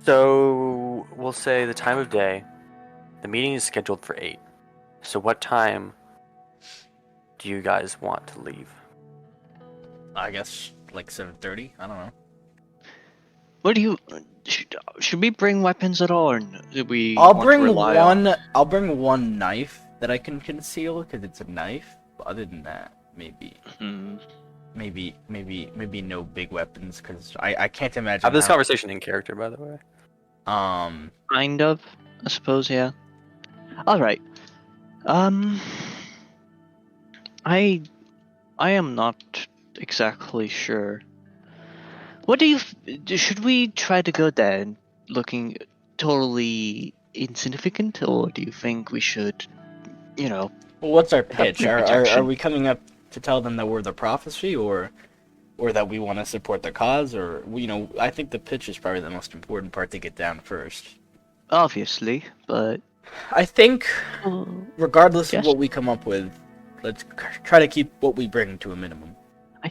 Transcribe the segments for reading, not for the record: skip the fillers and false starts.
So we'll say the time of day. The meeting is scheduled for 8. So what time do you guys want to leave? I guess like 7:30. I don't know. What do you? Should we bring weapons at all, or do we I'll want to bring rely one. on? I'll bring one knife that I can conceal because it's a knife. But other than that, maybe no big weapons because I can't imagine. Have this conversation in character, by the way. Kind of, I suppose. Yeah. All right. I am not exactly sure. What do you? Should we try to go there looking totally insignificant, or do you think we should, Well, what's our pitch? good Are protection. we coming up to tell them that we're the prophecy, or that we want to support the cause, or I think the pitch is probably the most important part to get down first. Obviously, but I think, regardless of yes. what we come up with, let's try to keep what we bring to a minimum. I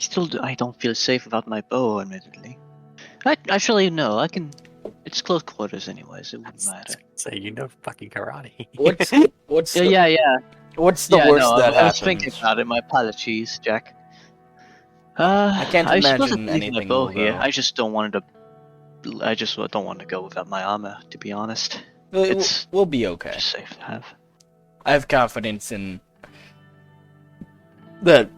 don't feel safe about my bow, admittedly. Actually, no, I can. It's close quarters, anyways. It wouldn't matter. Say fucking karate. What's Yeah. what's the Yeah, worst no, that I was happens? thinking about it. My apologies, Jack. I can't I suppose I imagine can leave my anything bow will here. go. I just don't want it to. I just don't want to go without my armor. To be honest, We'll be okay. just safe to have. I have confidence in that.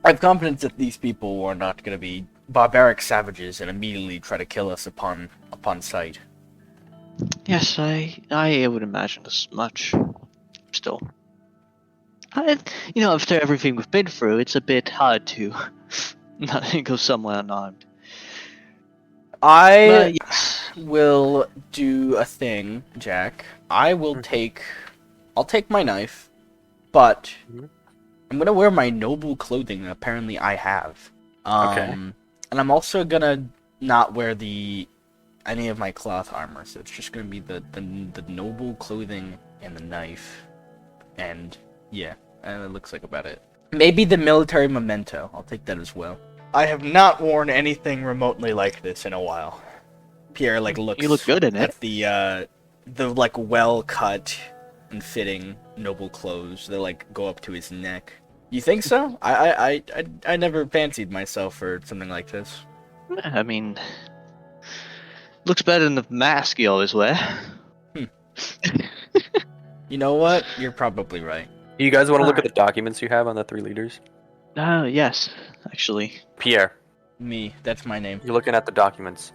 I have confidence that these people are not going to be barbaric savages and immediately try to kill us upon sight. Yes, I would imagine as much. Still, after everything we've been through, it's a bit hard to not go somewhere unarmed. I But yes, will do a thing, Jack. I will take. I'll take my knife, but Mhm. I'm gonna wear my noble clothing that apparently I have. Okay. And I'm also gonna not wear any of my cloth armor, so it's just gonna be the noble clothing and the knife, and yeah, and it looks like about it. Maybe the military memento. I'll take that as well. I have not worn anything remotely like this in a while. Pierre looks. you look good in it. At the well cut and fitting noble clothes that go up to his neck. You think so? I never fancied myself for something like this. I mean, looks better than the mask you always wear. You know what? You're probably right. You guys want to look at the documents you have on the 3 leaders? Yes, actually. Pierre, Me, that's my name. you're looking at the documents.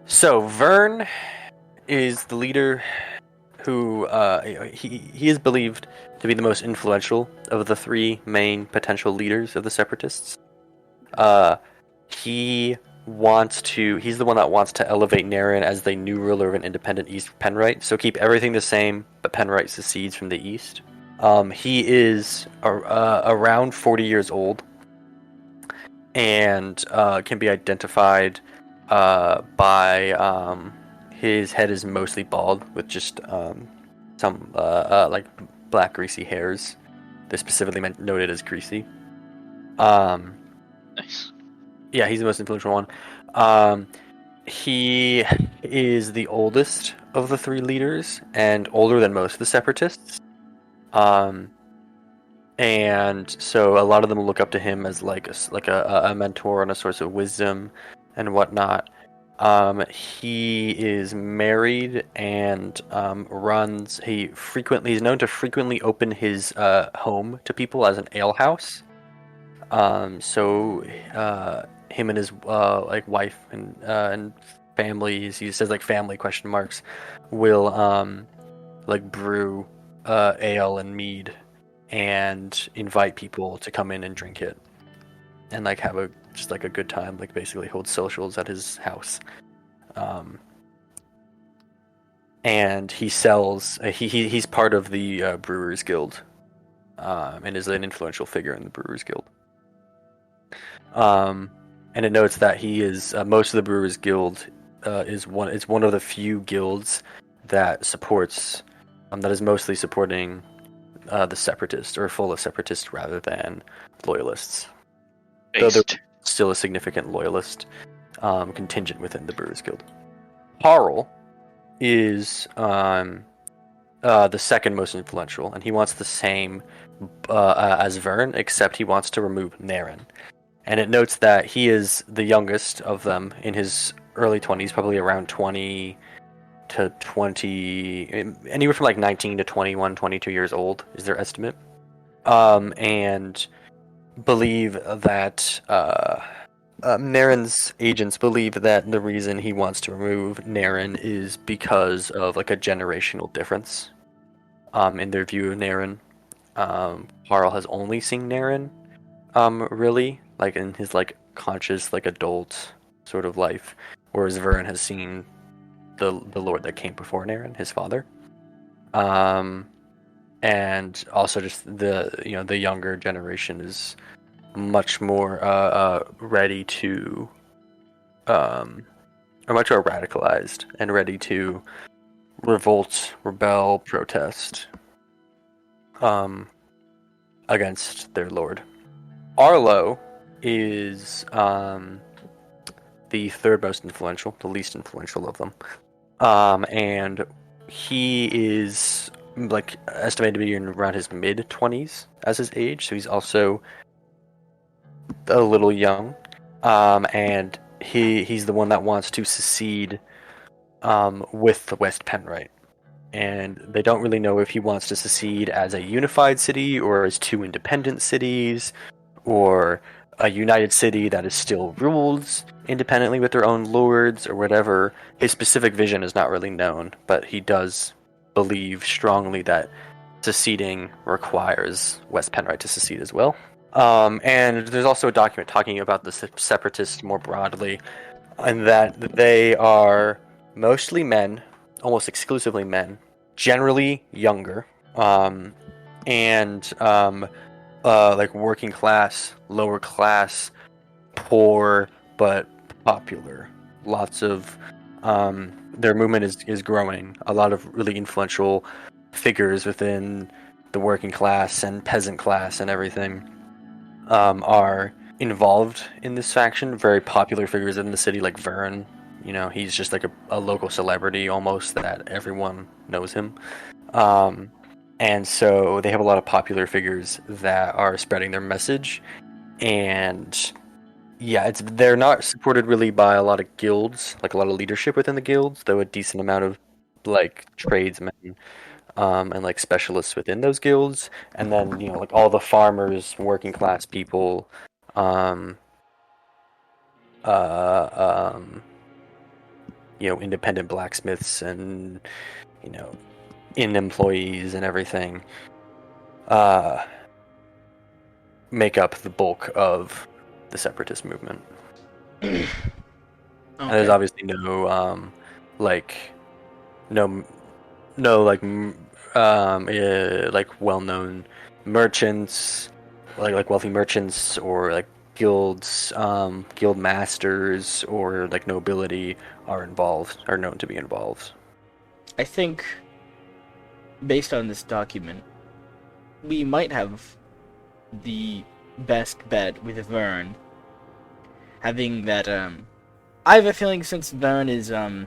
So Vern is the leader who he is believed to be the most influential of the 3 main potential leaders of the separatists. He's the one that wants to elevate Naren as the new ruler of an independent East Penrite. So keep everything the same, but Penrite secedes from the East. He is around 40 years old and can be identified by his head is mostly bald with just some black greasy hairs. They're specifically noted as greasy. Nice. Yeah, he's the most influential one. He is the oldest of the 3 leaders and older than most of the separatists. And so a lot of them look up to him as a mentor and a source of wisdom and whatnot. He is married and he's known to frequently open his home to people as an alehouse. So him and his wife and families, he says family question marks, will brew ale and mead and invite people to come in and drink it and have a good time, basically hold socials at his house. And he sells he's part of the Brewers Guild, and is an influential figure in the Brewers Guild. And it notes that he is most of the Brewers Guild is one of the few guilds that supports that is mostly supporting the separatists, or full of separatists rather than loyalists. Though there's still a significant loyalist contingent within the Brewers Guild. Harl is the second most influential, and he wants the same as Vern, except he wants to remove Naren. And it notes that he is the youngest of them in his early 20s, probably around 20 to 20, anywhere from like 19 to 21, 22 years old is their estimate. And believe that Naren's agents believe that the reason he wants to remove Naren is because of like a generational difference in their view of Naren. Harl has only seen Naren really like in his like conscious like adult sort of life, whereas Vern has seen the Lord that came before Naren, his father. And also just the younger generation is much more ready to are much more radicalized and ready to revolt, rebel, protest against their lord. Arlo is the third most influential, the least influential of them. And he is like estimated to be in around his mid-20s as his age, so he's also a little young. And he's the one that wants to secede with the West Penrite. And they don't really know if he wants to secede as a unified city or as two independent cities or a united city that is still ruled independently with their own lords or whatever. His specific vision is not really known, but he does believe strongly that seceding requires West Penrite to secede as well. And there's also a document talking about the separatists more broadly, and that they are mostly men, almost exclusively men, generally younger, and like working class, lower class, poor but popular. Lots of their movement is growing. A lot of really influential figures within the working class and peasant class and everything are involved in this faction. Very popular figures in the city, like Vern. You know, he's just like a local celebrity almost that everyone knows him. And so they have a lot of popular figures that are spreading their message. And yeah, they're not supported really by a lot of guilds, like a lot of leadership within the guilds, though a decent amount of like tradesmen and like specialists within those guilds. And then, you know, like all the farmers, working class people, you know, independent blacksmiths and, you know, inn employees and everything make up the bulk of the separatist movement. Okay. And there's obviously no like well-known merchants, like wealthy merchants or like guilds, guild masters or like nobility are known to be involved. I think, based on this document, we might have the best bet with Vern. Having that, I have a feeling since Vern is a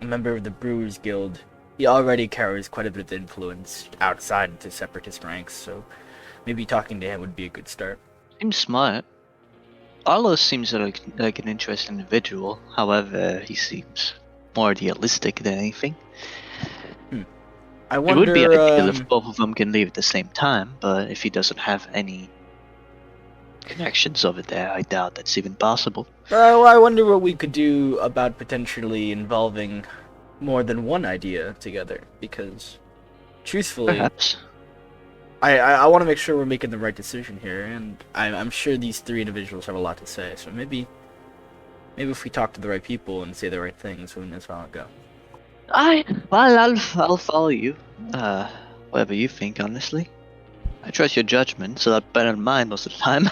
member of the Brewers Guild, he already carries quite a bit of influence outside the separatist ranks, so maybe talking to him would be a good start. Seems smart. Arlo seems like an interesting individual. However, he seems more idealistic than anything. I wonder, it would be ideal if both of them can leave at the same time, but if he doesn't have any connections over there, I doubt that's even possible. I wonder what we could do about potentially involving more than one idea together, because, truthfully, Perhaps. I want to make sure we're making the right decision here, and I'm sure these three individuals have a lot to say, so maybe if we talk to the right people and say the right things, who knows how it'll go. I'll follow you. Whatever you think, honestly. I trust your judgment, so that's better than mine most of the time.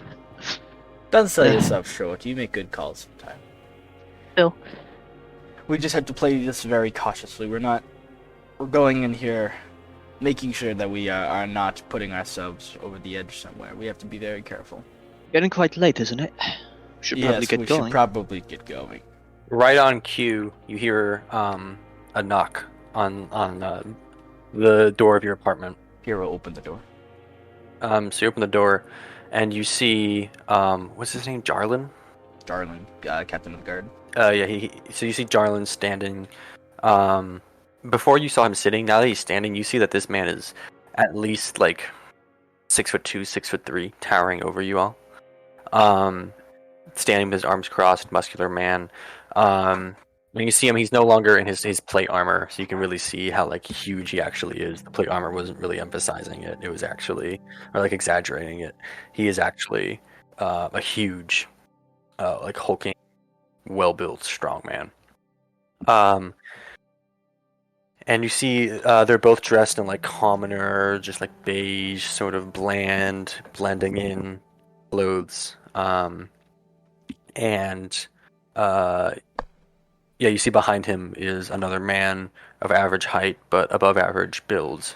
Don't sell yourself short. You make good calls sometimes. Still. We just have to play this very cautiously. We're going in here making sure that we are not putting ourselves over the edge somewhere. We have to be very careful. Getting quite late, isn't it? Should probably get going. Should probably get going. right on cue, you hear a knock on the door of your apartment. Pierre will open the door. So you open the door, and you see what's his name, Jarlin? Jarlin, captain of the guard. Yeah. So you see Jarlin standing. Before you saw him sitting. Now that he's standing, you see that this man is at least like 6'2", 6'3", towering over you all. Standing with his arms crossed, muscular man. When you see him, he's no longer in his plate armor, so you can really see how like huge he actually is. The plate armor wasn't really emphasizing it; it was actually, or like exaggerating it. He is actually a huge, like hulking, well-built, strong man. And you see they're both dressed in like commoner, just like beige, sort of bland, blending in clothes. And yeah, you see behind him is another man of average height but above average build.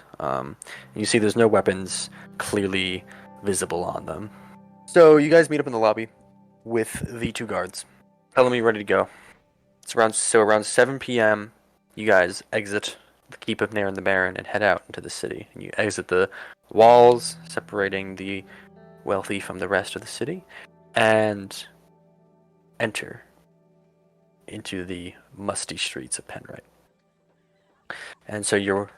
You see there's no weapons clearly visible on them. So you guys meet up in the lobby with the two guards. Tell them you're ready to go. It's around 7 p.m. You guys exit the Keep of Nair and the Baron and head out into the city. And you exit the walls separating the wealthy from the rest of the city, and enter into the musty streets of Penrite. And so you're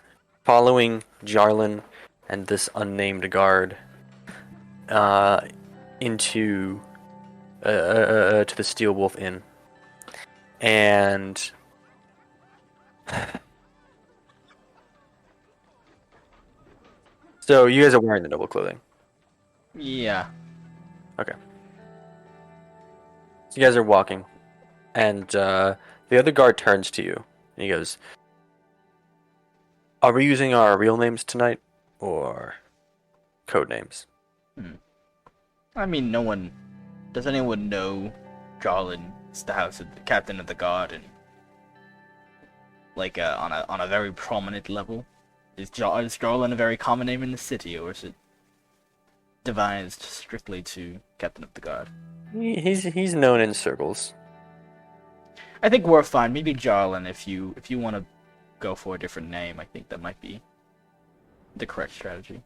following Jarlin and this unnamed guard into to the Steel Wolf Inn. And so you guys are wearing the noble clothing. Yeah. Okay. So you guys are walking, and the other guard turns to you, and he goes, "Are we using our real names tonight, or code names?" I mean, no one. Does anyone know Jarlin's the house of the captain of the guard, and like on a very prominent level? Is Jarlin a very common name in the city, or is it devised strictly to captain of the guard? He's known in circles. I think we're fine. Maybe Jarlin, if you want to go for a different name, I think that might be the correct strategy.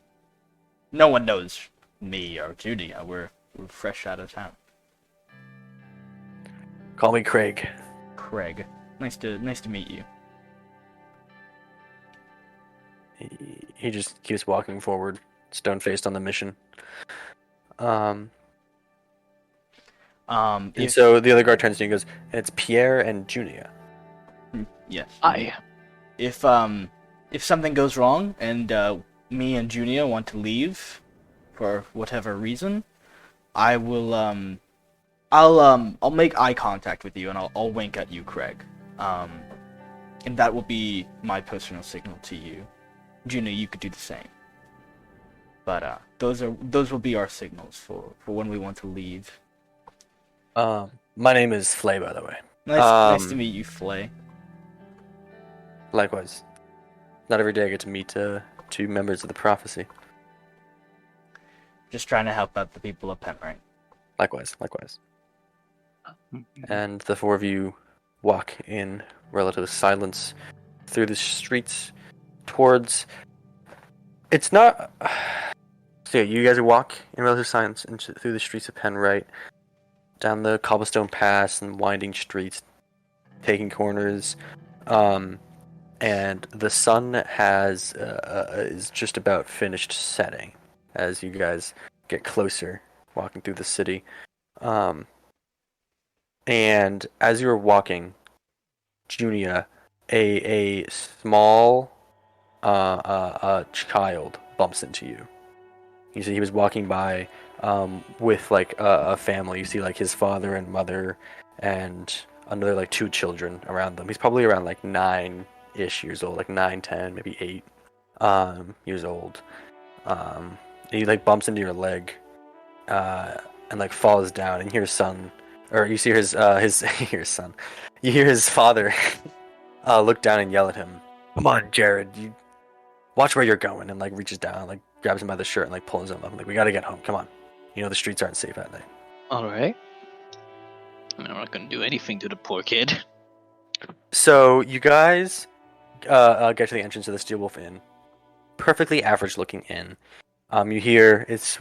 No one knows me or Junia. We're fresh out of town. Call me Craig. Craig, nice to meet you. He just keeps walking forward, stone-faced on the mission. And so the other guard turns to you and goes, and it's Pierre and Junia. Yes. If If something goes wrong and me and Junia want to leave for whatever reason, I will I'll make eye contact with you and I'll wink at you, Craig. And that will be my personal signal to you. Junia, you could do the same. But those will be our signals for when we want to leave. My name is Flay, by the way. Nice to meet you, Flay. Likewise. Not every day I get to meet two members of the Prophecy. Just trying to help out the people of Penrite. Likewise. And the four of you walk in relative silence through the streets towards... It's not... So yeah, you guys walk in relative silence through the streets of Penrite, down the cobblestone paths and winding streets, taking corners, and the sun is just about finished setting as you guys get closer, walking through the city. And as you were walking, Junia, a small child bumps into you. You see, he was walking by with like a family. You see like his father and mother and another like two children around them. He's probably around like 9-ish years old, like 9, 10, maybe 8 years old. He like bumps into your leg and like falls down, and you hear his son, or you see his you hear his father look down and yell at him, "Come on, Jared, you watch where you're going," and like reaches down, like grabs him by the shirt and like pulls him up. I'm like, "We gotta get home. Come on. You know the streets aren't safe at night." all right. I'm not gonna do anything to the poor kid. So you guys get to the entrance of the Steel Wolf Inn. Perfectly average looking inn. You hear it's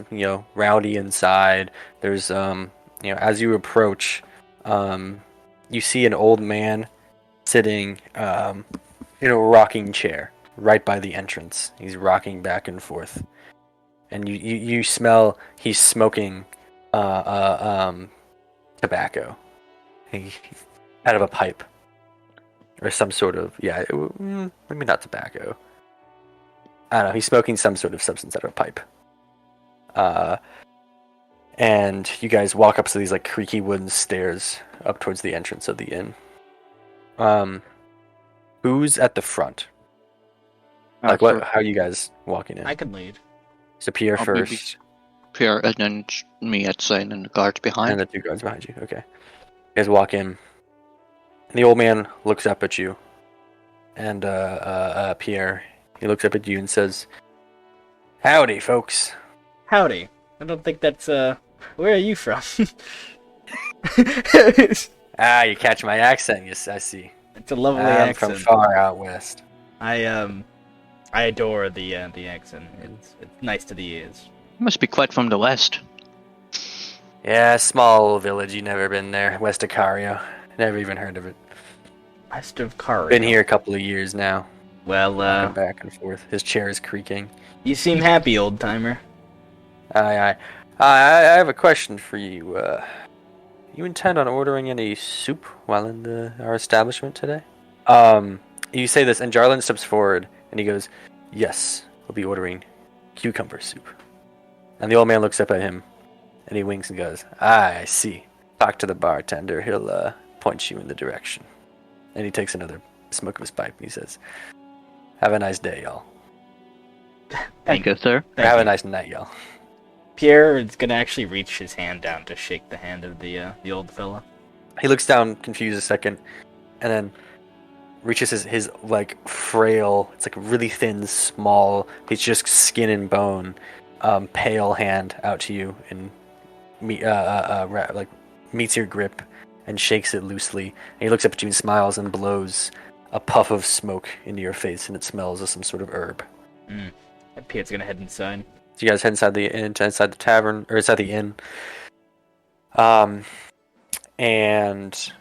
rowdy inside. There's as you approach, you see an old man sitting in a rocking chair right by the entrance. He's rocking back and forth, and you smell he's smoking tobacco out of a pipe or some sort of maybe not tobacco. I don't know. He's smoking some sort of substance out of a pipe. And you guys walk up to these like creaky wooden stairs up towards the entrance of the inn. Who's at the front? Like what? How are you guys walking in? I can lead. So Pierre I'll first, Pierre, and then me at side, and the guards behind. and the two guards behind you. Okay. You guys walk in. And the old man looks up at you, and Pierre, he looks up at you and says, "Howdy, folks." Howdy. I don't think that's, where are you from? Ah, you catch my accent, yes, I see. It's a lovely I'm accent. from far out west. I adore the accent. It's nice to the ears. You must be quite from the west. Yeah, small village, you never been there. West of Cario. Never even heard of it. West of Cario. Been here a couple of years now. Well, Walking back and forth. His chair is creaking. you seem happy, old timer. I have a question for you. You intend on ordering any soup while in our establishment today? You say this, and Jarlin steps forward, and he goes, "Yes, we'll be ordering cucumber soup." And the old man looks up at him, and he winks and goes, "I see. Talk to the bartender. He'll point you in the direction." And he takes another smoke of his pipe, and he says, "Have a nice day, y'all. Thank you, sir. Or have a nice night, y'all." Pierre is gonna actually reach his hand down to shake the hand of the old fella. He looks down, confused a second, and then reaches his like frail, it's like really thin, small, he's just skin and bone, pale hand out to you and like meets your grip and shakes it loosely. And he looks up at you and smiles and blows a puff of smoke into your face, and it smells of some sort of herb. And Pierre's gonna head inside. So you guys head inside the tavern, or inside the inn. And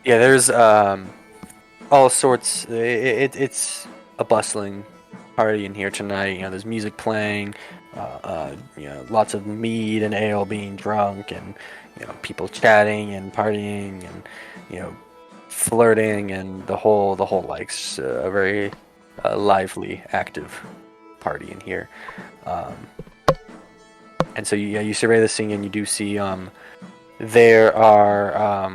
yeah, there's all sorts. It's a bustling party in here tonight. There's music playing. Lots of mead and ale being drunk, and people chatting and partying, and flirting, and the whole like's a very lively, active party in here. And so you survey the scene, and you do see there are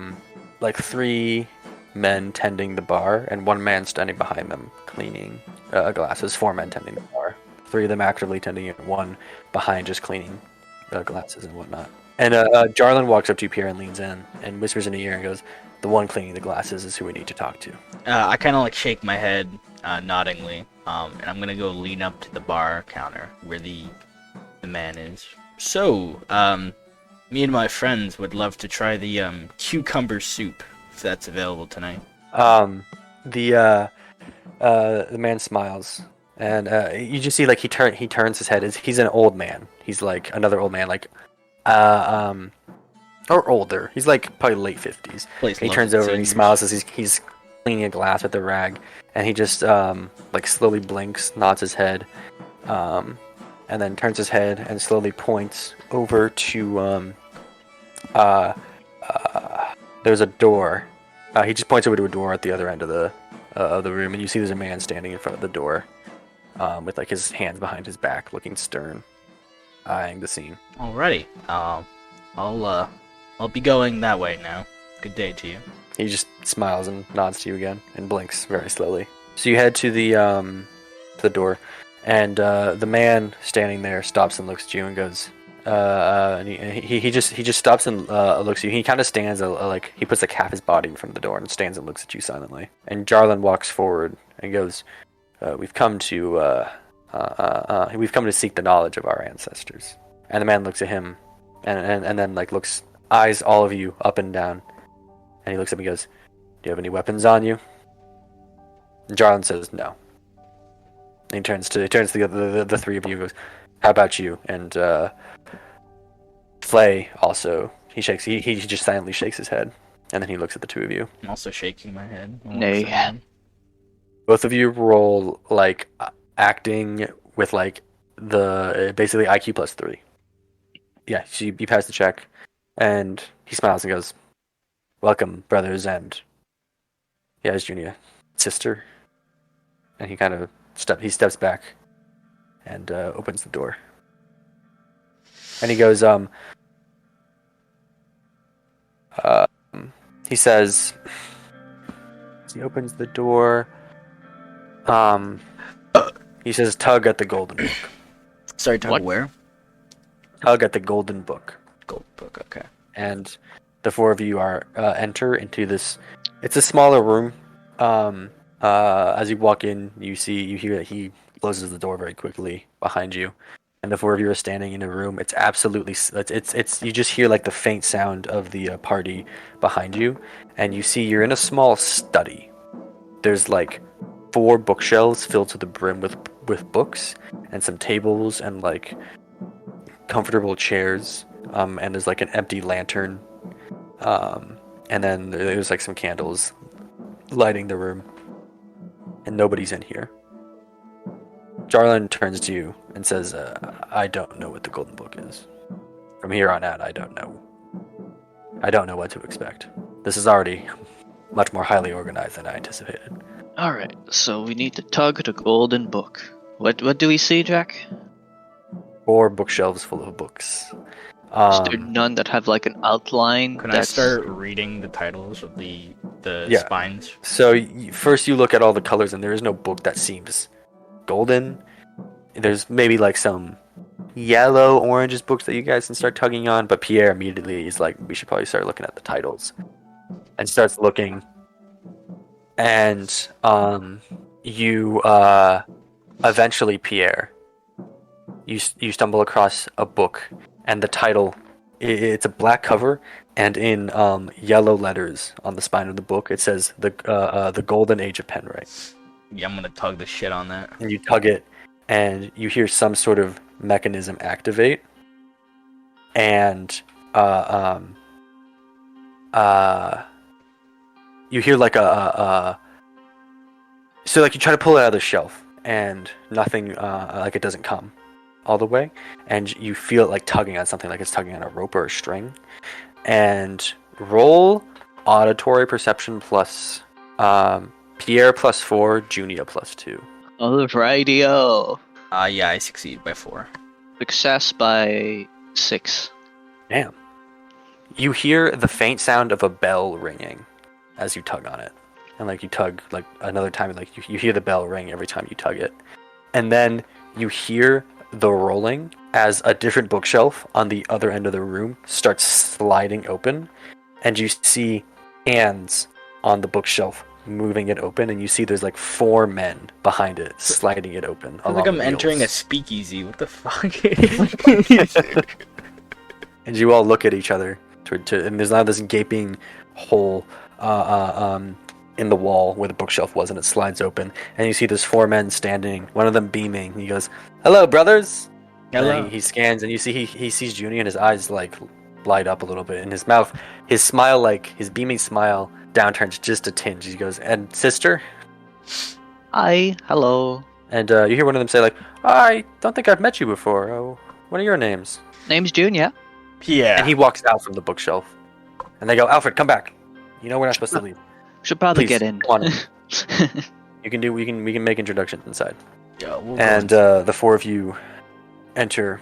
like 3 men tending the bar, and 1 man standing behind them cleaning glasses. 4 men tending the bar, 3 of them actively tending it, 1 behind just cleaning glasses and whatnot. And Jarlin walks up to Pierre and leans in and whispers in the ear and goes, "The one cleaning the glasses is who we need to talk to." I kind of like shake my head noddingly, and I'm gonna go lean up to the bar counter where the man is. So, me and my friends would love to try the cucumber soup, if that's available tonight. The man smiles, and you just see like he turns his head. He's an old man. He's like another old man, like or older. He's like probably late 50s. He turns over and he smiles as he's cleaning a glass with a rag, and he just like slowly blinks, nods his head, and then turns his head and slowly points over to there's a door. He just points over to a door at the other end of the room, and you see there's a man standing in front of the door, with like his hands behind his back, looking stern, eyeing the scene. Alrighty. I'll be going that way now. Good day to you. He just smiles and nods to you again and blinks very slowly. So you head to the door, and the man standing there stops and looks at you and goes, and he just stops and looks at you. He kind of stands like he puts like half his body in front of the door and stands and looks at you silently. And Jarlin walks forward and goes, we've come to seek the knowledge of our ancestors." And the man looks at him and then like looks eyes all of you up and down, and he looks at me and goes, "Do you have any weapons on you?" And Jarlin says, "No." And he turns to the three of you and goes, "How about you?" And Flay also, he just silently shakes his head, and then he looks at the two of you. I'm also shaking my head. Nay. Both of you roll like acting with like the basically IQ plus 3. Yeah, so you pass the check, and he smiles and goes, "Welcome, brothers, and yes, Junia, sister." And he kind of steps back and opens the door, and he goes, he says, as he opens the door, he says, "Tug at the golden book." Sorry, Tug, What? where? Tug at the golden book. Gold book, okay. And the four of you are enter into this. It's a smaller room. As you walk in, you hear that he closes the door very quickly behind you, and the four of you are standing in a room. It's absolutely it's you just hear like the faint sound of the party behind you, and you see you're in a small study. There's like 4 bookshelves filled to the brim with books, and some tables and like comfortable chairs, and there's like an empty lantern, and then there's like some candles lighting the room, and nobody's in here. Jarlin turns to you and says, "I don't know what the golden book is. From here on out, I don't know. I don't know what to expect. This is already much more highly organized than I anticipated." Alright, so we need to tug the golden book. What do we see, Jack? 4 bookshelves full of books. Is there none that have like an outline? Can I start reading the titles of the Yeah. spines? So first you look at all the colors, and there is no book that seems golden. There's maybe like some yellow, oranges books that you guys can start tugging on, but Pierre immediately is like, "We should probably start looking at the titles," and starts looking. And you eventually, Pierre, you stumble across a book, and the title, it's a black cover, and in yellow letters on the spine of the book it says the Golden Age of Penright. Yeah, I'm gonna tug the shit on that. And you tug it, and you hear some sort of mechanism activate, and you hear like so like you try to pull it out of the shelf, and nothing, like it doesn't come all the way, and you feel it like tugging on something, like it's tugging on a rope or a string. And roll auditory perception plus Pierre plus 4, Junia plus 2. Alrighty-o. Yeah, I succeed by 4. Success by 6. Damn. You hear the faint sound of a bell ringing as you tug on it. And like you tug like another time, like you hear the bell ring every time you tug it. And then you hear the rolling as a different bookshelf on the other end of the room starts sliding open, and you see hands on the bookshelf moving it open, and you see there's like 4 men behind it sliding it open. I feel like I'm entering a speakeasy. What the fuck? And you all look at each other, and there's now this gaping hole in the wall where the bookshelf was, and it slides open, and you see there's 4 men standing, one of them beaming. He goes, "Hello, brothers." Hello. And he scans, and you see he sees Junia, and his eyes like light up a little bit, and his mouth, his smile, like his beaming smile, downturns just a tinge. He goes, "And sister?" Hi, hello. And you hear one of them say like, "I don't think I've met you before. Oh, what are your names?" Name's Junia. Yeah. And he walks out from the bookshelf, and they go, "Alfred, come back. You know we're not supposed to leave. Should probably Please, get in. come on." We can make introductions inside. Yeah, we'll And go. the 4 of you enter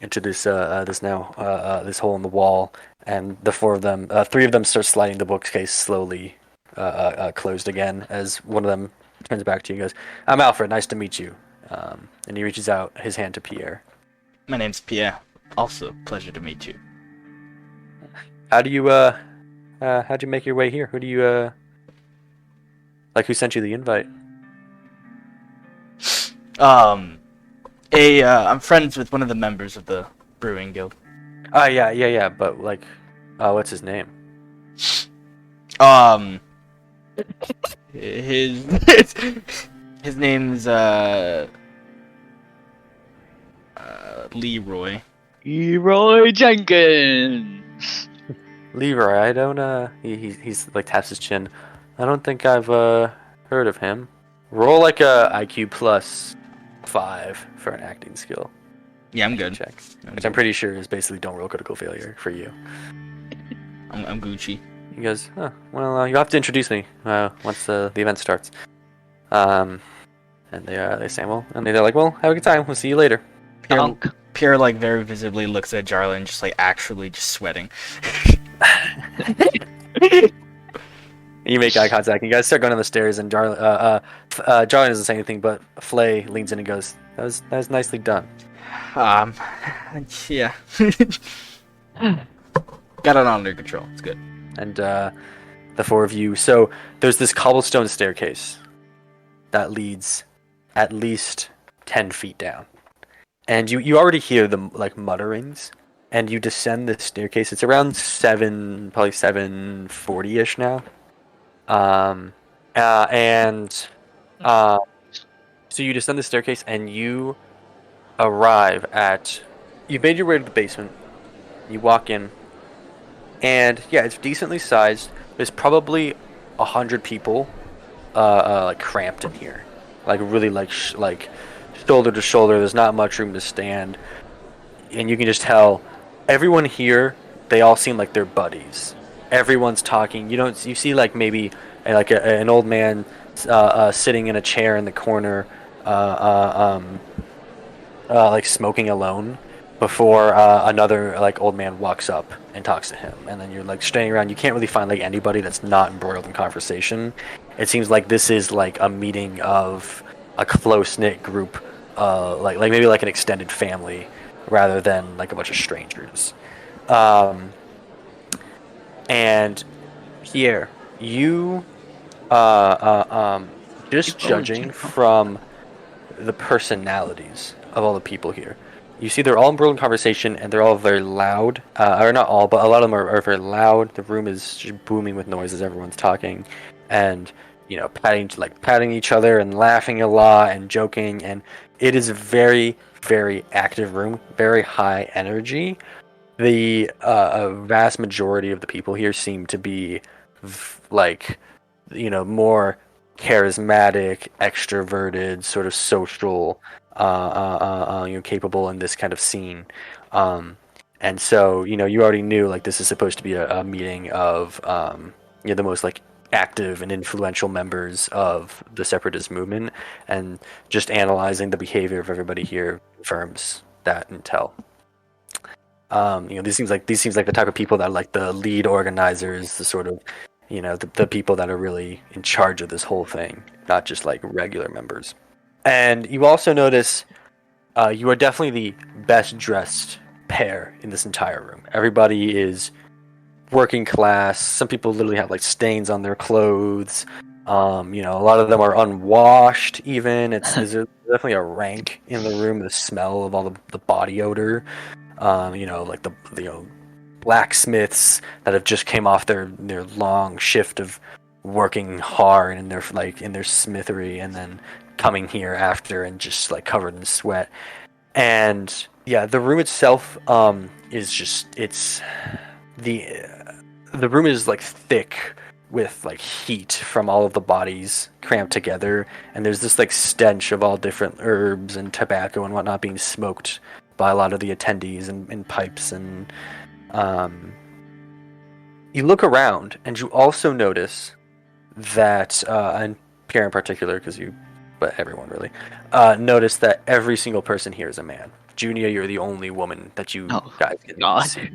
into this this hole in the wall, and the 4 of them, 3 of them start sliding the bookcase slowly closed again, as one of them turns back to you and goes, "I'm Alfred, nice to meet you." And he reaches out his hand to Pierre. My name's Pierre. Also, pleasure to meet you. How'd you make your way here? Who do you who sent you the invite? I'm friends with one of the members of the brewing guild. Yeah, but like, What's his name? His his name's Leroy. Leroy Jenkins. Leroy. I don't. He's like taps his chin. I don't think I've heard of him. Roll like a IQ plus 5 for an acting skill Yeah, I'm good. check, which I'm pretty sure is basically don't roll critical failure for you. I'm Gucci. He goes, oh, well, you have to introduce me once the event starts. And they say, well, and they're like, well, have a good time. We'll see you later. Pierre like very visibly looks at Jarlin, just like actually just sweating. You make eye contact. And you guys start going down the stairs, and Jarlin doesn't say anything, but Flay leans in and goes, that was nicely done. Yeah. Got it under control. It's good. And the four of you. So there's this cobblestone staircase that leads at least 10 feet down. And you already hear the like mutterings, and you descend the staircase. It's around probably 7:40ish now. So you descend the staircase, and you arrive at. You made your way to the basement. You walk in, and yeah, it's decently sized. There's probably 100 people, like cramped in here, like really like shoulder to shoulder. There's not much room to stand, and you can just tell everyone here. They all seem like they're buddies. Everyone's talking. You see like maybe like an old man sitting in a chair in the corner, like smoking alone. Before another like old man walks up and talks to him, and then you're like staying around. You can't really find like anybody that's not embroiled in conversation. It seems like this is like a meeting of a close knit group, like maybe like an extended family, rather than like a bunch of strangers. And Pierre, you just judging from the personalities of all the people here. You see they're all embroiled in conversation, and they're all very loud. Or not all, but a lot of them are very loud. The room is just booming with noise as everyone's talking. And, you know, patting each other and laughing a lot and joking. And it is a very, very active room, very high energy. The vast majority of the people here seem to be, like, you know, more charismatic, extroverted, sort of social, capable in this kind of scene. And so, you know, you already knew like this is supposed to be a meeting of the most like active and influential members of the separatist movement, and just analyzing the behavior of everybody here confirms that intel. These seems like the type of people that are like the lead organizers, the sort of, you know, the people that are really in charge of this whole thing, not just like regular members. And you also notice you are definitely the best dressed pair in this entire room. Everybody is working class. Some people literally have like stains on their clothes. A lot of them are unwashed even. There's definitely a rank in the room, the smell of all the body odor. Like the blacksmiths that have just came off their long shift of working hard in their smithery, and then coming here after and just like covered in sweat. And yeah, the room itself is just the room is like thick with like heat from all of the bodies cramped together, and there's this like stench of all different herbs and tobacco and whatnot being smoked by a lot of the attendees in pipes. And you look around and you also notice that and Pierre in particular, but everyone really, notice that every single person here is a man. Junia, you're the only woman that you guys get to see.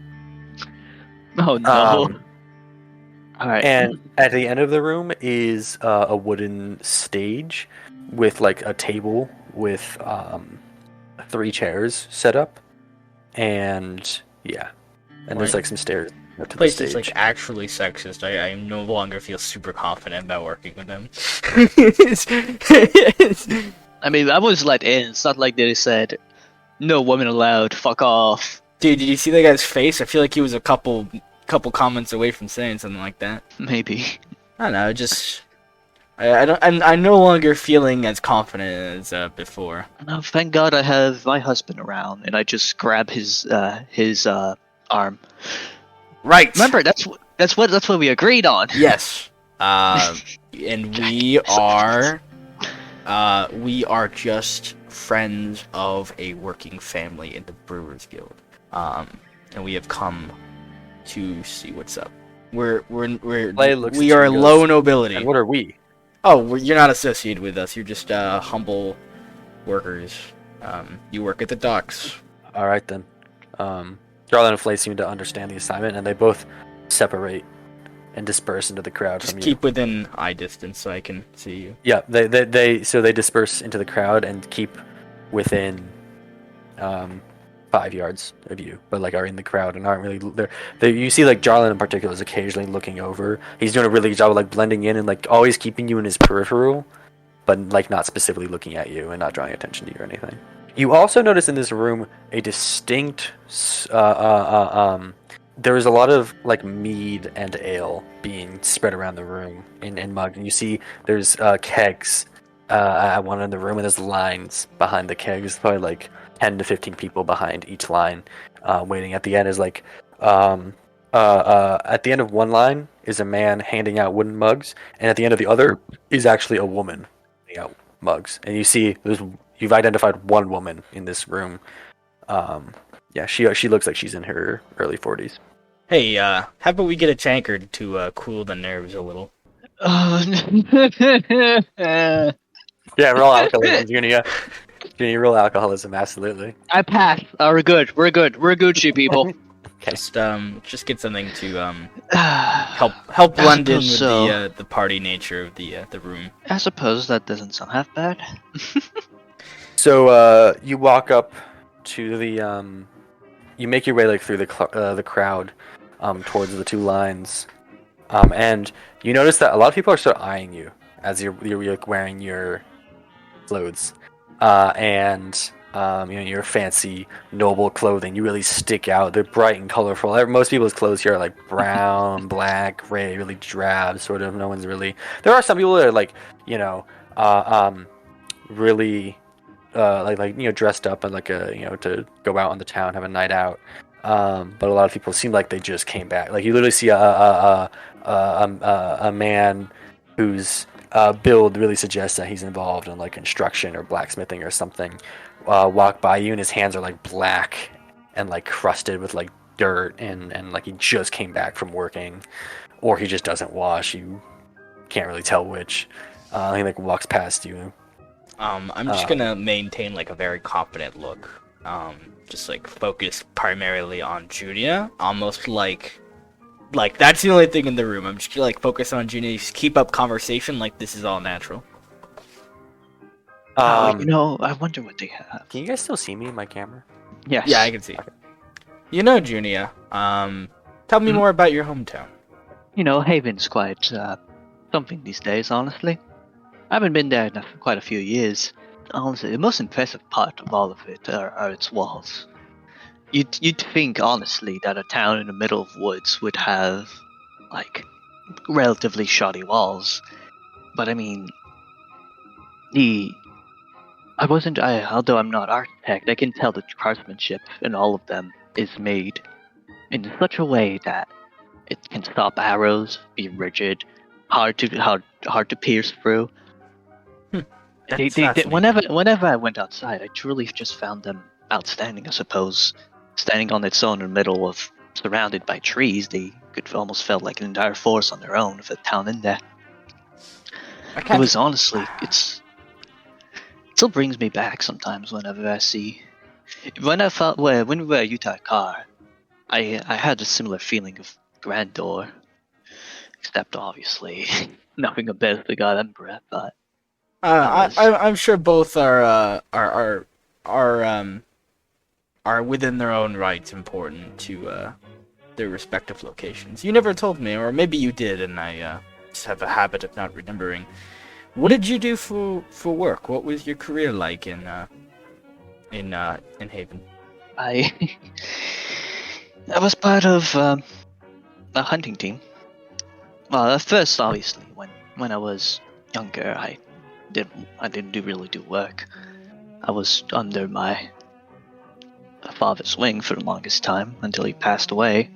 Oh no. Alright. And at the end of the room is a wooden stage with like a table with 3 chairs set up. And yeah. And there's like some stairs up to the Place stage. is like actually sexist. I no longer feel super confident about working with them. I mean, I was let in. It's not like they said, no women allowed, fuck off. Dude, did you see that guy's face? I feel like he was a couple couple comments away from saying something like that. Maybe. I don't know, just I'm no longer feeling as confident as before. No, thank God I have my husband around, and I just grab his arm. Right. Remember, that's what we agreed on. Yes. And we are just friends of a working family in the Brewers Guild. And we have come to see what's up. We are low nobility. And what are we? Oh, you're not associated with us. You're just humble workers. You work at the docks. All right then. Jarlin and Flay seem to understand the assignment, and they both separate and disperse into the crowd. Just from keep you. within eye distance so I can see you. Yeah, they disperse into the crowd and keep within 5 yards of you, but like are in the crowd and aren't really there. You see like Jarlin in particular is occasionally looking over. He's doing a really good job of like blending in and like always keeping you in his peripheral, but like not specifically looking at you and not drawing attention to you or anything. You also notice in this room a distinct there is a lot of like mead and ale being spread around the room in mugs, and you see there's kegs at one end of the room, and there's lines behind the kegs, probably like 10 to 15 people behind each line, waiting. At the end is like at the end of one line is a man handing out wooden mugs, and at the end of the other is actually a woman handing out mugs. And you see you've identified one woman in this room. Yeah, she looks like she's in her early 40s. Hey, how about we get a tankard to cool the nerves a little? Yeah, roll alcoholism, Junia. Junia, roll alcoholism, absolutely. I pass. We're good. We're Gucci people. Okay. Just get something to help blend in with the party nature of the room. I suppose that doesn't sound half bad. So you walk up to the you make your way like through the crowd towards the two lines, and you notice that a lot of people are sort of eyeing you as you're like wearing your clothes, and your fancy noble clothing. You really stick out. They're bright and colorful. Most people's clothes here are like brown, black, gray, really drab sort of. No one's really. There are some people that are like really dressed up and like to go out on the town, have a night out. But a lot of people seem like they just came back. Like you literally see a man whose build really suggests that he's involved in like construction or blacksmithing or something. Walk by you and his hands are like black and like crusted with like dirt and like he just came back from working, or he just doesn't wash. You can't really tell which. He like walks past you. I'm just gonna maintain like a very confident look. Just like focused primarily on Junia, almost like that's the only thing in the room. I'm just gonna like focus on Junia, just keep up conversation like this is all natural. I wonder what they have. Can you guys still see me in my camera? Yes. Yeah, I can see. Okay. Junia, tell me more about your hometown. Haven's quite something these days, honestly. I haven't been there in quite a few years. Honestly, the most impressive part of all of it are its walls. You'd think, honestly, that a town in the middle of woods would have, like, relatively shoddy walls. But I mean, although I'm not architect, I can tell the craftsmanship in all of them is made in such a way that it can stop arrows, be rigid, hard to pierce through. Whenever I went outside, I truly just found them outstanding. I suppose, standing on its own in the middle of, surrounded by trees, they could almost felt like an entire forest on their own with a town in there. It was honestly, it still brings me back sometimes whenever I see. When we were at Utah Car, I had a similar feeling of grandeur, except obviously nothing compares to the God Emperor, but. I'm sure both are within their own rights important to their respective locations. You never told me, or maybe you did, and I just have a habit of not remembering. What did you do for work? What was your career like in Haven? I was part of a hunting team. Well, at first, obviously, when I was younger, I didn't really do work. I was under my father's wing for the longest time until he passed away,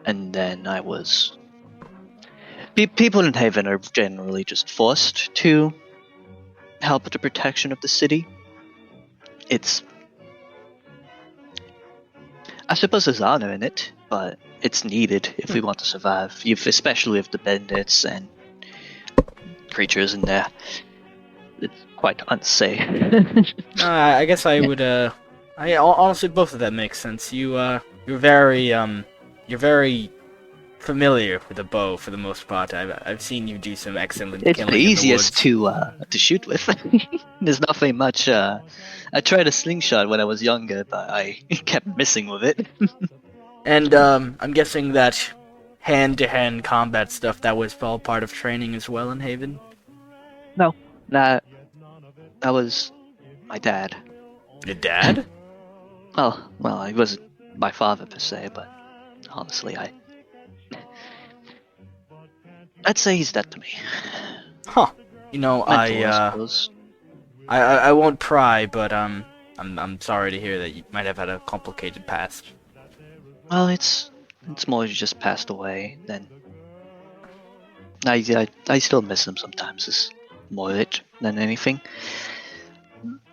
and then I was. People in Haven are generally just forced to help with the protection of the city. I suppose there's honor in it, but it's needed if we want to survive. Especially with the bandits and creatures in there. It's quite unsafe. I guess I would. Honestly, both of that makes sense. You're very familiar with a bow for the most part. I've seen you do some excellent It's killing the in the easiest woods. to shoot with. There's nothing much. I tried a slingshot when I was younger, but I kept missing with it. And I'm guessing that hand-to-hand combat stuff, that was all part of training as well in Haven? No, that was my dad. Your dad? Well, he wasn't my father per se, but honestly, I'd say he's dead to me. Huh. You know, Mental, I suppose. I won't pry, but I'm sorry to hear that you might have had a complicated past. Well, it's more just passed away than. I still miss him sometimes. It's more it than anything.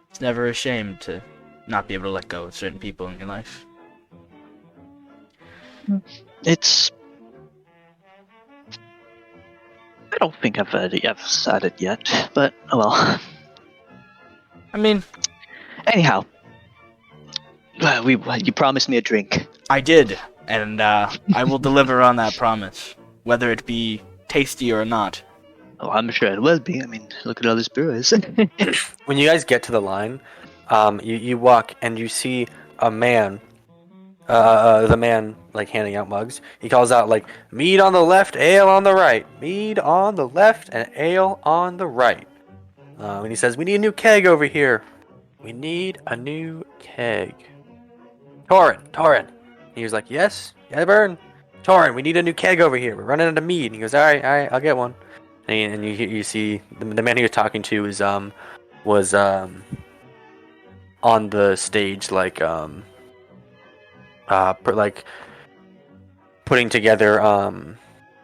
It's never a shame to not be able to let go of certain people in your life. It's. I don't think I've decided yet, but oh well. I mean, anyhow, you promised me a drink. I did, and I will deliver on that promise, whether it be tasty or not. Oh, I'm sure it will be. I mean, look at all this brewers. When you guys get to the line, you walk and you see a man. The man like handing out mugs. He calls out like, "Mead on the left, ale on the right. Mead on the left and ale on the right." And he says, "We need a new keg over here. We need a new keg." Torin. He was like, "Yes, yeah, Burn. Torin, we need a new keg over here. We're running out of mead." And he goes, "All right, I'll get one." And you see the man he was talking to was on the stage like putting together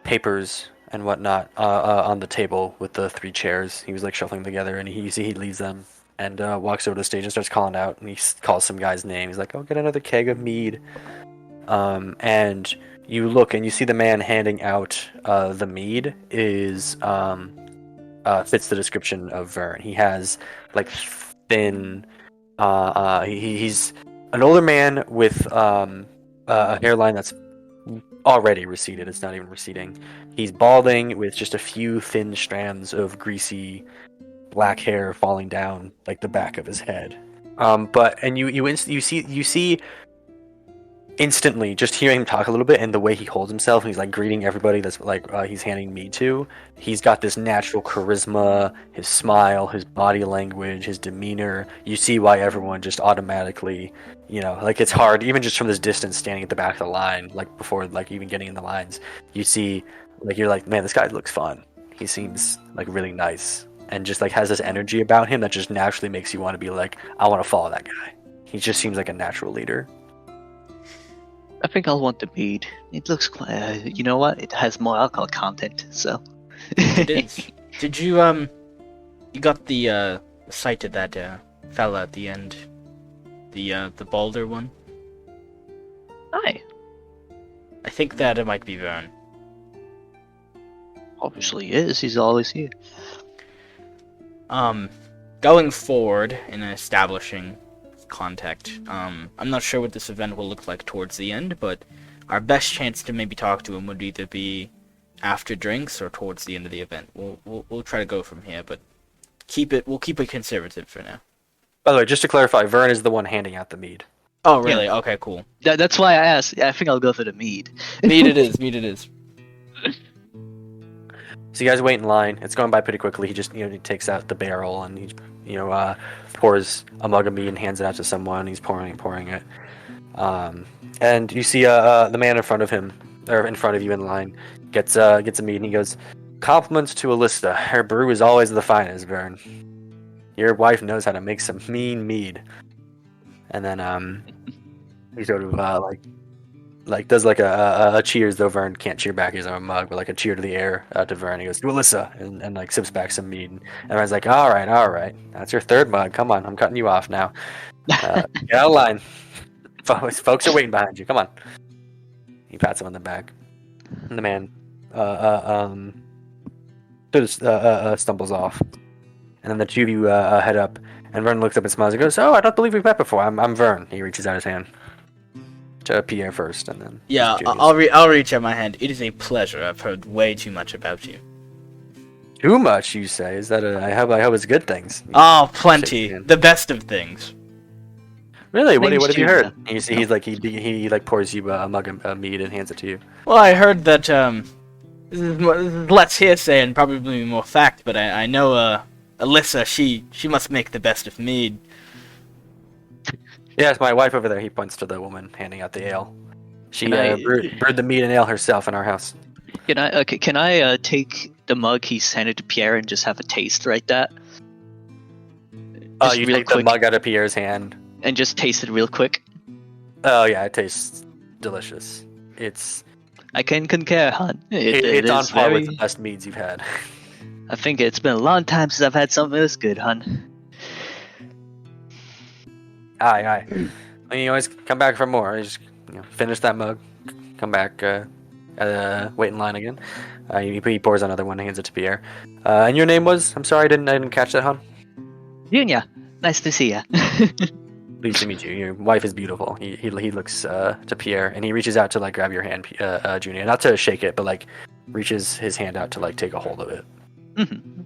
papers and whatnot on the table with the 3 chairs. He was like shuffling together, and he leaves them and walks over to the stage and starts calling out. And he calls some guy's name. He's like, "Oh, get another keg of mead." And you look and you see the man handing out the mead is fits the description of Vern. He has like thin. He's an older man with a hairline that's already receded. It's not even receding. He's balding with just a few thin strands of greasy black hair falling down like the back of his head. You see instantly, just hearing him talk a little bit and the way he holds himself, and he's like greeting everybody that's like he's handing mead to. He's got this natural charisma, his smile, his body language, his demeanor. You see why everyone just automatically, like it's hard even just from this distance, standing at the back of the line, like before like even getting in the lines. You see, like you're like, man, this guy looks fun. He seems like really nice and just like has this energy about him that just naturally makes you want to be like, I want to follow that guy. He just seems like a natural leader. I think I'll want the mead. It looks quite. You know what? It has more alcohol content, so. It is. Did you you got the sight of that fella at the end, the Balder one? Aye. I think that it might be Vern. Obviously, he is. He's always here. Going forward in establishing contact. I'm not sure what this event will look like towards the end, but our best chance to maybe talk to him would either be after drinks or towards the end of the event. We'll try to go from here, but we'll keep it conservative for now. By the way, just to clarify, Vern is the one handing out the mead. Oh, really? Yeah. Okay, cool. That's why I asked. I think I'll go for the mead. Mead it is. So you guys wait in line. It's going by pretty quickly. He just, he takes out the barrel and he, pours a mug of mead and hands it out to someone. He's pouring it. And you see the man in front of him or in front of you in line, gets a mead, and he goes, "Compliments to Alyssa. Her brew is always the finest, Vern. Your wife knows how to make some mean mead." And then he sort of like does like a cheers, though Vern can't cheer back his own mug, but like a cheer to the air to Vern. He goes, "To Alyssa," and like sips back some mead. And everyone's like, all right, that's your third mug. Come on, I'm cutting you off now. Get out of line. Folks are waiting behind you. Come on. He pats him on the back, and the man stumbles off. And then the two of you head up, and Vern looks up and smiles and goes, "Oh, I don't believe we've met before. I'm Vern." He reaches out his hand to Pierre first, and then Yeah, I'll reach out my hand. It is a pleasure. I've heard way too much about you. Too much, you say? Is that I hope it's good things. Oh, plenty. The best of things. Really? What have you heard? Junia. And you see, he's like he like pours you a mug of mead and hands it to you. Well, I heard that this is less hearsay and probably more fact, but I know Alyssa. She must make the best of mead. Yes, my wife over there. He points to the woman handing out the ale. She brewed the mead and ale herself in our house. Can I take the mug he's handed to Pierre and just have a taste right that? Just You real take the quick. mug out of Pierre's hand. And just taste it real quick. Oh yeah, it tastes delicious. I can concur, hon. It's on is par very... with the best meads you've had. I think it's been a long time since I've had something this good, hun. Aye. And you always come back for more. You just finish that mug, come back, wait in line again. He pours another one and hands it to Pierre. And your name was? I'm sorry, I didn't catch that, hon. Junia, nice to see ya. Pleased to meet you. Your wife is beautiful. He looks to Pierre, and he reaches out to like grab your hand, Junia. Not to shake it, but like reaches his hand out to like take a hold of it. Mhm.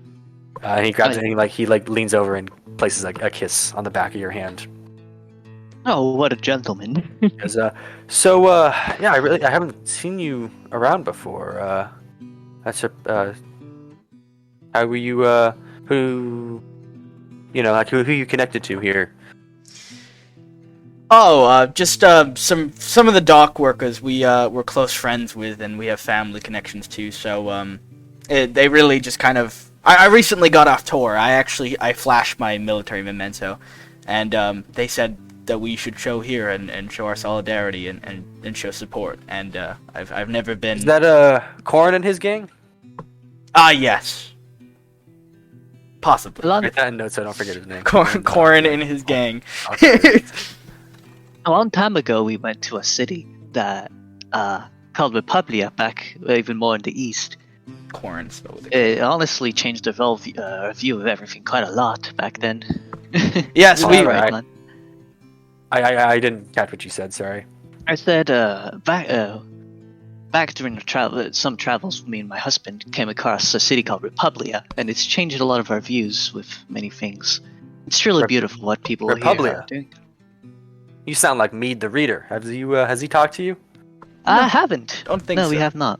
And he grabs it, and he leans over and places like a kiss on the back of your hand. Oh, what a gentleman. Because, I haven't seen you around before. How were you? Who you connected to here? Oh, just some of the dock workers we're close friends with, and we have family connections too. So they really just kind of. I recently got off tour. I flashed my military memento, and they said that we should show here and show our solidarity and show support. And I've never been. Is that Corn and his gang? Yes. Possibly. Write that in notes so I don't forget his name. Corn and his gang. A long time ago, we went to a city that called Republia, back even more in the east. Corn spelled with It honestly changed the view of everything quite a lot back then. Yes, we- right, man. I didn't catch what you said. Sorry. I said back during some travels, me and my husband came across a city called Republia, and it's changed a lot of our views with many things. It's really beautiful what people here Republia? are doing. You sound like Mead the Reader. Has he talked to you? I haven't. Don't think no, so. we have not.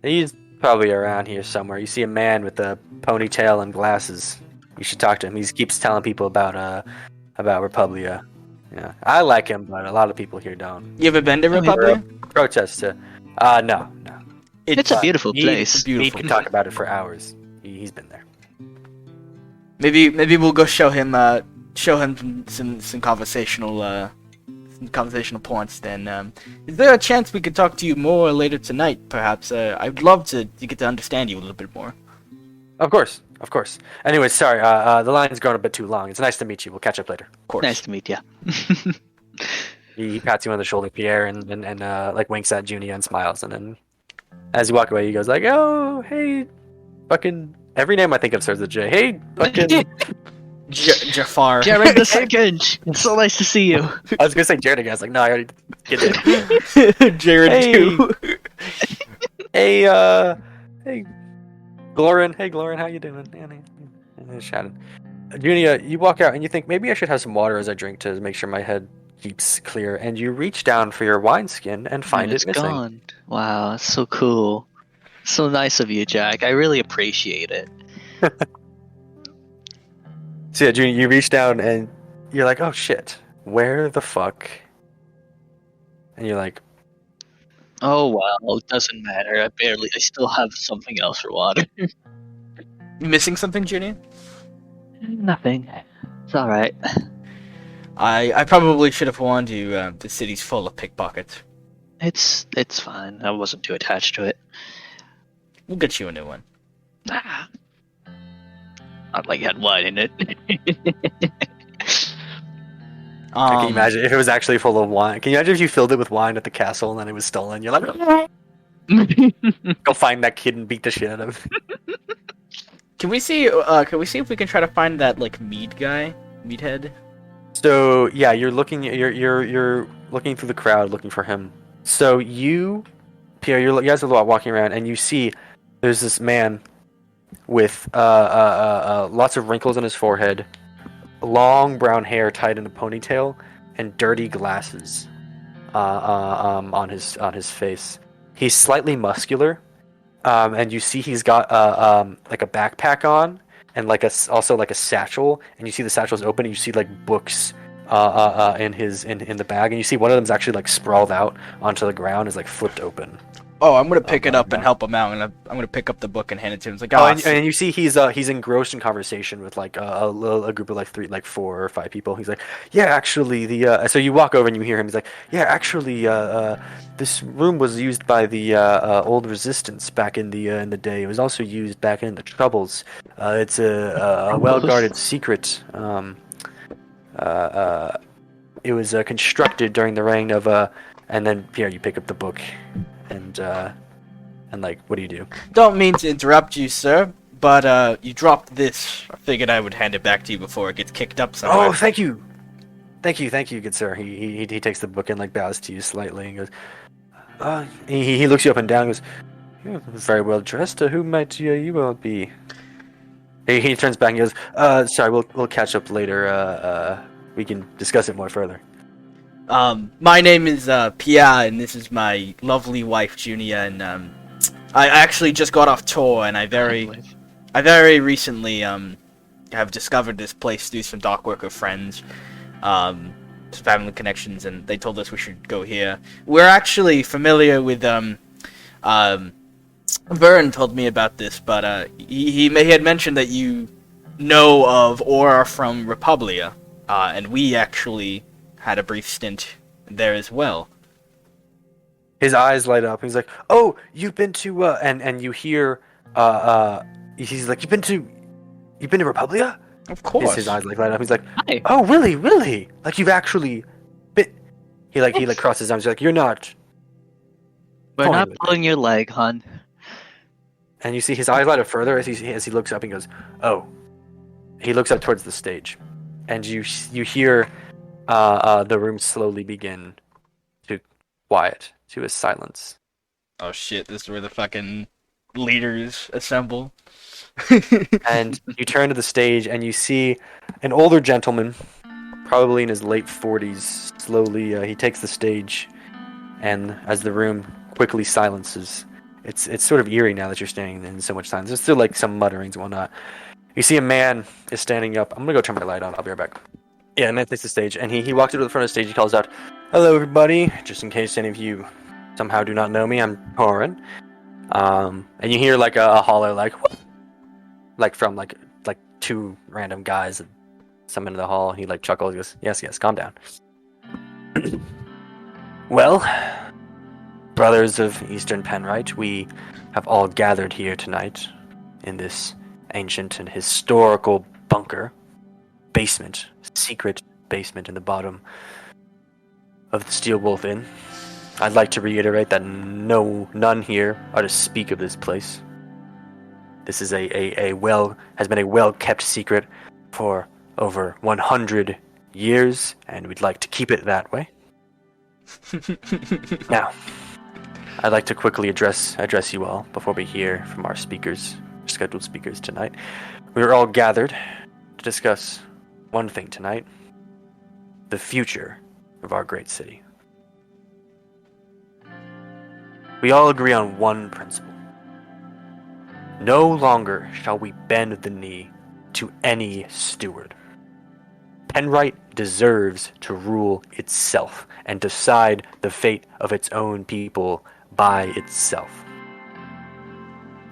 He's probably around here somewhere. You see a man with a ponytail and glasses. You should talk to him. He keeps telling people about Republia. Yeah, I like him, but a lot of people here don't. You ever been to I mean, Republic? Protest to. No. It's a beautiful Mead- place. Mead can talk about it for hours. He's been there. Maybe we'll go show him some conversational points. Then, is there a chance we could talk to you more later tonight? Perhaps. I'd love to get to understand you a little bit more. Of course. Anyway, sorry. The line's grown a bit too long. It's nice to meet you. We'll catch up later. Of course. Nice to meet you. He pats you on the shoulder, Pierre, and like winks at Junia and smiles. And then, as you walk away, he goes like, "Oh, hey, fucking every name I think of starts with J. Hey, fucking." Jafar. Jared the Second. It's so nice to see you. I was gonna say Jared again. I was like, no, I already get it. Jared Hey. too. Hey, Glorin. Hey, Glorin, how you doing? And Shannon. Junia, you walk out and you think maybe I should have some water as I drink to make sure my head keeps clear. And you reach down for your wineskin and find it's it missing. gone. Wow, that's so cool. So nice of you, Jack. I really appreciate it. So yeah, Junia, you reach down and you're like, oh shit, where the fuck? And you're like, Oh well, it doesn't matter. I still have something else for water. You missing something, Junia? Nothing. It's all right. I probably should have warned you. The city's full of pickpockets. It's fine. I wasn't too attached to it. We'll get you a new one. Ah, not like you had wine in it. Can you imagine if it was actually full of wine? Can you imagine if you filled it with wine at the castle and then it was stolen? You're like, go find that kid and beat the shit out of him. Can we see? Can we see if we can try to find that like mead guy, meathead? So yeah, you're looking through the crowd looking for him. So you, Pierre, you guys are walking around and you see there's this man with lots of wrinkles on his forehead, long brown hair tied in a ponytail, and dirty glasses on his face. He's slightly muscular, and you see he's got like a backpack on and also like a satchel, and you see the satchel's open and you see like books in the bag, and you see one of them's actually like sprawled out onto the ground, is like flipped open. Oh, I'm gonna pick it up and help him out, and I'm gonna pick up the book and hand it to him. It's like, and you see he's engrossed in conversation with like a group of like 4 or 5 people. He's like, yeah, actually so you walk over and you hear him. He's like, yeah, actually this room was used by the old resistance back in the day. It was also used back in the Troubles. It's a well guarded secret. It was constructed during the reign of and then Pierre, you pick up the book. And like, what do you do? Don't mean to interrupt you, sir, but you dropped this. I figured I would hand it back to you before it gets kicked up somewhere. Oh, thank you, good sir. He takes the book and like bows to you slightly and goes. He looks you up and down and goes, "You're very well dressed. Who might you all be?" He turns back and goes, "Sorry, we'll catch up later. We can discuss it more further." My name is Pierre, and this is my lovely wife Junia, and I actually just got off tour, and I very recently have discovered this place through some dock worker friends, some family connections, and they told us we should go here. We're actually familiar with Vern told me about this, but he had mentioned that you know of or are from Republia, and we actually had a brief stint there as well. His eyes light up. He's like, "Oh, you've been to and you hear he's like, you've been to Republia?" Of course. His eyes like light up. He's like, Hi. "Oh, really? Like you've actually been?" He crosses his arms. He's like, "You're not." We're not pulling your leg, hon. And you see his eyes light up further as he looks up and goes, "Oh." He looks up towards the stage, and you hear the room slowly begin to quiet to a silence. Oh shit! This is where the fucking leaders assemble. And you turn to the stage and you see an older gentleman, probably in his late 40s. Slowly, he takes the stage, and as the room quickly silences, it's sort of eerie now that you're standing in so much silence. There's still like some mutterings and whatnot. You see a man is standing up. I'm gonna go turn my light on. I'll be right back. Yeah, and man takes the stage, and he walks up to the front of the stage. He calls out, "Hello, everybody! Just in case any of you somehow do not know me, I'm Torin." And you hear like a holler, like, "What?" Like from like 2 random guys that come into the hall. He like chuckles. He goes, "Yes, calm down." Well, brothers of Eastern Penrite, we have all gathered here tonight in this ancient and historical bunker. Basement, secret basement in the bottom of the Steel Wolf Inn. I'd like to reiterate that none here are to speak of this place. This is has been a well-kept secret for over 100 years, and we'd like to keep it that way. Now, I'd like to quickly address you all before we hear from our scheduled speakers tonight. We are all gathered to discuss one thing tonight: the future of our great city. We all agree on one principle. No longer shall we bend the knee to any steward. Penrite deserves to rule itself and decide the fate of its own people by itself.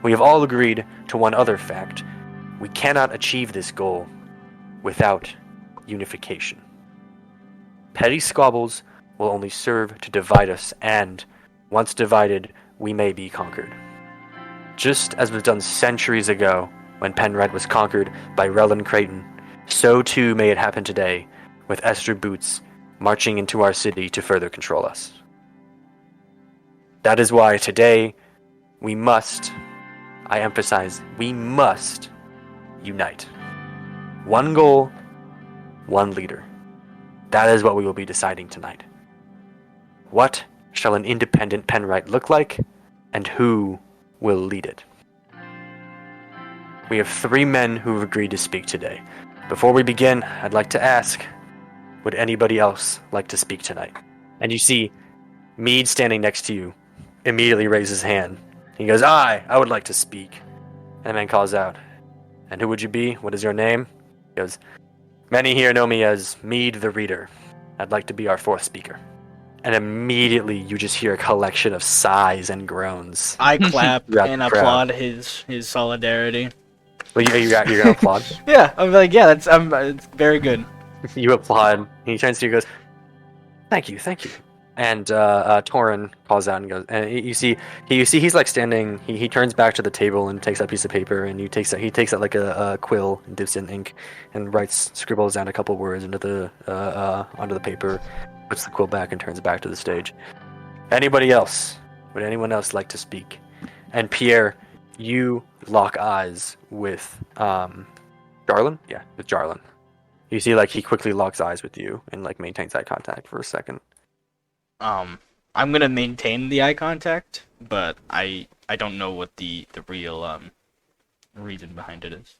We have all agreed to one other fact. We cannot achieve this goal without unification. Petty squabbles will only serve to divide us, and, once divided, we may be conquered. Just as was done centuries ago when Penrite was conquered by Rellan Creighton, so too may it happen today with Esther Boots marching into our city to further control us. That is why today we must, I emphasize, we must unite. One goal, one leader. That is what we will be deciding tonight. What shall an independent Penrite look like, and who will lead it? We have 3 men who have agreed to speak today. Before we begin, I'd like to ask, would anybody else like to speak tonight? And you see Mead standing next to you immediately raises his hand. He goes, I would like to speak. And the man calls out, and who would you be? What is your name? He goes, many here know me as Mead the Reader. I'd like to be our 4th speaker. And immediately you just hear a collection of sighs and groans. I clap Throughout and the crowd. applaud his solidarity. Well, you're gonna applaud? Yeah, I'm like, yeah, it's very good. You applaud. He turns to you and goes, thank you. And Torin calls out and goes, and you see he's like standing. He turns back to the table and takes out a piece of paper, and he takes out like a quill and dips in ink and scribbles down a couple words onto the paper, puts the quill back and turns it back to the stage. Anybody else? Would anyone else like to speak? And Pierre, you lock eyes with Jarlin? Yeah, with Jarlin. You see like he quickly locks eyes with you and like maintains eye contact for a second. I'm gonna maintain the eye contact, but I don't know what the real reason behind it is.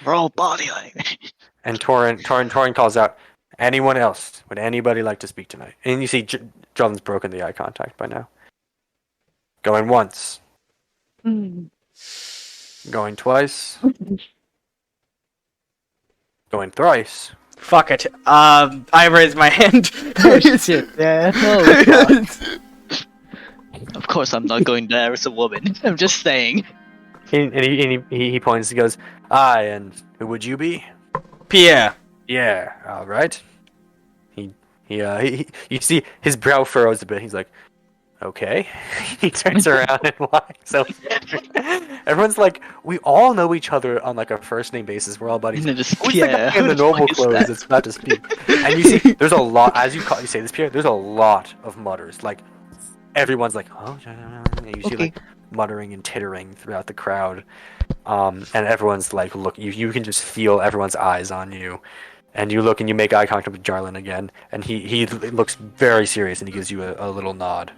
We're all body language. And Torin calls out, anyone else? Would anybody like to speak tonight? And you see John's broken the eye contact by now. Going once. Going twice. Going thrice. Fuck it. I raised my hand. Oh shit, yeah. Oh, God. Of course I'm not going there as a woman. I'm just saying. He points, he goes, aye, and who would you be? Pierre. Yeah, alright. You see his brow furrows a bit, he's like, okay. He turns around and walks over. Everyone's like, we all know each other on like a first name basis. We're all buddies. And just, Who's the guy in the noble clothes that's about to speak? And you see, there's a lot, as you say this, Pierre, there's a lot of mutters. Like, everyone's like, oh, and you see like muttering and tittering throughout the crowd. And everyone's like, look, you can just feel everyone's eyes on you. And you look and you make eye contact with Jarlin again. And he looks very serious and he gives you a little nod.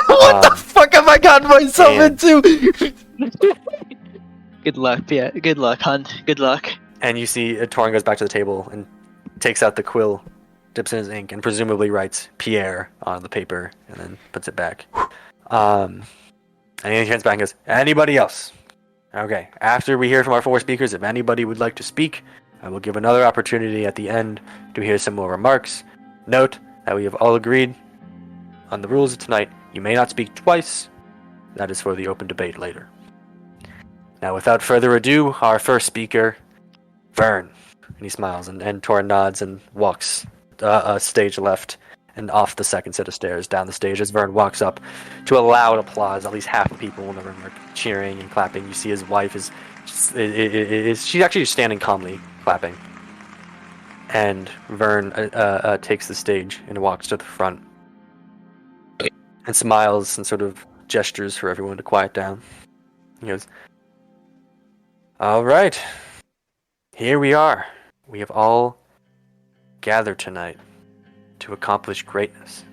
What the fuck have I gotten myself into? Good luck, Pierre. Good luck, Hunt. Good luck. And you see Torin goes back to the table and takes out the quill, dips in his ink, and presumably writes Pierre on the paper, and then puts it back. And he turns back and goes, anybody else? Okay, after we hear from our 4 speakers, if anybody would like to speak, I will give another opportunity at the end to hear some more remarks. Note that we have all agreed on the rules of tonight. You may not speak twice. That is for the open debate later. Now, without further ado, our first speaker, Vern. And he smiles, and Torin nods and walks stage left and off the second set of stairs down the stage as Vern walks up to a loud applause. At least half the people in the room are cheering and clapping. You see his wife is she's actually standing calmly clapping. And Vern takes the stage and walks to the front and smiles and sort of gestures for everyone to quiet down. He goes, all right, here we are. We have all gathered tonight to accomplish greatness.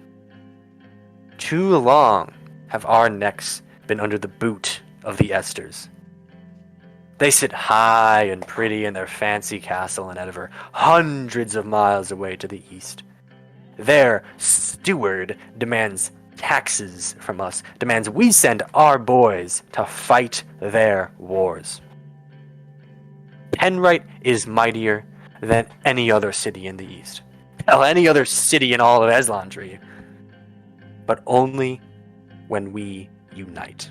Too long have our necks been under the boot of the Esters. They sit high and pretty in their fancy castle in Edinburgh, hundreds of miles away to the east. Their steward demands taxes from us, demands we send our boys to fight their wars. Penrite is mightier than any other city in the east. Hell, any other city in all of Eslandria. but only when we unite.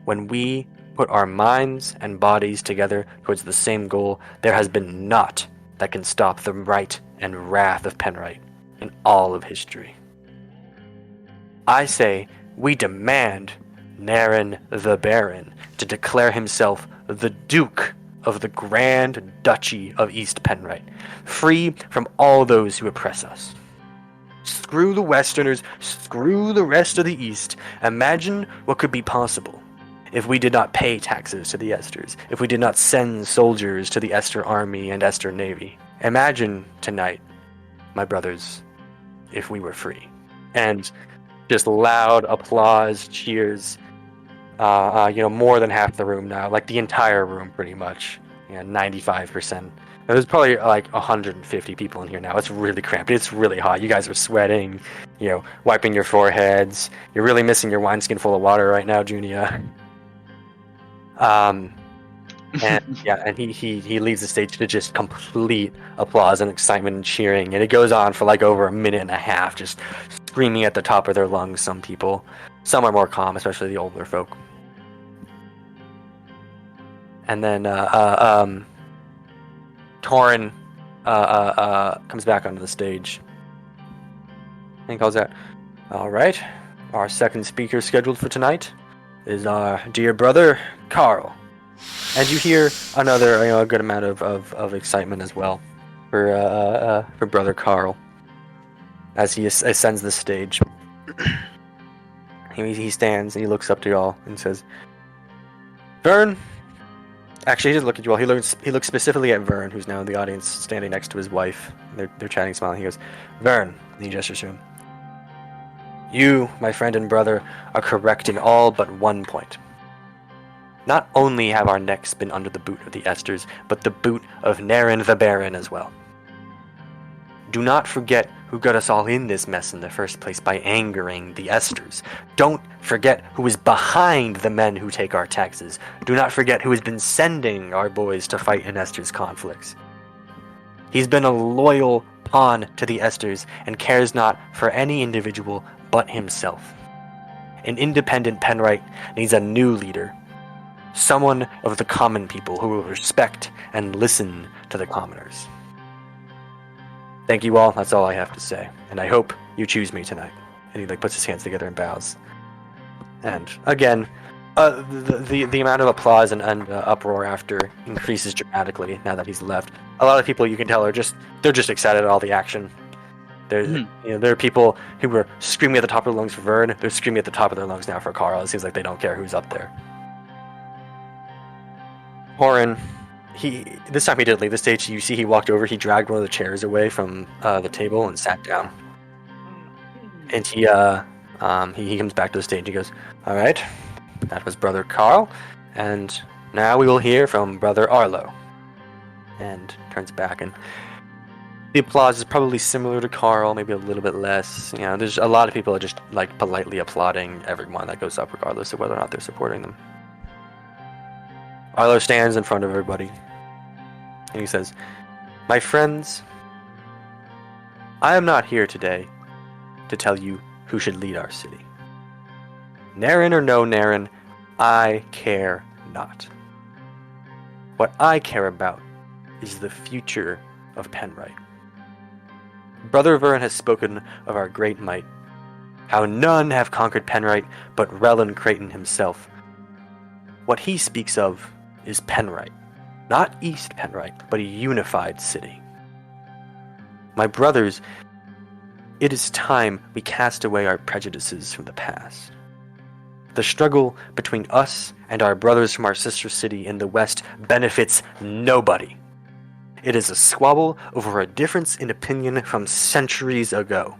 When we put our minds and bodies together towards the same goal, there has been naught that can stop the might and wrath of Penrite in all of history. I say we demand Naren the Baron to declare himself the Duke of the Grand Duchy of East Penrite, free from all those who oppress us. Screw the Westerners, screw the rest of the East. Imagine what could be possible if we did not pay taxes to the Esters, if we did not send soldiers to the Ester Army and Ester Navy. Imagine tonight, my brothers, if we were free. And just loud applause, cheers. More than half the room now, like the entire room pretty much. 95%. There's probably like 150 people in here now. It's really cramped. It's really hot. You guys are sweating, wiping your foreheads. You're really missing your wineskin full of water right now, Junia. And he leaves the stage to just complete applause and excitement and cheering, and it goes on for like over a minute and a half, just screaming at the top of their lungs. Some people, some are more calm, especially the older folk. And then Torin comes back onto the stage and calls out, "All right, our second speaker scheduled for tonight is our dear brother Carl." And you hear another, a good amount of excitement as well for brother Carl as he ascends the stage. He stands and he looks up to y'all and says, "Vern." Actually, he doesn't look at you all. He looks specifically at Vern, who's now in the audience, standing next to his wife. They're chatting, smiling. He goes, "Vern," and he gestures to him. "You, my friend and brother, are correct in all but one point. Not only have our necks been under the boot of the Esters, but the boot of Naren the Baron as well. Do not forget who got us all in this mess in the first place by angering the Esters. Don't forget who is behind the men who take our taxes. Do not forget who has been sending our boys to fight in Esters' conflicts. He's been a loyal pawn to the Esters and cares not for any individual but himself. An independent Penrite needs a new leader. Someone of the common people who will respect and listen to the commoners. Thank you all, that's all I have to say, and I hope you choose me tonight." And he puts his hands together and bows. And again, the amount of applause and uproar after increases dramatically now that he's left. A lot of people, you can tell, they're just excited at all the action. There are people who were screaming at the top of their lungs for Vern. They're screaming at the top of their lungs now for Carl. It seems like they don't care who's up there. Horan, this time he didn't leave the stage. You see he walked over, he dragged one of the chairs away from the table and sat down. And he comes back to the stage. He goes, "All right, that was Brother Carl, and now we will hear from Brother Arlo." And turns back, and the applause is probably similar to Carl, maybe a little bit less. There's a lot of people are just politely applauding everyone that goes up, regardless of whether or not they're supporting them. Arlo stands in front of everybody, and he says, "My friends, I am not here today to tell you who should lead our city. Naren or no Naren, I care not. What I care about is the future of Penrite. Brother Vern has spoken of our great might, how none have conquered Penrite but Rellan Creighton himself. What he speaks of is Penrite, not East Penrite, but a unified city. My brothers, it is time we cast away our prejudices from the past. The struggle between us and our brothers from our sister city in the west benefits nobody. It is a squabble over a difference in opinion from centuries ago.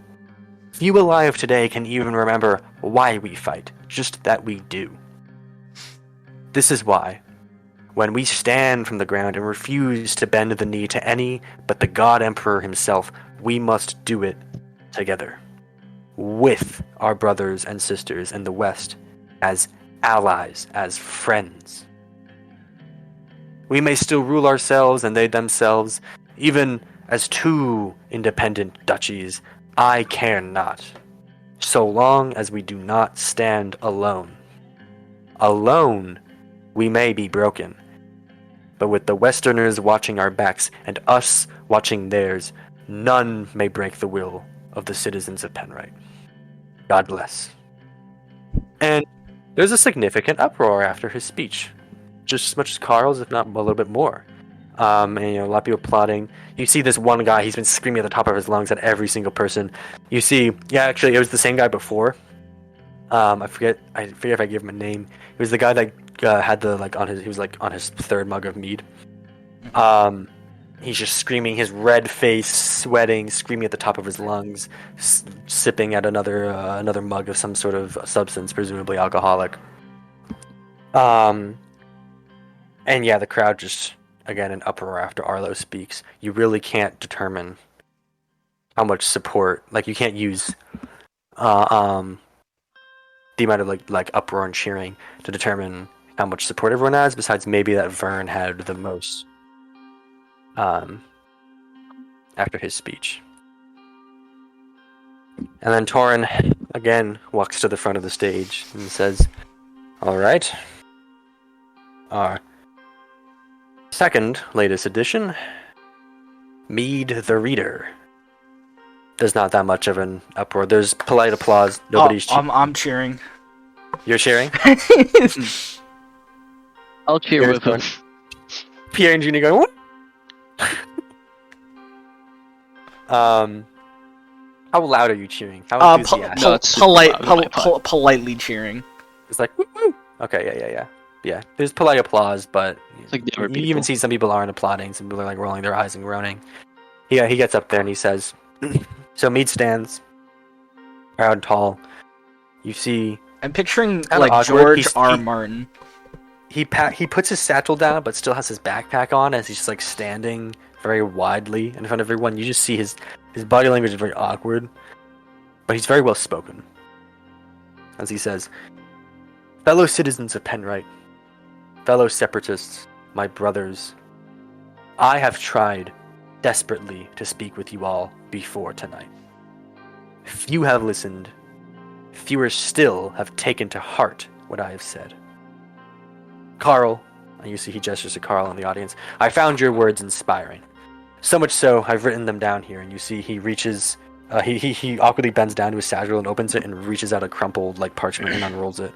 Few alive today can even remember why we fight, just that we do. This is why, when we stand from the ground and refuse to bend the knee to any but the God Emperor himself, we must do it together, with our brothers and sisters in the West, as allies, as friends. We may still rule ourselves and they themselves, even as two independent duchies. I care not. so long as we do not stand alone. Alone, we may be broken, but with the Westerners watching our backs and us watching theirs, none may break the will of the citizens of Penrite. God bless. And there's a significant uproar after his speech, just as much as Carl's, if not a little bit more. And a lot of people applauding. You see this one guy, he's been screaming at the top of his lungs at every single person. You see, actually, it was the same guy before. I forget if I gave him a name. It was the guy that had he was on his third mug of mead. He's just screaming, his red face, sweating, screaming at the top of his lungs, sipping at another mug of some sort of substance, presumably alcoholic. And yeah, the crowd just, again, an uproar after Arlo speaks. You really can't determine how much support, you can't use the amount of like uproar and cheering to determine how much support everyone has, besides maybe that Vern had the most after his speech. And then Torin again walks to the front of the stage and says, all right, our second latest edition, Mead the Reader. There's not that much of an uproar. There's polite applause. Nobody's cheering. I'm cheering. You're cheering? I'll cheer with him. Pierre and Junia going, what? How loud are you cheering? How enthusiastic? Politely cheering. It's like, woo-woo. Okay, yeah. There's polite applause, but you even see some people aren't applauding. Some people are rolling their eyes and groaning. Yeah, he gets up there and he says, so Mead stands, proud and tall. You see, I'm picturing awkward. George R. Martin. He puts his satchel down, but still has his backpack on as he's just standing very widely in front of everyone. You just see his body language is very awkward, but he's very well spoken. As he says, fellow citizens of Penrite, fellow separatists, my brothers, I have tried desperately to speak with you all before tonight. Few have listened, fewer still have taken to heart what I have said. Carl, and you see he gestures to Carl in the audience, I found your words inspiring. So much so, I've written them down here, and you see he reaches, he awkwardly bends down to his satchel and opens it and reaches out a crumpled parchment and unrolls it.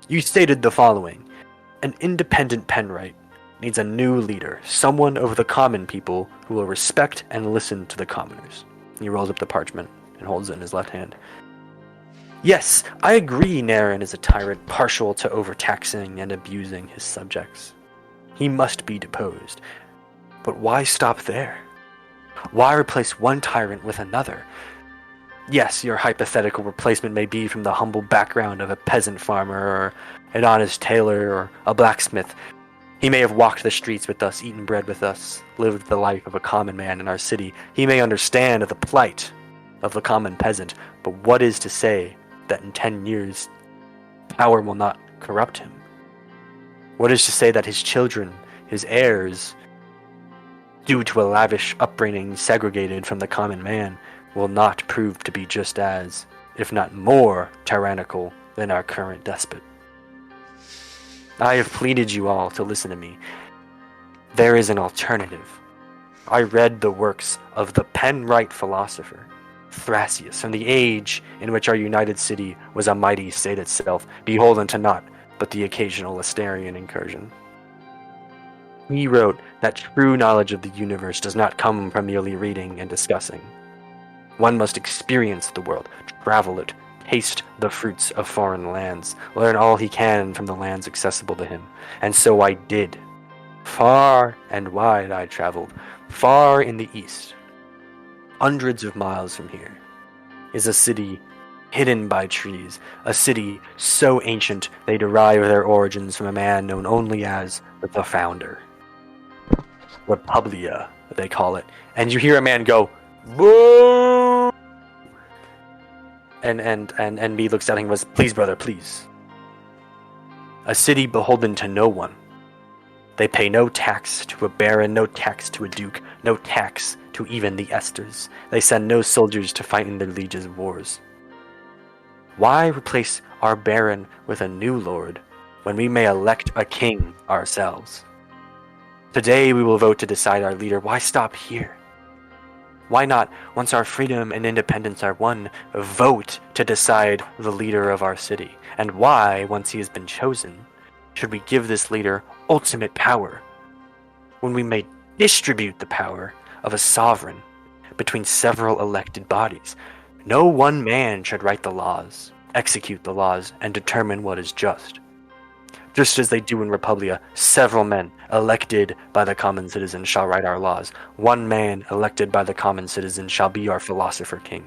You stated the following: an independent Penrite needs a new leader, someone of the common people who will respect and listen to the commoners. He rolls up the parchment and holds it in his left hand. Yes, I agree Naren is a tyrant partial to overtaxing and abusing his subjects. He must be deposed. But why stop there? Why replace one tyrant with another? Yes, your hypothetical replacement may be from the humble background of a peasant farmer or an honest tailor or a blacksmith. He may have walked the streets with us, eaten bread with us, lived the life of a common man in our city. He may understand the plight of the common peasant, but what is to say that in 10 years power will not corrupt him? What is to say that his children, his heirs, due to a lavish upbringing segregated from the common man, will not prove to be just as, if not more, tyrannical than our current despot? I have pleaded you all to listen to me. There is an alternative. I read the works of the Penrite philosopher, Thrasius, from the age in which our united city was a mighty state itself, beholden to naught but the occasional Asterian incursion. He wrote that true knowledge of the universe does not come from merely reading and discussing. One must experience the world, travel it, taste the fruits of foreign lands, learn all he can from the lands accessible to him. And so I did. Far and wide I traveled, far in the east. Hundreds of miles from here is a city hidden by trees, a city so ancient they derive their origins from a man known only as the Founder. Republia, they call it. And you hear a man go, boo! And me looks at him and goes, please, brother, please. A city beholden to no one. They pay no tax to a baron, no tax to a duke, no tax to even the Esters. They send no soldiers to fight in their lieges' wars. Why replace our baron with a new lord when we may elect a king ourselves? Today we will vote to decide our leader. Why stop here? Why not, once our freedom and independence are won, vote to decide the leader of our city? And why, once he has been chosen, should we give this leader ultimate power when we may distribute the power of a sovereign between several elected bodies? No one man should write the laws, execute the laws, and determine what is just. Just as they do in Republia, several men elected by the common citizens shall write our laws. One man elected by the common citizens shall be our philosopher king.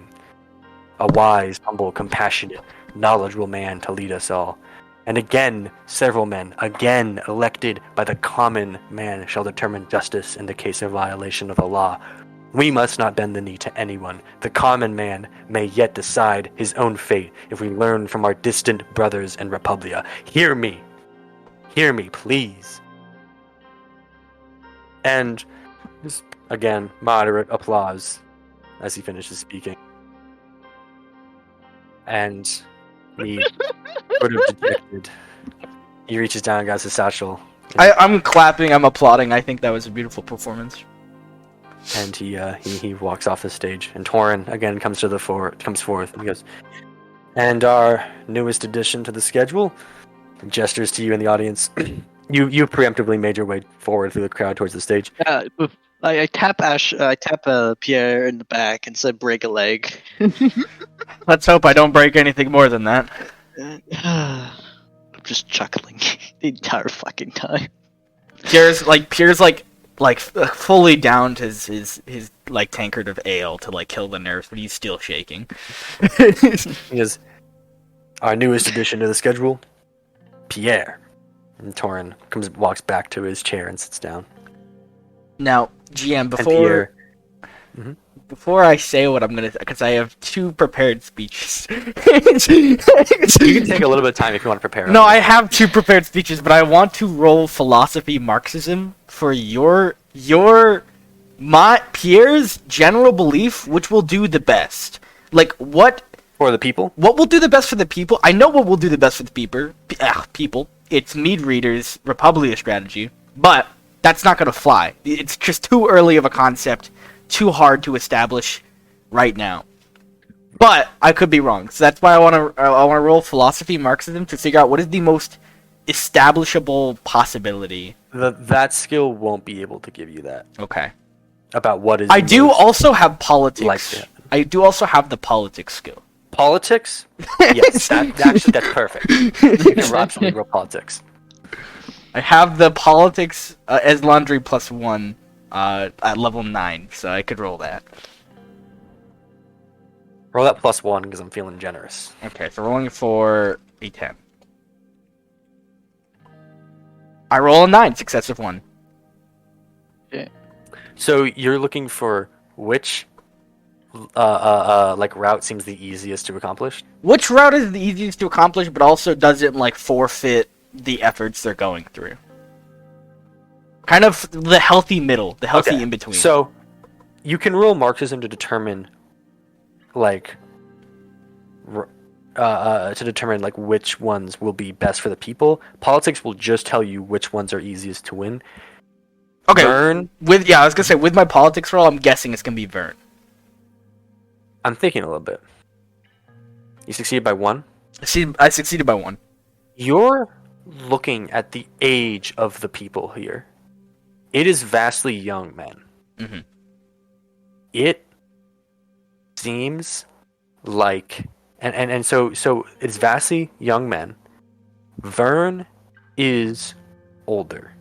A wise, humble, compassionate, knowledgeable man to lead us all. And again, several men, again elected by the common man, shall determine justice in the case of violation of the law. We must not bend the knee to anyone. The common man may yet decide his own fate if we learn from our distant brothers in Republia. Hear me, please. And just, again, moderate applause as he finishes speaking. And he sort of dejected. He reaches down and grabs his satchel. I'm clapping, I'm applauding. I think that was a beautiful performance. And he walks off the stage. And Torin again comes forth and he goes, and our newest addition to the schedule, gestures to you in the audience. You preemptively made your way forward through the crowd towards the stage. I tap Pierre in the back and said, "Break a leg." Let's hope I don't break anything more than that. I'm just chuckling the entire fucking time. Pierre's fully downed his like tankard of ale to like kill the nerves, but he's still shaking. He goes, our newest addition to the schedule, Pierre. And Torin walks back to his chair and sits down. Now, GM, before I say what I'm gonna, because I have 2 prepared speeches. You can take a little bit of time if you want to prepare. No, I have 2 prepared speeches, but I want to roll philosophy Marxism for Pierre's general belief, which will do the best. Like what? For the people? What will do the best for the people? I know what will do the best for the people. It's Mead Reader's Republia strategy, but that's not gonna fly. It's just too early of a concept, too hard to establish right now. But I could be wrong, so that's why I want to roll philosophy Marxism to figure out what is the most establishable possibility. That skill won't be able to give you that. Okay. About what is. I do also have politics. Like I do also have the politics skill. Politics? Yes, that's perfect. You can absolutely roll politics. I have the politics as laundry +1 at level 9, so I could roll that. Roll that +1 because I'm feeling generous. Okay, so rolling for a 10. I roll a 9, success of 1. Okay. So you're looking for which route seems the easiest to accomplish? Which route is the easiest to accomplish, but also doesn't forfeit the efforts they're going through? Kind of the healthy middle, the healthy in between. So you can roll Marxism to determine which ones will be best for the people. Politics will just tell you which ones are easiest to win. Okay. Vern, I was gonna say with my politics roll, I'm guessing it's gonna be Vern. I'm thinking a little bit. You succeeded by 1? I succeeded by 1. You're looking at the age of the people here. It is vastly young men. Mm-hmm. It seems like, and so it's vastly young men. Vern is older.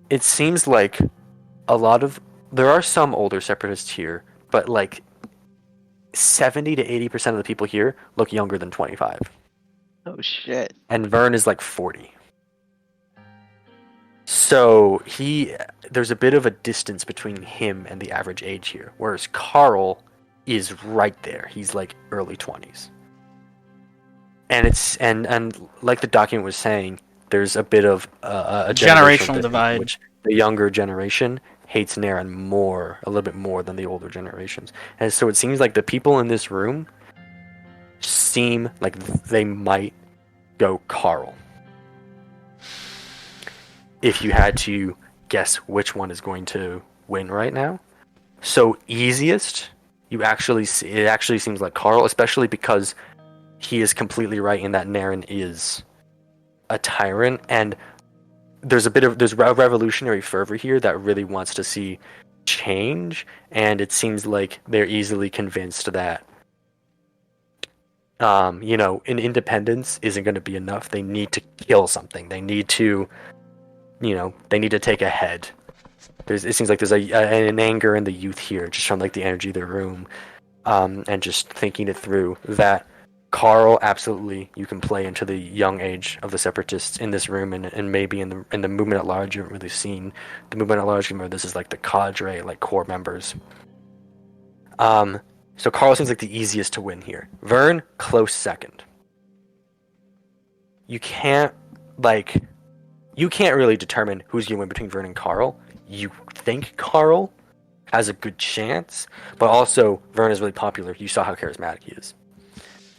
It seems like there are some older separatists here, but 70 to 80% of the people here look younger than 25. Oh shit. And Vern is 40. So there's a bit of a distance between him and the average age here, whereas Carl is right there. He's early 20s. And it's and like the document was saying, there's a bit of a generational divide, which the younger generation hates Naren a little bit more than the older generations. And so it seems like the people in this room seem like they might go Carl. If you had to guess which one is going to win right now, so easiest, it actually seems like Carl, especially because he is completely right in that Naren is a tyrant, and there's a revolutionary fervor here that really wants to see change, and it seems like they're easily convinced that an independence isn't going to be enough. They need to kill something. They need to take a head. It seems like there's an anger in the youth here, just from like the energy of the room, and just thinking it through. That Carl, absolutely, you can play into the young age of the separatists in this room, and maybe in the movement at large. You haven't really seen the movement at large. Remember, this is like the cadre, like core members. So Carl seems like the easiest to win here. Vern, close second. You can't really determine who's going to win between Vern and Carl. You think Carl has a good chance, but also Vern is really popular. You saw how charismatic he is.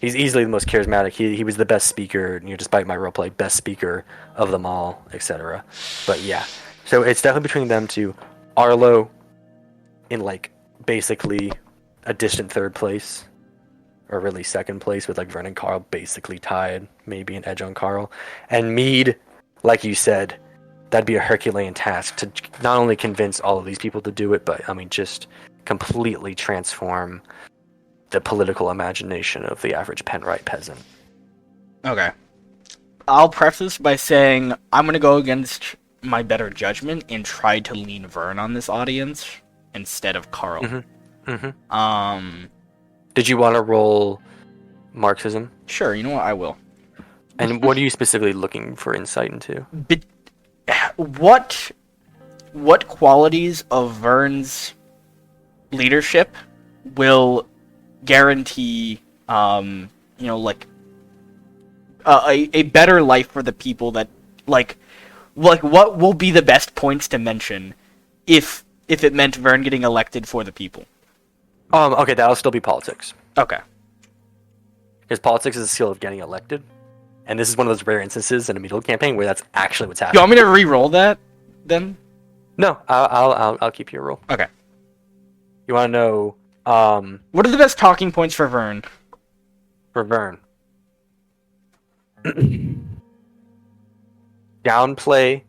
He's easily the most charismatic. He was the best speaker, despite my roleplay, best speaker of them all, etc. But yeah, so it's definitely between them two. Arlo in like basically a distant third place, or really second place, with like Vern and Carl basically tied, maybe an edge on Carl. And Mead, like you said, that'd be a Herculean task to not only convince all of these people to do it, but just completely transform the political imagination of the average Penrite peasant. Okay. I'll preface by saying I'm gonna go against my better judgment and try to lean Vern on this audience instead of Carl. Did you want to roll Marxism? Sure, you know what, I will. And what are you specifically looking for insight into? What qualities of Vern's leadership will guarantee a better life for the people, that like what will be the best points to mention if it meant Vern getting elected for the people? Okay, that'll still be politics. Okay. Because politics is a skill of getting elected, and this is one of those rare instances in a medieval campaign where that's actually what's happening. You want me to re-roll that then? No, I'll keep your roll. Okay. You want to know what are the best talking points for Vern? For Vern? Downplay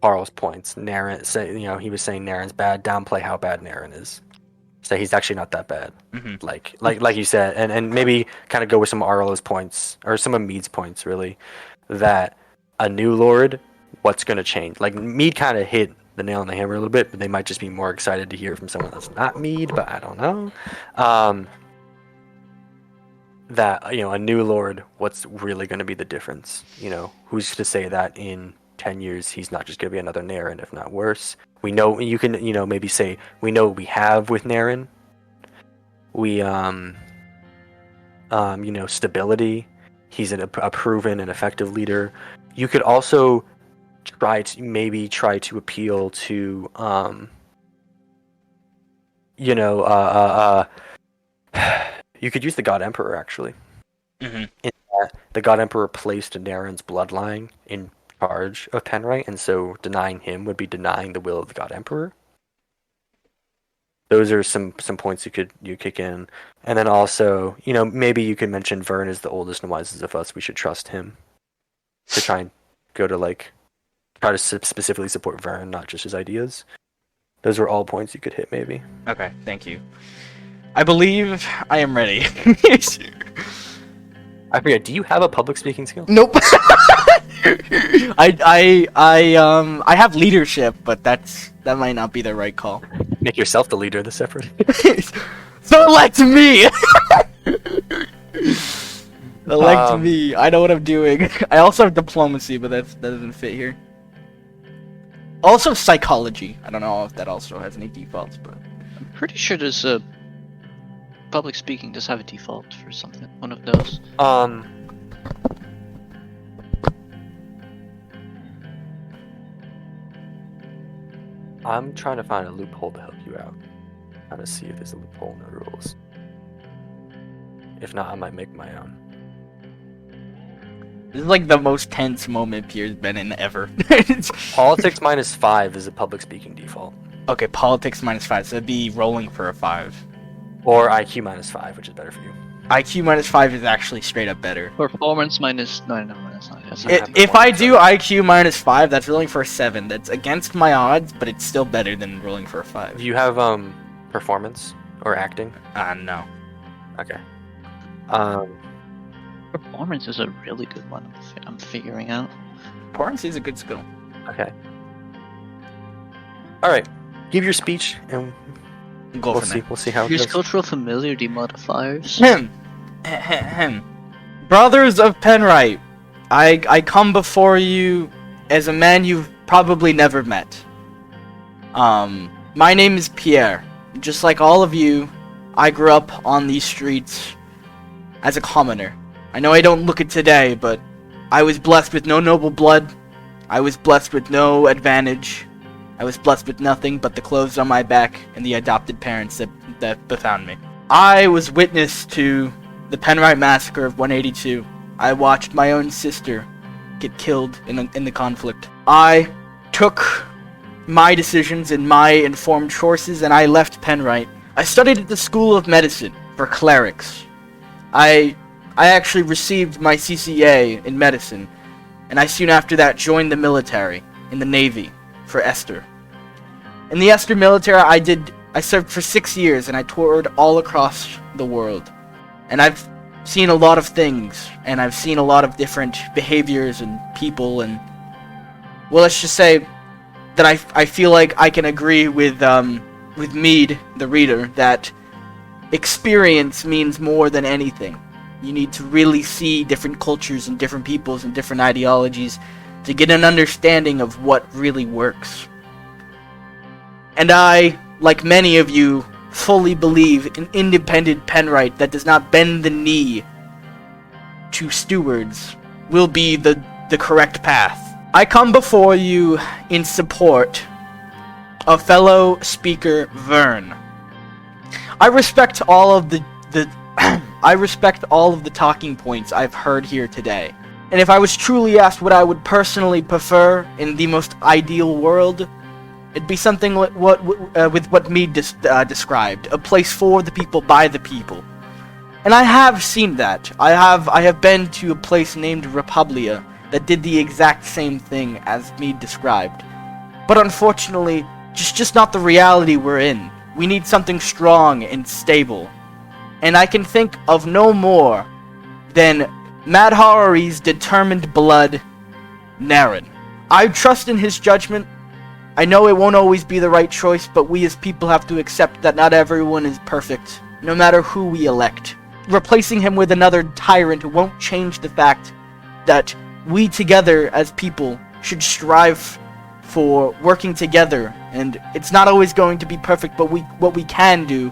Carl's points. Naren he was saying Naren's bad. Downplay how bad Naren is. Say he's actually not that bad. Mm-hmm. Like you said, and maybe kind of go with some of Arlo's points, or some of Mead's points, really. That a new lord, what's going to change? Like Mead kind of hit the nail on the hammer a little bit, but they might just be more excited to hear from someone that's not Mead, but I don't know. That a new lord, what's really going to be the difference? Who's to say that in 10 years he's not just going to be another Naren, if not worse? We know you can maybe say we know what we have with Naren. We stability. He's a proven and effective leader. You could also try to appeal to you could use the God Emperor, actually. Mm-hmm. In that the God Emperor placed Naren's bloodline in charge of Penrite, and so denying him would be denying the will of the God Emperor. Those are some points you could kick in, and then also maybe you could mention Vern is the oldest and wisest of us. We should trust him to try and go to try to specifically support Vern, not just his ideas. Those were all points you could hit, maybe. Okay, thank you. I believe I am ready. I forget. Do you have a public speaking skill? Nope. I have leadership, but that might not be the right call. Make yourself the leader of the separate. So elect me. Elect me. I know what I'm doing. I also have diplomacy, but that doesn't fit here. Also psychology. I don't know if that also has any defaults, but I'm pretty sure there's a public speaking does have a default for something. One of those. I'm trying to find a loophole to help you out. trying to see if there's a loophole in the rules. If not, I might make my own. This is like the most tense moment Pierre's been in ever. Politics -5 is a public speaking default. Okay, politics -5, so it'd be rolling for a 5. Or IQ -5, which is better for you. IQ -5 is actually straight up better. Performance minus... No, it's not. That's Yeah. not. If I do IQ -5, that's rolling for a 7. That's against my odds, but it's still better than rolling for a 5. Do you have performance or acting? No. Okay. Performance is a really good one. I'm figuring out. Performance is a good skill. Okay. All right. Give your speech, and Go we'll for see. that. We'll see how it Here's goes. cultural familiarity modifiers. Brothers of Penrite, I come before you as a man you've probably never met. My name is Pierre. Just like all of you, I grew up on these streets as a commoner. I know I don't look it today, but I was blessed with no noble blood. I was blessed with no advantage. I was blessed with nothing but the clothes on my back and the adopted parents that befound me. I was witness to the Penrite Massacre of 182. I watched my own sister get killed in the conflict. I took my decisions and my informed choices, and I left Penrite. I studied at the School of Medicine for clerics. I actually received my CCA in medicine, and I soon after that joined the military in the Navy for Esther. In the Esther military, I served for 6 years, and I toured all across the world. And I've seen a lot of things, and I've seen a lot of different behaviors and people, and well, let's just say that I feel like I can agree with Mead, the reader, that experience means more than anything. You need to really see different cultures and different peoples and different ideologies to get an understanding of what really works. And I, like many of you, fully believe an independent Penrite that does not bend the knee to stewards will be the correct path. I come before you in support of fellow speaker Vern. I respect all of the I respect all of the talking points I've heard here today. And if I was truly asked what I would personally prefer in the most ideal world, it'd be something with what Mead described, a place for the people by the people. And I have seen that. I have been to a place named Republia that did the exact same thing as Mead described. But unfortunately, just not the reality we're in. We need something strong and stable. And I can think of no more than Mad Harari's determined blood, Naren. I trust in his judgment. I know it won't always be the right choice, but we as people have to accept that not everyone is perfect, no matter who we elect. Replacing him with another tyrant won't change the fact that we together as people should strive for working together, and it's not always going to be perfect, but what we can do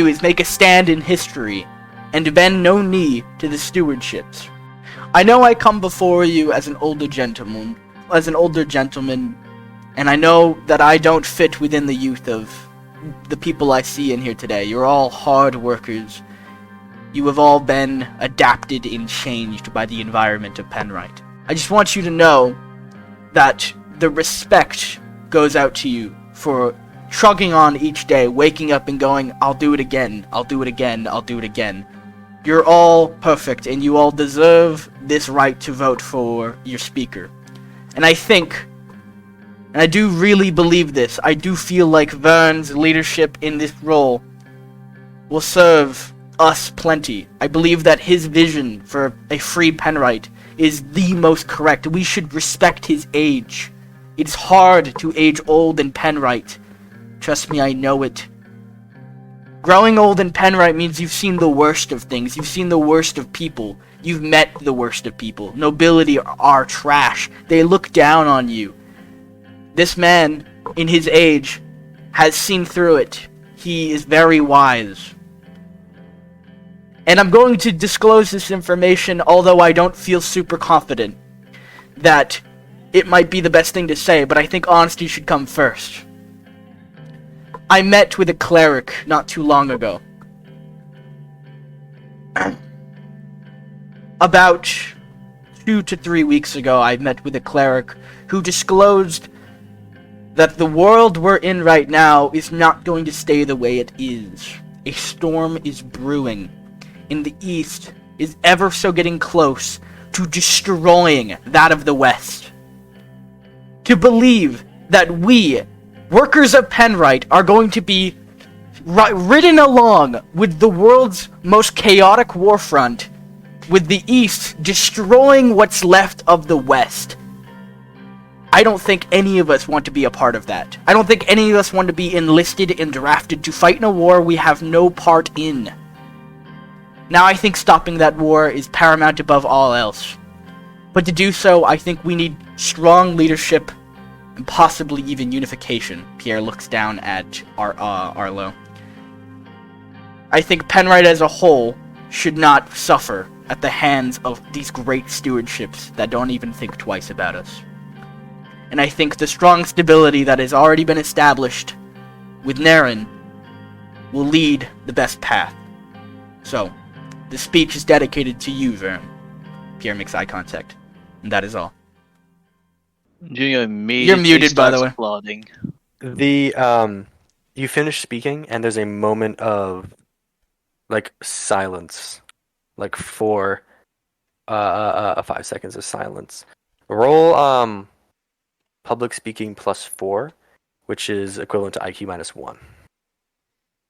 is make a stand in history and bend no knee to the stewardships. I know I come before you as an older gentleman, and I know that I don't fit within the youth of the people I see in here today. You're all hard workers. You have all been adapted and changed by the environment of Penrite. I just want you to know that the respect goes out to you for trugging on each day, waking up and going, I'll do it again, I'll do it again, I'll do it again. You're all perfect, and you all deserve this right to vote for your speaker. And I think, and I do really believe this, I do feel like Vern's leadership in this role will serve us plenty. I believe that his vision for a free Penrite is the most correct. We should respect his age. It's hard to age old in Penrite. Trust me, I know it. Growing old in Penrite means you've seen the worst of things. You've seen the worst of people. You've met the worst of people. Nobility are trash. They look down on you. This man, in his age, has seen through it. He is very wise. And I'm going to disclose this information, although I don't feel super confident that it might be the best thing to say, but I think honesty should come first. I met with a cleric not too long ago. About 2 to 3 weeks ago, I met with a cleric who disclosed that the world we're in right now is not going to stay the way it is. A storm is brewing, and the East is ever so getting close to destroying that of the West. To believe that we, workers of Penrite, are going to be ridden along with the world's most chaotic warfront, with the East destroying what's left of the West. I don't think any of us want to be a part of that. I don't think any of us want to be enlisted and drafted to fight in a war we have no part in. Now I think stopping that war is paramount above all else. But to do so, I think we need strong leadership and possibly even unification. Pierre looks down at Arlo. I think Penrite as a whole should not suffer at the hands of these great stewardships that don't even think twice about us. And I think the strong stability that has already been established with Naren will lead the best path. So, the speech is dedicated to you, Vern. Pierre makes eye contact. And that is all. Junia You're immediately muted, by the starts way. applauding. You finish speaking, and there's a moment of like silence, like 5 seconds of silence. Roll public speaking +4, which is equivalent to IQ -1.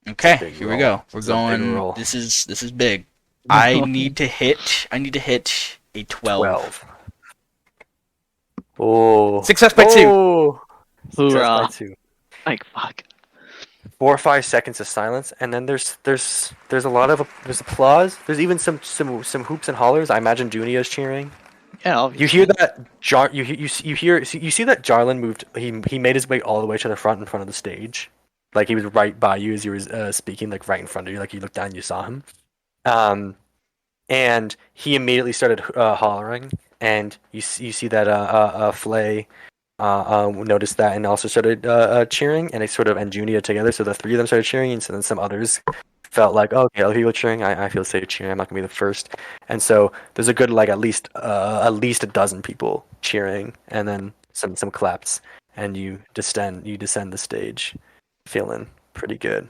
Okay, Big here we roll. go. We're It's a big going. roll. This is big. I need to hit a 12. 12. Oh. Success by 2. Oh. Success by Hoorah. 2. Like, fuck. 4 or 5 seconds of silence, and then there's a lot of there's applause. There's even some hoops and hollers. I imagine Junia is cheering. Yeah, You obviously. hear that you see that Jarlin moved. He made his way all the way to the front in front of the stage, like he was right by you as you were speaking, like right in front of you. Like you looked down, and you saw him. And he immediately started hollering, and you see that Flay noticed that and also started cheering, and they sort of and Junia together. So the three of them started cheering, and so then some others felt like, oh, okay, other people are cheering. I feel safe cheering. I'm not gonna be the first. And so there's a good like at least a dozen people cheering, and then some claps, and you descend the stage, feeling pretty good.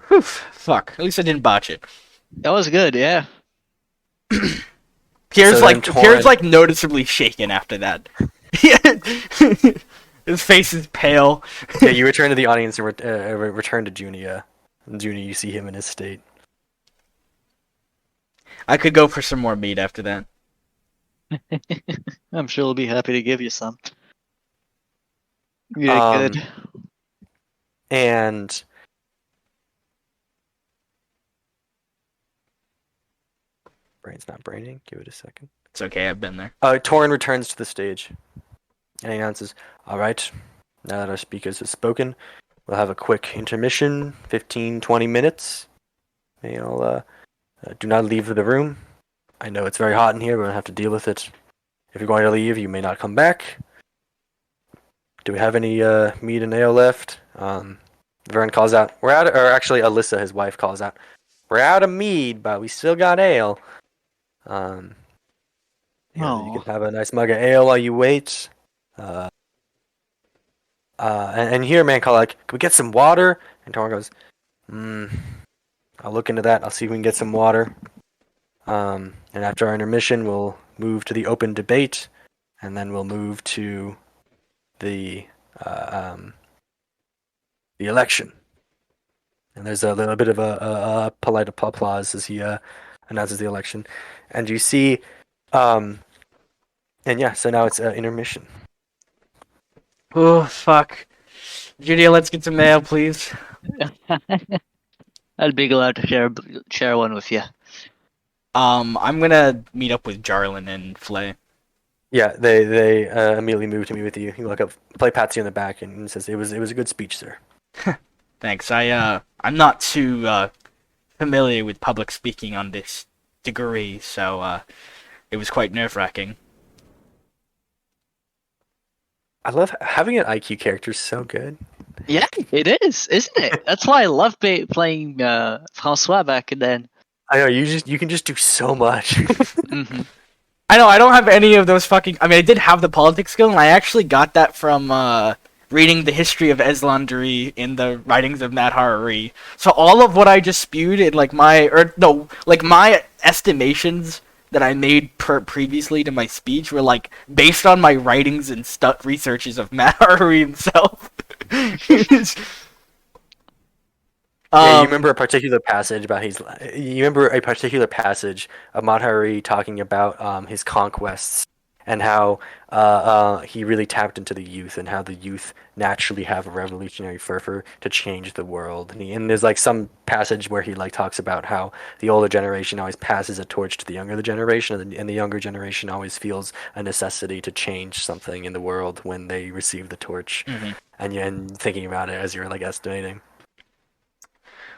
Whew, fuck. At least I didn't botch it. That was good, yeah. Pierre's So then Pierre's like noticeably shaken after that. His face is pale. Yeah, you return to the audience and return to Junia. Junia, you see him in his state. I could go for some more meat after that. I'm sure he'll be happy to give you some. Yeah, good. And brain's not braining. Give it a second. It's okay, I've been there. Torin returns to the stage and he announces, "All right, now that our speakers have spoken, we'll have a quick intermission, 15-20 minutes. You'll do not leave the room. I know it's very hot in here, we're gonna have to deal with it. If you're going to leave, you may not come back. Do we have any meat and ale left?" Vern calls out, "We're out of," or actually Alyssa, his wife, calls out, "We're out of mead, but we still got ale. You can have a nice mug of ale while you wait." And here, man, call like, "Can we get some water?" And Torin goes, "I'll look into that. I'll see if we can get some water. And after our intermission, we'll move to the open debate, and then we'll move to the election." And there's a little bit of a polite applause as he announces the election, and you see, and yeah, so now it's intermission. Oh, fuck. Junia, let's get some mail, please. I'd be glad to share one with you. I'm gonna meet up with Jarlin and Flay. Yeah, they immediately move to meet with you. You look up, Flay pats you on the back and says, "It was a good speech, sir." Thanks. I'm not too familiar with public speaking on this degree, so it was quite nerve-wracking. I love having an IQ character. So good. Yeah, it is, isn't it? That's why I love playing Francois back then. I know you can just do so much. Mm-hmm. I know, I don't have any of those fucking... I mean, I did have the politics skill, and I actually got that from reading the history of Eslandri in the writings of Matt Harari. So all of what I just spewed in, my estimations that I made previously to my speech were, based on my writings and researches of Matt Harari himself. Yeah, you remember a particular passage about you remember a particular passage of Madhari talking about his conquests and how he really tapped into the youth and how the youth naturally have a revolutionary fervor to change the world. And there's some passage where he talks about how the older generation always passes a torch to the younger generation, and the younger generation always feels a necessity to change something in the world when they receive the torch. Mm-hmm. And thinking about it as you're estimating.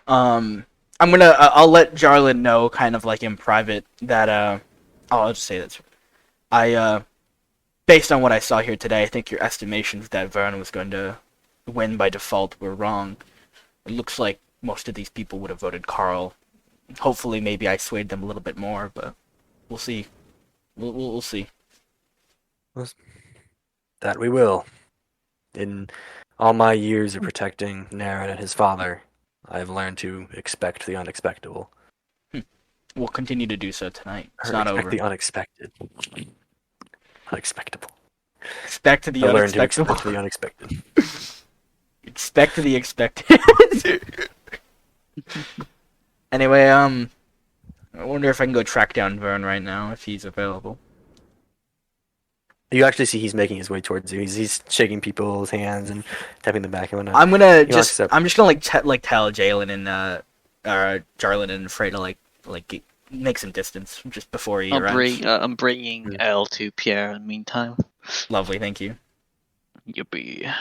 I'll let Jarlin know, kind of in private, that I'll just say this. Based on what I saw here today, I think your estimations that Vern was going to win by default were wrong. It looks like most of these people would have voted Carl. Hopefully, maybe I swayed them a little bit more, but we'll see. We'll see. That we will. In all my years of protecting Naren and his father, I have learned to expect the unexpected. We'll continue to do so tonight. It's not over. The unexpected. Unexpectable. Expect the learn to unexpected. expect the unexpected. Expect the expected. Anyway, I wonder if I can go track down Vern right now, if he's available. You actually see he's making his way towards you. He's shaking people's hands and tapping them back and whatnot. I'm just gonna tell Jalen and Jarlin and Frey to make some distance just before he arrives. I'm bringing L to Pierre in the meantime. Lovely, thank you. Yippee.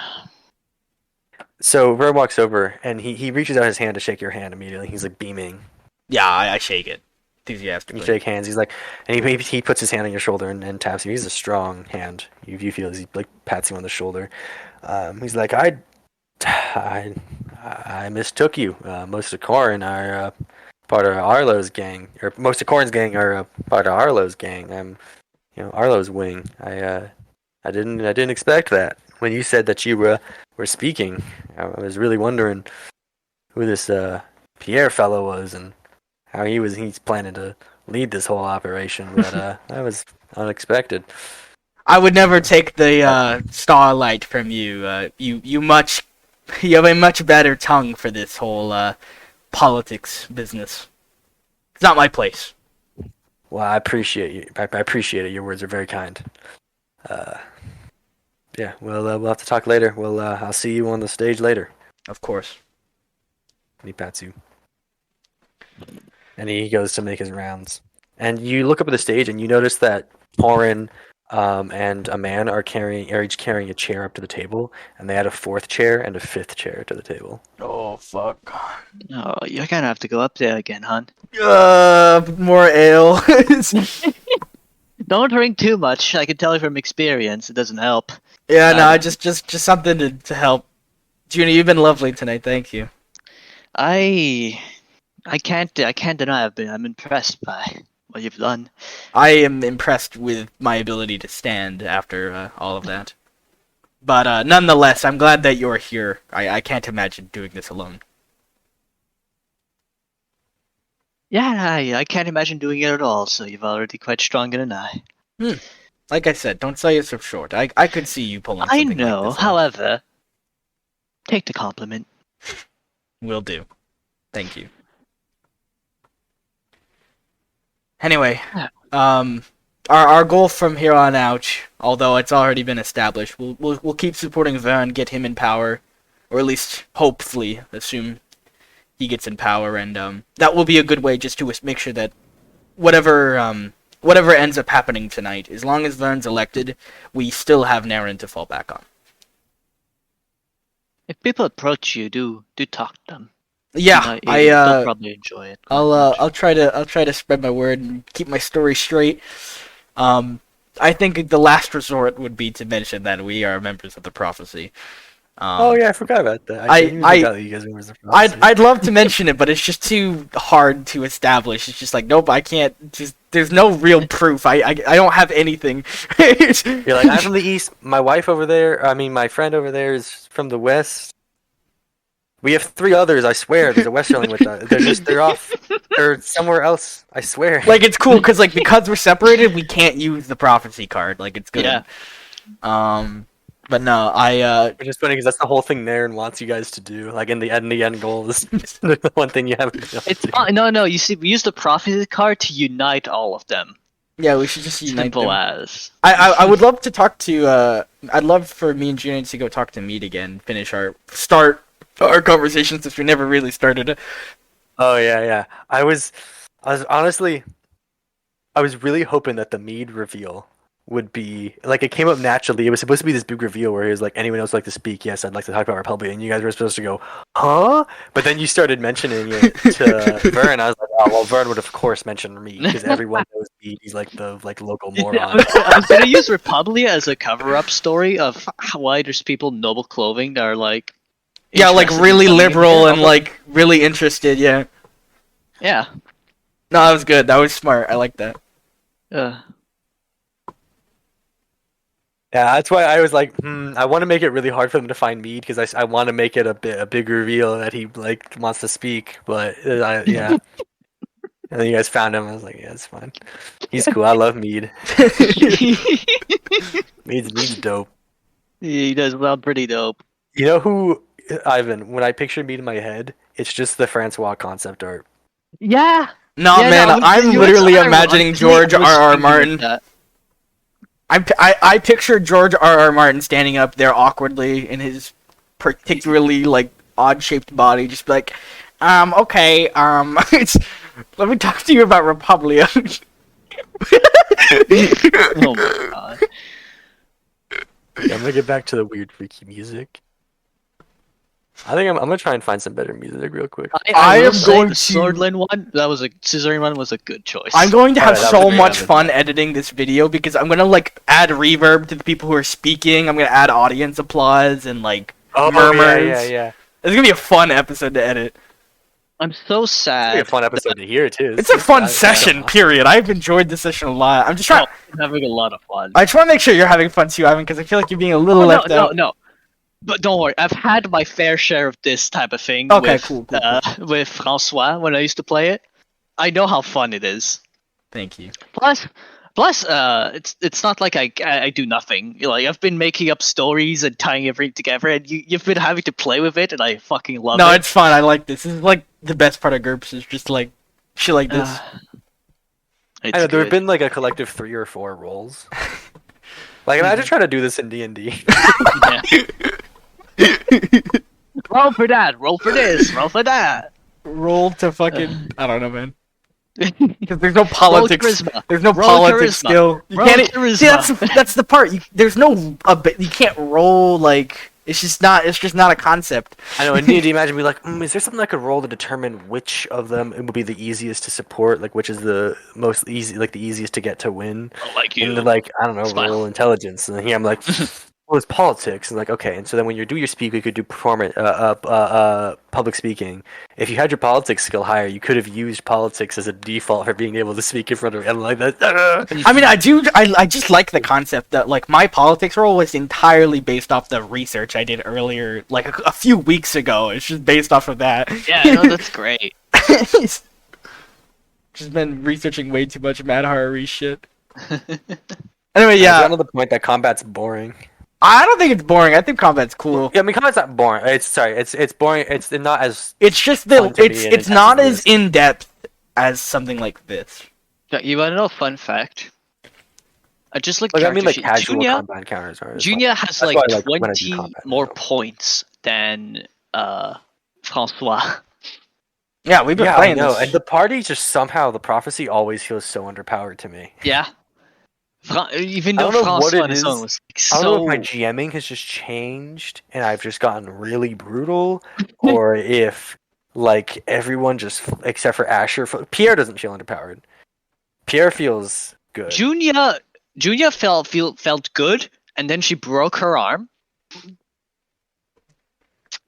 So Vern walks over and he reaches out his hand to shake your hand immediately. He's beaming. Yeah, I shake it enthusiastically. You shake hands. He's and he puts his hand on your shoulder and taps you. He's a strong hand. You feel as he pats you on the shoulder. He's like, I mistook you. Most of Corin are part of Arlo's gang, or most of Corin's gang are part of Arlo's gang. I'm, Arlo's wing. I didn't expect that. When you said that you were speaking, I was really wondering who this Pierre fellow was and how he's planning to lead this whole operation, but that was unexpected. I would never take the starlight from you. You have a much better tongue for this whole politics business. It's not my place. Well, I appreciate you. I appreciate it. Your words are very kind. Yeah, we'll have to talk later. I'll see you on the stage later. Of course. And he pats you. And he goes to make his rounds. And you look up at the stage and you notice that Torin and a man are each carrying a chair up to the table, and they add a fourth chair and a fifth chair to the table. Oh fuck. Oh, you're gonna have to go up there again, hon. More ale. Don't drink too much. I can tell you from experience, it doesn't help. Yeah, no, just something to help. Junia, you've been lovely tonight. Thank you. I can't deny I'm impressed by what you've done. I am impressed with my ability to stand after all of that. But nonetheless, I'm glad that you're here. I can't imagine doing this alone. Yeah, I can't imagine doing it at all, so you've already quite stronger than I. Like I said, don't sell yourself short. I could see you pulling I something know, like this off. however, take the compliment. Will do. Thank you. Anyway, our goal from here on out, although it's already been established, we'll keep supporting Vern, get him in power, or at least hopefully assume he gets in power, and that will be a good way just to make sure that whatever ends up happening tonight, as long as Vern's elected, we still have Naren to fall back on. If people approach you, do talk to them. Yeah, they'll probably enjoy it. I'll try to spread my word and keep my story straight. I think the last resort would be to mention that we are members of the Prophecy. Oh yeah, I forgot about that. I'd love to mention it, but it's just too hard to establish. It's just like, nope, I can't. There's no real proof. I don't have anything. You're like, I'm from the east. My wife over there. I mean, my friend over there is from the west. We have 3 others. I swear. There's a Westerling with us. They're off. They're somewhere else. I swear. Like, it's cool because because we're separated, we can't use the Prophecy card. Like, it's good. Yeah. But no, Which is funny because that's the whole thing Naren wants you guys to do. Like in the end goal is the one thing you haven't. It's fine. No. You see, we use the prophecy card to unite all of them. Yeah, we should just unite Simple them. as. I would love to talk to. I'd love for me and Junia to go talk to Mead again. Start our conversation since we never really started it. Oh yeah. I was honestly, I was really hoping that the Mead reveal would be like, it came up naturally. It was supposed to be this big reveal where he was like, anyone else like to speak? Yes, I'd like to talk about Republic. And you guys were supposed to go, huh? But then you started mentioning it to Vern. I was like, oh well, Vern would of course mention me because everyone knows me. He's like the local moron. I was gonna use Republia as a cover-up story of why there's people in noble clothing that are like. Yeah, like really in liberal and like really interested. Yeah. Yeah. No, that was good. That was smart. I like that. Yeah, that's why I was like, I want to make it really hard for them to find Mead because I want to make it a big reveal that he like wants to speak, but yeah. And then you guys found him. I was like, yeah, it's fine. He's cool. I love Mead. Mead's dope. He does well, pretty dope. You know who, Ivan? When I picture Mead in my head, it's just the Francois concept art. Yeah. No, Yeah, man, no, I'm you literally was- imagining I George was R.R. thinking Martin. that. I picture George R.R. Martin standing up there awkwardly in his particularly like odd-shaped body, just be like, okay, let me talk to you about Republia. Oh my god. Yeah, I'm gonna get back to the weird, freaky music. I think I'm gonna try and find some better music real quick. I will am say going the to- Swordland one. That was a scissoring one. Was a good choice. I'm going to have Alright, that so was much great. fun editing this video because I'm gonna like add reverb to the people who are speaking. I'm gonna add audience applause and like murmurs. Yeah. It's gonna be a fun episode to edit. I'm so It's gonna be a sad. fun episode to hear too. It's a fun session, period. I've enjoyed the session a lot. I'm just trying. I'm having a lot of fun. I just want to make sure you're having fun too, Ivan, because I feel like you're being a little left out. No. But don't worry, I've had my fair share of this type of thing Okay, with, cool. with Francois when I used to play it. I know how fun it is. Thank you. Plus, it's not like I do nothing. Like I've been making up stories and tying everything together, and you've been having to play with it, and I fucking love it. No, it's fun. I like this. This is like the best part of Gurps is just like shit like this. I know there have been like a collective 3 or 4 rolls. Like imagine trying to do this in D&D. Roll for that. Roll for this. Roll for that. Roll to fucking I don't know, man. Because there's no politics. Charisma. There's no Roll politics charisma. skill. You Roll can't. charisma. See, that's the part. There's no. You can't roll like. It's just not. It's just not a concept. I know in D&D, imagine be like, is there something I could roll to determine which of them it would be the easiest to support? Like which is the most easy, like the easiest to get to win? Like you. And then, like I don't know, Smile. roll intelligence. And then here I'm like, well, it's politics. And like okay, and so then when you do your speak, you could do public speaking. If you had your politics skill higher, you could have used politics as a default for being able to speak in front of everyone like that. I mean, I do. I just like the concept that like my politics role was entirely based off the research I did earlier, like a few weeks ago. It's just based off of that. Yeah, no, that's great. Just been researching way too much Mad Horror shit. Anyway, yeah. Down to the point that combat's boring. I don't think it's boring. I think combat's cool. Yeah, I mean, combat's not boring. It's boring. It's not as. It's just that it's not as in depth as something like this. You want to know a fun fact? I just looked. Like I mean, like sheet. casual Junia, combat encounters are. Junia has that's like why I like when I 20 do combat, more so. points than Francois. Yeah, we've been playing this. And the party just somehow the prophecy always feels so underpowered to me. Yeah. Even though I don't know what Francois it on his is. own was like, I don't know so. if my GMing has just changed and I've just gotten really brutal, or if like everyone just except for Asher, Pierre doesn't feel underpowered. Pierre feels good. Junia felt good, and then she broke her arm.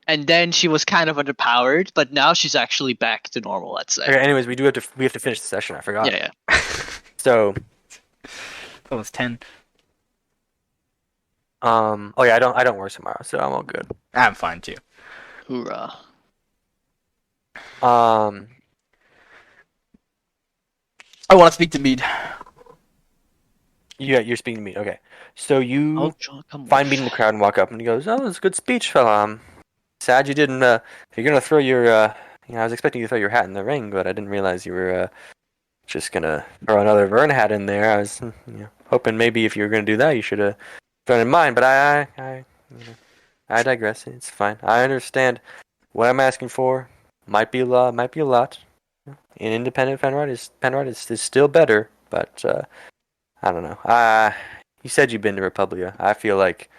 And then she was kind of underpowered, but now she's actually back to normal, let's say. Okay, anyways, we have to finish the session. I forgot. Yeah. So, That was 10. oh yeah, I don't work tomorrow, so I'm all good. I'm fine too. Hoorah. I want to speak to Mead. You're speaking to me. Okay, so you Oh, John, come find on. Mead in the crowd and walk up, and he goes, "Oh, it's a good speech, fella. Sad you didn't. If you're gonna throw your, I was expecting you to throw your hat in the ring, but I didn't realize you were just gonna throw another Vern hat in there. I was, hoping maybe if you were gonna do that, you should have thrown in mine. But I digress. It's fine. I understand what I'm asking for. Might be a lot. An independent Penrod is still better, but I don't know. You said you've been to Republia. I feel like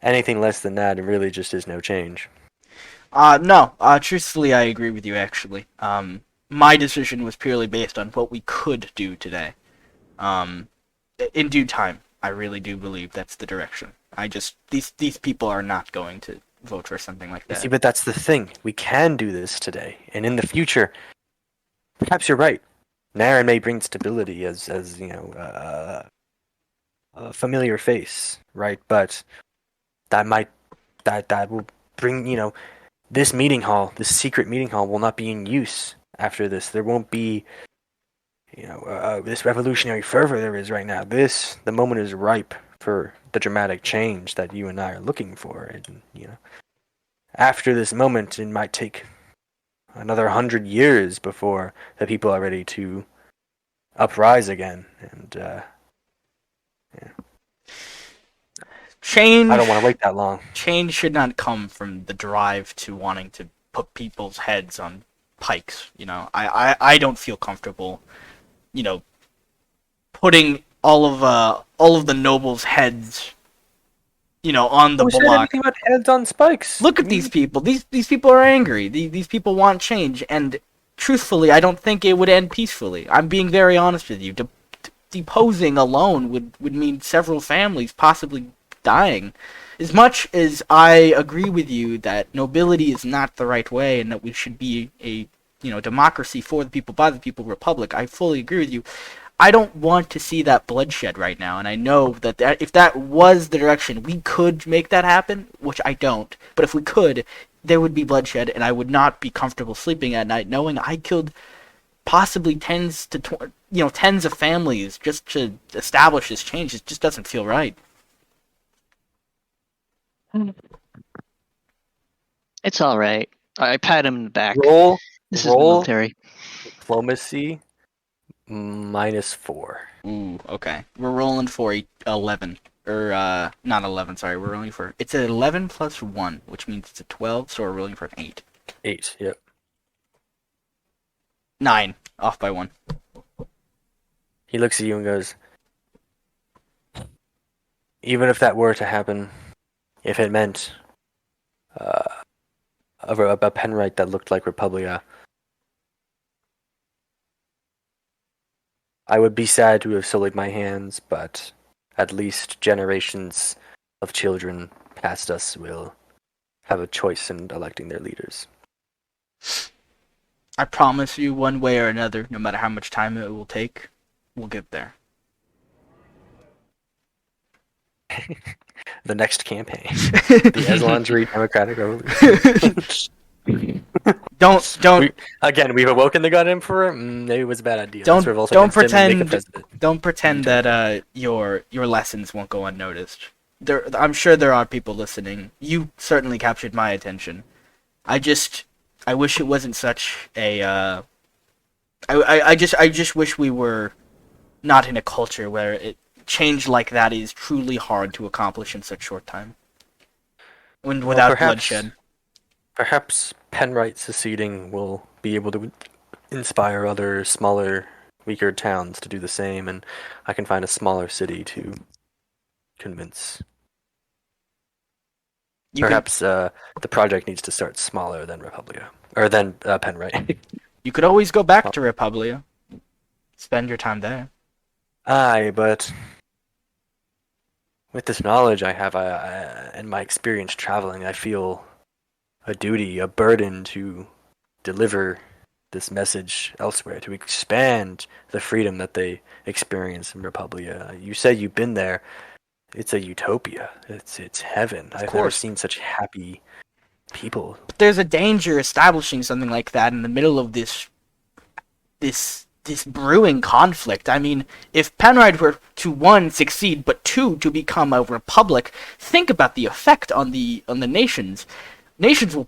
anything less than that, it really just is no change. No. Truthfully, I agree with you. Actually, my decision was purely based on what we could do today. In due time, I really do believe that's the direction. These people are not going to vote for something like that. See, but that's the thing. We can do this today, and in the future, perhaps you're right. Naren may bring stability as a familiar face, right? But that will bring this meeting hall, this secret meeting hall, will not be in use after this. There won't be this revolutionary fervor there is right now. The moment is ripe for the dramatic change that you and I are looking for, and after this moment, it might take another 100 years before the people are ready to uprise again. And Change. I don't want to wait that long. Change should not come from the drive to wanting to put people's heads on pikes. I don't feel comfortable, putting all of the nobles' heads, on the Who said block. anything about heads on spikes? Look at these people. These people are angry. These people want change, and truthfully, I don't think it would end peacefully. I'm being very honest with you. Deposing alone would mean several families possibly dying. As much as I agree with you that nobility is not the right way and that we should be a democracy for the people, by the people, republic, I fully agree with you. I don't want to see that bloodshed right now, and I know that if that was the direction, we could make that happen, which I don't. But if we could, there would be bloodshed, and I would not be comfortable sleeping at night knowing I killed possibly tens of families just to establish this change. It just doesn't feel right. It's all right. I pat him in the back. Roll This is the military. diplomacy -4. Ooh, okay. We're rolling for 11. Or, not 11, sorry. We're rolling for... It's an 11 plus 1, which means it's a 12, so we're rolling for an 8. 8, yep. 9. Off by 1. He looks at you and goes, even if that were to happen, if it meant a penrite that looked like Republia, I would be sad to have sullied my hands, but at least generations of children past us will have a choice in electing their leaders. I promise you, one way or another, no matter how much time it will take, we'll get there. The next campaign. The Eslandri Democratic Revolution. We've awoken the God Emperor. Maybe it was a bad idea. Don't pretend Dictator. that your lessons won't go unnoticed. I'm sure there are people listening. You certainly captured my attention. I wish it wasn't such a. I just wish we were not in a culture where change like that is truly hard to accomplish in such short time. Without bloodshed. Perhaps Penrite seceding will be able to inspire other smaller, weaker towns to do the same, and I can find a smaller city to convince. Perhaps the project needs to start smaller than Republia, or than Penrite. You could always go back to Republia. Spend your time there. Aye, but with this knowledge I have and my experience traveling, I feel a duty, a burden to deliver this message elsewhere, to expand the freedom that they experience in Republia. You said you've been there. It's a utopia. It's heaven. I've never seen such happy people. But there's a danger establishing something like that in the middle of this brewing conflict. I mean, if Penrite were to 1, succeed, but 2, to become a republic, think about the effect on the nations. Nations will,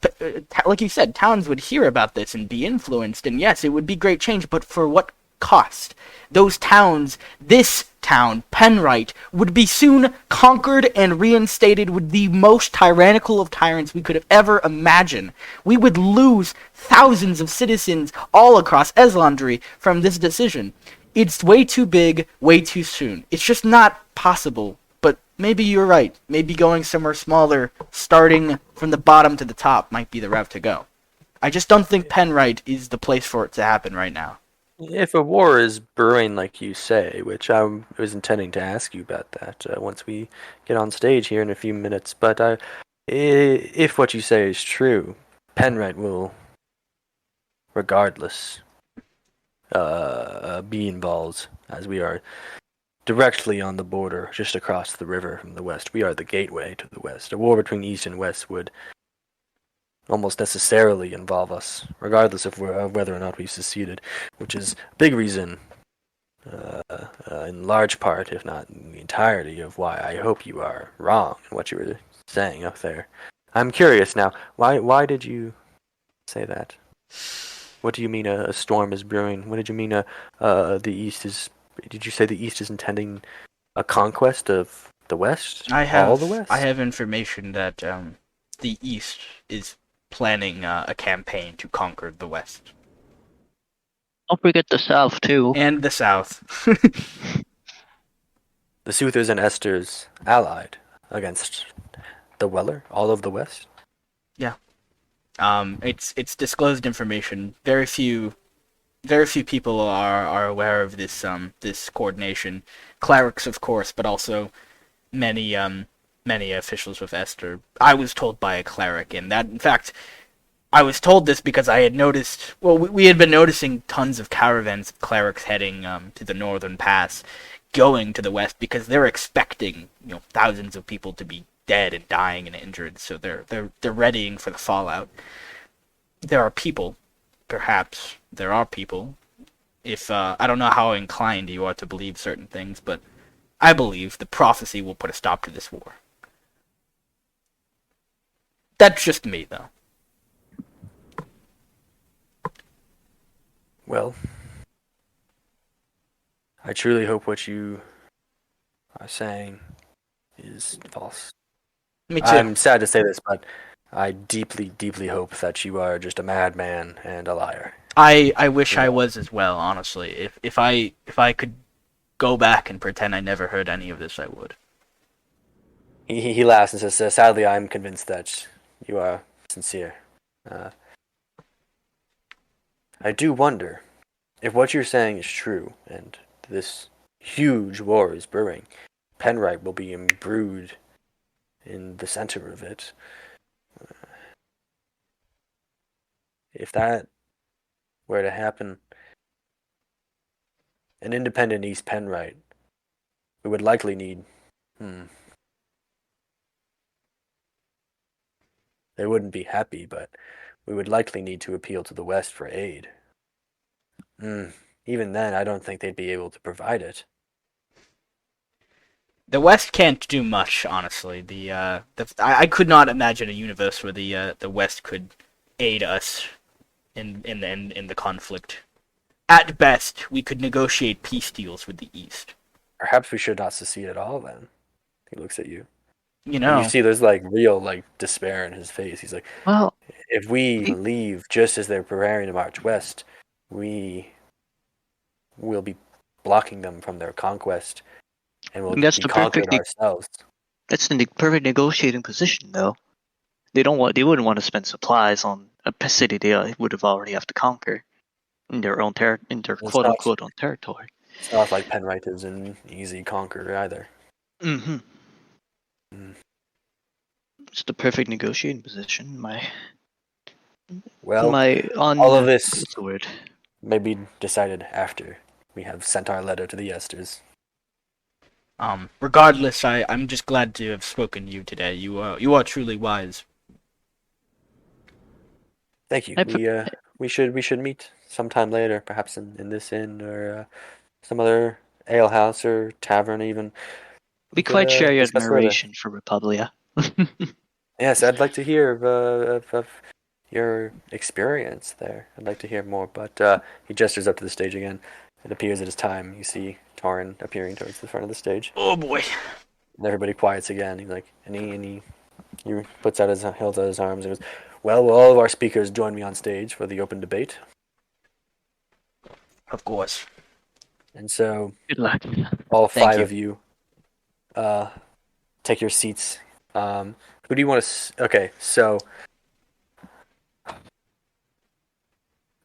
like you said, towns would hear about this and be influenced, and yes, it would be great change, but for what cost? Those towns, this town, Penrite, would be soon conquered and reinstated with the most tyrannical of tyrants we could have ever imagined. We would lose thousands of citizens all across Eslandri from this decision. It's way too big, way too soon. It's just not possible. But maybe you're right. Maybe going somewhere smaller, starting from the bottom to the top, might be the route to go. I just don't think Penrite is the place for it to happen right now. If a war is brewing, like you say, which I was intending to ask you about that once we get on stage here in a few minutes, but if what you say is true, Penrite will, regardless, be involved, as we are directly on the border, just across the river from the west. We are the gateway to the west. A war between east and west would almost necessarily involve us, regardless of whether or not we seceded, which is a big reason, in large part, if not in the entirety, of why I hope you are wrong in what you were saying up there. I'm curious now, why did you say that? What do you mean a storm is brewing? What did you mean the east is... Did you say the east is intending a conquest of the west? All the west? I have information that the east is planning a campaign to conquer the west. Don't forget the south, too. And the south. The Soothers and Esters allied against the Weller, all of the west? Yeah. It's disclosed information. Very few people are aware of this this coordination. Clerics, of course, but also many officials with Esther. I was told by a cleric, and that, in fact, I was told this because I had noticed. Well, we had been noticing tons of caravans of clerics heading to the northern pass, going to the west because they're expecting thousands of people to be dead and dying and injured. So they're readying for the fallout. There are people, perhaps there are people. If I don't know how inclined you are to believe certain things, but I believe the prophecy will put a stop to this war. That's just me, though. Well, I truly hope what you are saying is false. Me too. I'm sad to say this, but I deeply, deeply hope that you are just a madman and a liar. I wish Yeah. I was as well, honestly. If I could go back and pretend I never heard any of this, I would. He laughs and says, "Sadly, I'm convinced that you are sincere. I do wonder if what you're saying is true, and this huge war is brewing. Penrite will be imbrued in the center of it. If that were to happen, an independent East Penrite, we would likely need. They wouldn't be happy, but we would likely need to appeal to the West for aid. Even then, I don't think they'd be able to provide it. The West can't do much, honestly. I could not imagine a universe where the West could aid us in the conflict. At best, we could negotiate peace deals with the East. Perhaps we should not secede at all, then. He looks at you. You And know, you see there's real despair in his face. He's like, Well, if we leave just as they're preparing to march west, we will be blocking them from their conquest, and we'll that's be the conquered perfect. ourselves. That's the perfect negotiating position, though. They wouldn't want to spend supplies on a city they would have already have to conquer in their own in their It's quote not, unquote own territory. it's not like Penrite is an easy conquer either. Mm-hmm. Mm. It's the perfect negotiating position. Well, My all of this what's the word? may be decided after we have sent our letter to the Esters. regardless, I'm just glad to have spoken to you today. You are truly wise. Thank you. We should meet sometime later, perhaps in this inn or some other ale house or tavern even. We quite share your discuss further. admiration for Republia. Yes, I'd like to hear of your experience there. I'd like to hear more, but he gestures up to the stage again. It appears it is time. You see Torin appearing towards the front of the stage. Oh boy. And everybody quiets again. He's like, and he puts out holds out his arms and goes, "Well, will all of our speakers join me on stage for the open debate?" Of course. And so Good luck. all Thank five you. of you take your seats. Who do you want to... Okay, so...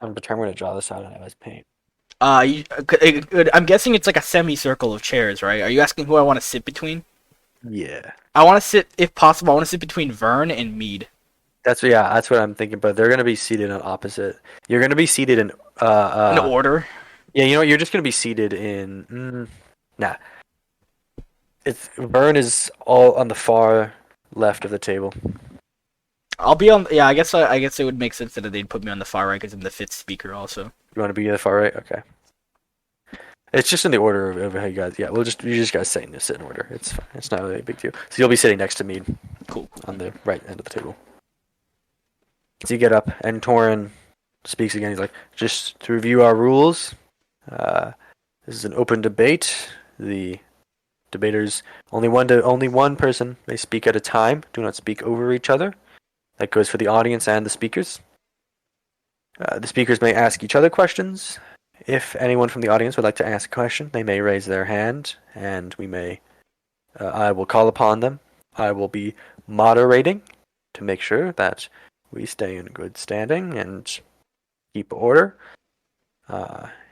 I'm going to draw this out on MS Paint. I'm guessing it's like a semicircle of chairs, right? Are you asking who I want to sit between? Yeah. I want to sit, if possible, I want to sit between Vern and Mead. That's what I'm thinking, but they're going to be seated on opposite. You're going to be seated in... In order? Yeah, you know what? You're just going to be seated in... Nah. Vern is all on the far left of the table. I'll be on. Yeah, I guess it would make sense that they'd put me on the far right because I'm the fifth speaker also. You want to be in the far right? Okay. It's just in the order of how you guys... Yeah, you just guys sit in order. It's fine. It's not really a big deal. So you'll be sitting next to me. Cool. On the right end of the table. So you get up, and Torin speaks again. He's like, just to review our rules, this is an open debate. The debaters, only one person may speak at a time. Do not speak over each other. That goes for the audience and the speakers. The speakers may ask each other questions. If anyone from the audience would like to ask a question, they may raise their hand, and I will call upon them. I will be moderating to make sure that we stay in good standing and keep order.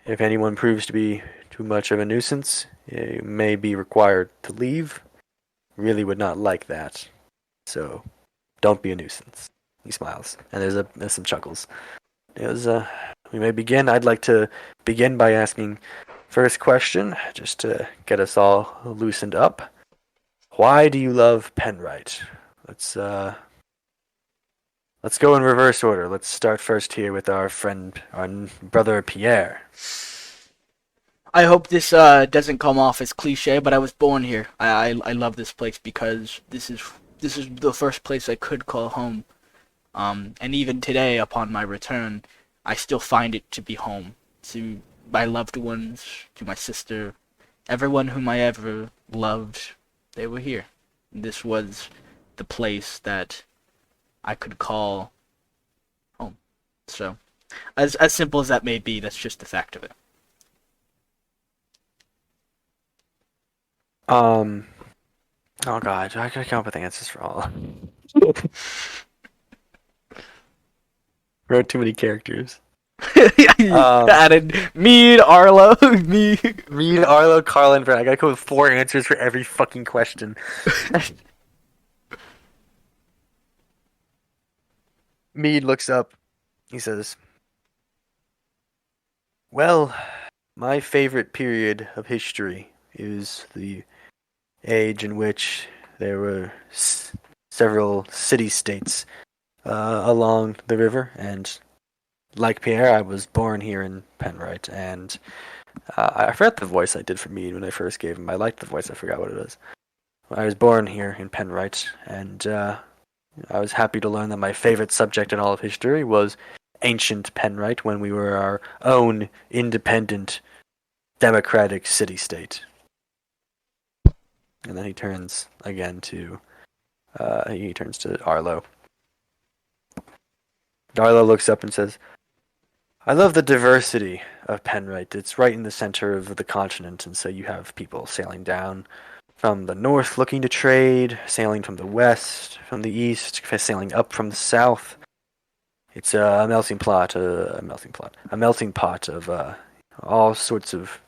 If anyone proves to be too much of a nuisance, you may be required to leave. Really would not like that. So, don't be a nuisance. He smiles, and there's some chuckles. He goes, we may begin. I'd like to begin by asking first question, just to get us all loosened up. Why do you love Penwright? Let's go in reverse order. Let's start first here with our brother Pierre. I hope this doesn't come off as cliche, but I was born here. I love this place because this is the first place I could call home. And even today, upon my return, I still find it to be home. To my loved ones, to my sister, everyone whom I ever loved, they were here. This was the place that I could call home. So, as simple as that may be, that's just the fact of it. Oh god, I gotta come up with answers for all. Wrote too many characters. Added me, Arlo, me. Me, Arlo, Carl, and Brad. I gotta come up with 4 answers for every fucking question. Mead looks up. He says, well, my favorite period of history is the age in which there were several city-states along the river, and like Pierre, I was born here in Penwright, and I forgot the voice I did for Mead when I first gave him. I liked the voice, I forgot what it was. I was born here in Penwright, and I was happy to learn that my favorite subject in all of history was ancient Penwright, when we were our own independent, democratic city-state. And then he turns again to Arlo. Arlo looks up and says, I love the diversity of Penwright. It's right in the center of the continent, and so you have people sailing down from the north looking to trade, sailing from the west, from the east, sailing up from the south. It's a melting pot of all sorts of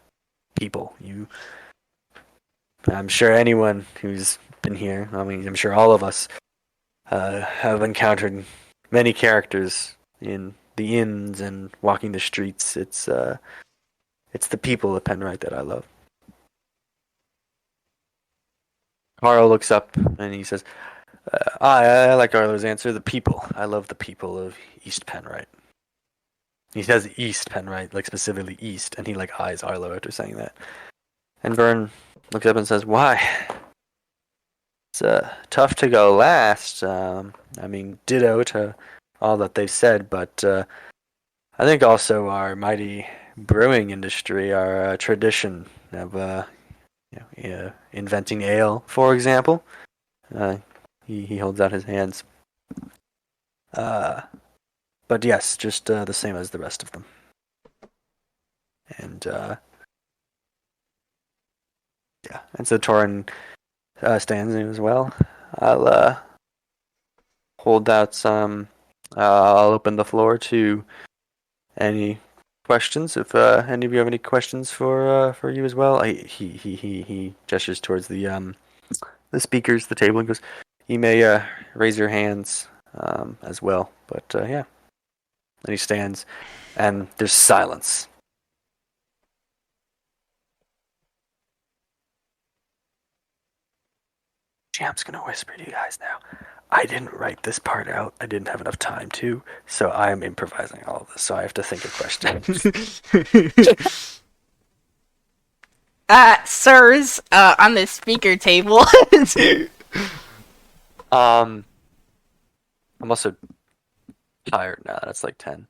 people. I'm sure anyone who's been here, I'm sure all of us have encountered many characters in the inns and walking the streets. It's the people of Penwright that I love. Carl looks up and he says, I like Arlo's answer. The people. I love the people of East Penwright. He says East Penwright, like specifically East, and he like eyes Arlo after saying that. And Vern looks up and says, why? It's tough to go last. Ditto to all that they've said, but I think also our mighty brewing industry, our tradition of inventing ale, for example. He holds out his hands. But yes, just the same as the rest of them. And and so Torin stands in as well. I'll hold out some. I'll open the floor to any questions. If any of you have any questions for you as well, he gestures towards the speakers, the table, and goes, "You may raise your hands as well." But yeah, and he stands, and there's silence. I'm just gonna whisper to you guys now. I didn't write this part out. I didn't have enough time to, so I am improvising all of this. So I have to think of questions. Sirs, on the speaker table. I'm also tired now. That's like 10.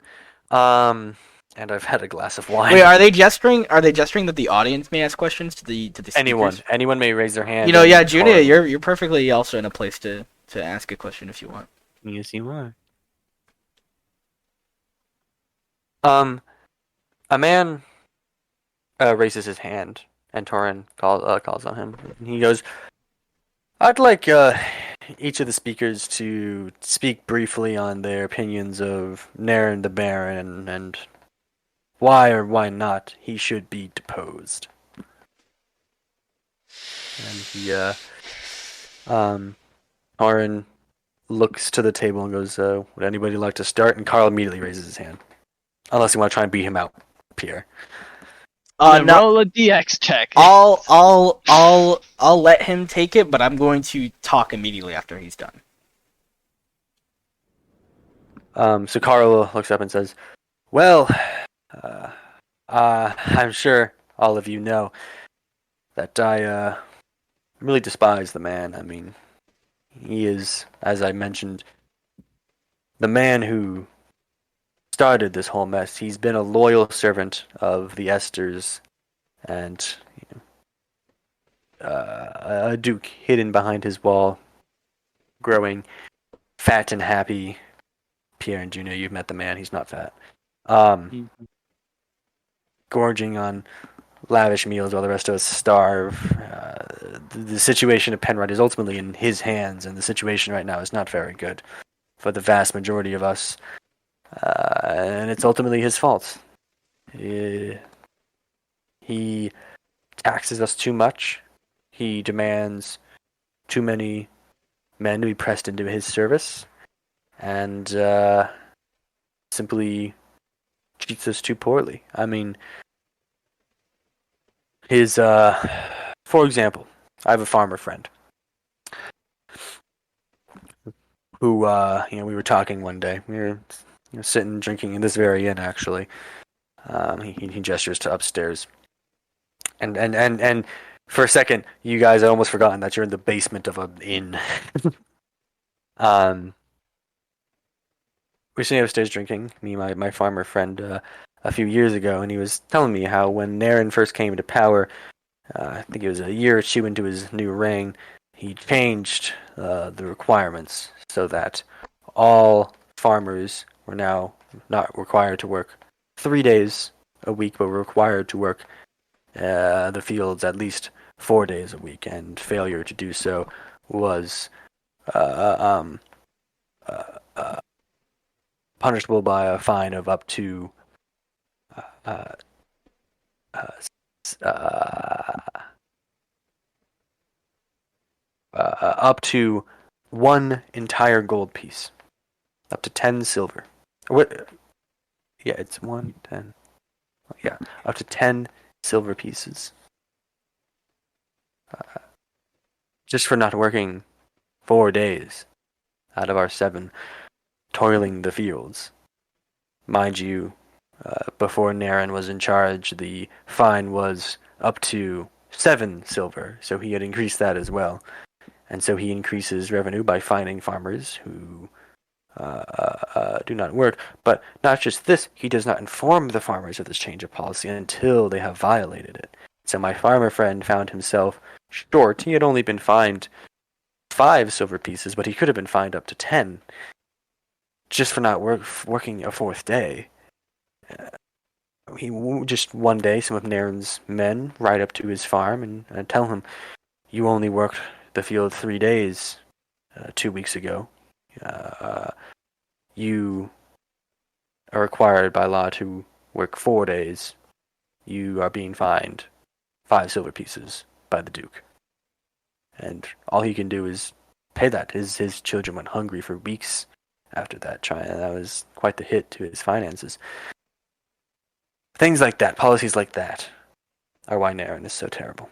And I've had a glass of wine. Wait, are they gesturing? Are they gesturing that the audience may ask questions to the speakers? Anyone may raise their hand. Junia, you're perfectly also in a place to ask a question if you want. Yes, you are. A man raises his hand, and Torin calls on him. And he goes, I'd like each of the speakers to speak briefly on their opinions of Naren the Baron and why or why not he should be deposed. And Torin looks to the table and goes, "Would anybody like to start?" And Carl immediately raises his hand, unless you want to try and beat him out, Pierre. Then No. roll a DX check. I'll let him take it, but I'm going to talk immediately after he's done. So Carl looks up and says, "Well, I'm sure all of you know that I really despise the man. I mean, he is, as I mentioned, the man who started this whole mess. He's been a loyal servant of the Esters and a duke hidden behind his wall, growing fat and happy. Pierre and Junia, you've met the man. He's not fat. Gorging on lavish meals while the rest of us starve. The situation of Penrod is ultimately in his hands, and the situation right now is not very good for the vast majority of us. And it's ultimately his fault. He taxes us too much. He demands too many men to be pressed into his service, and simply treats us too poorly. I mean, for example, I have a farmer friend who, we were talking one day. We were sitting drinking in this very inn, actually. He gestures to upstairs. And for a second, you guys had almost forgotten that you're in the basement of an inn. We're sitting upstairs drinking, me and my farmer friend, a few years ago, and he was telling me how when Naren first came to power, I think it was a year or two into his new reign, he changed the requirements so that all farmers were now not required to work 3 days a week, but were required to work the fields at least 4 days a week, and failure to do so was punishable by a fine of up to up to 1 entire gold piece, up to 10 silver. What? Yeah, it's 1, 10. Yeah, up to 10 silver pieces. Just for not working 4 days out of our 7, toiling the fields. Mind you, before Naren was in charge, the fine was up to 7 silver, so he had increased that as well. And so he increases revenue by fining farmers who do not work. But not just this, he does not inform the farmers of this change of policy until they have violated it. So my farmer friend found himself short. He had only been fined 5 silver pieces, but he could have been fined up to 10 just for not working a 4th day. He just one day, some of Naren's men ride up to his farm and tell him, "You only worked the field 3 days 2 weeks ago. You are required by law to work 4 days. You are being fined 5 silver pieces by the Duke." And all he can do is pay that. His children went hungry for weeks after that. That was quite the hit to his finances. Things like that, policies like that, are why Naren is so terrible.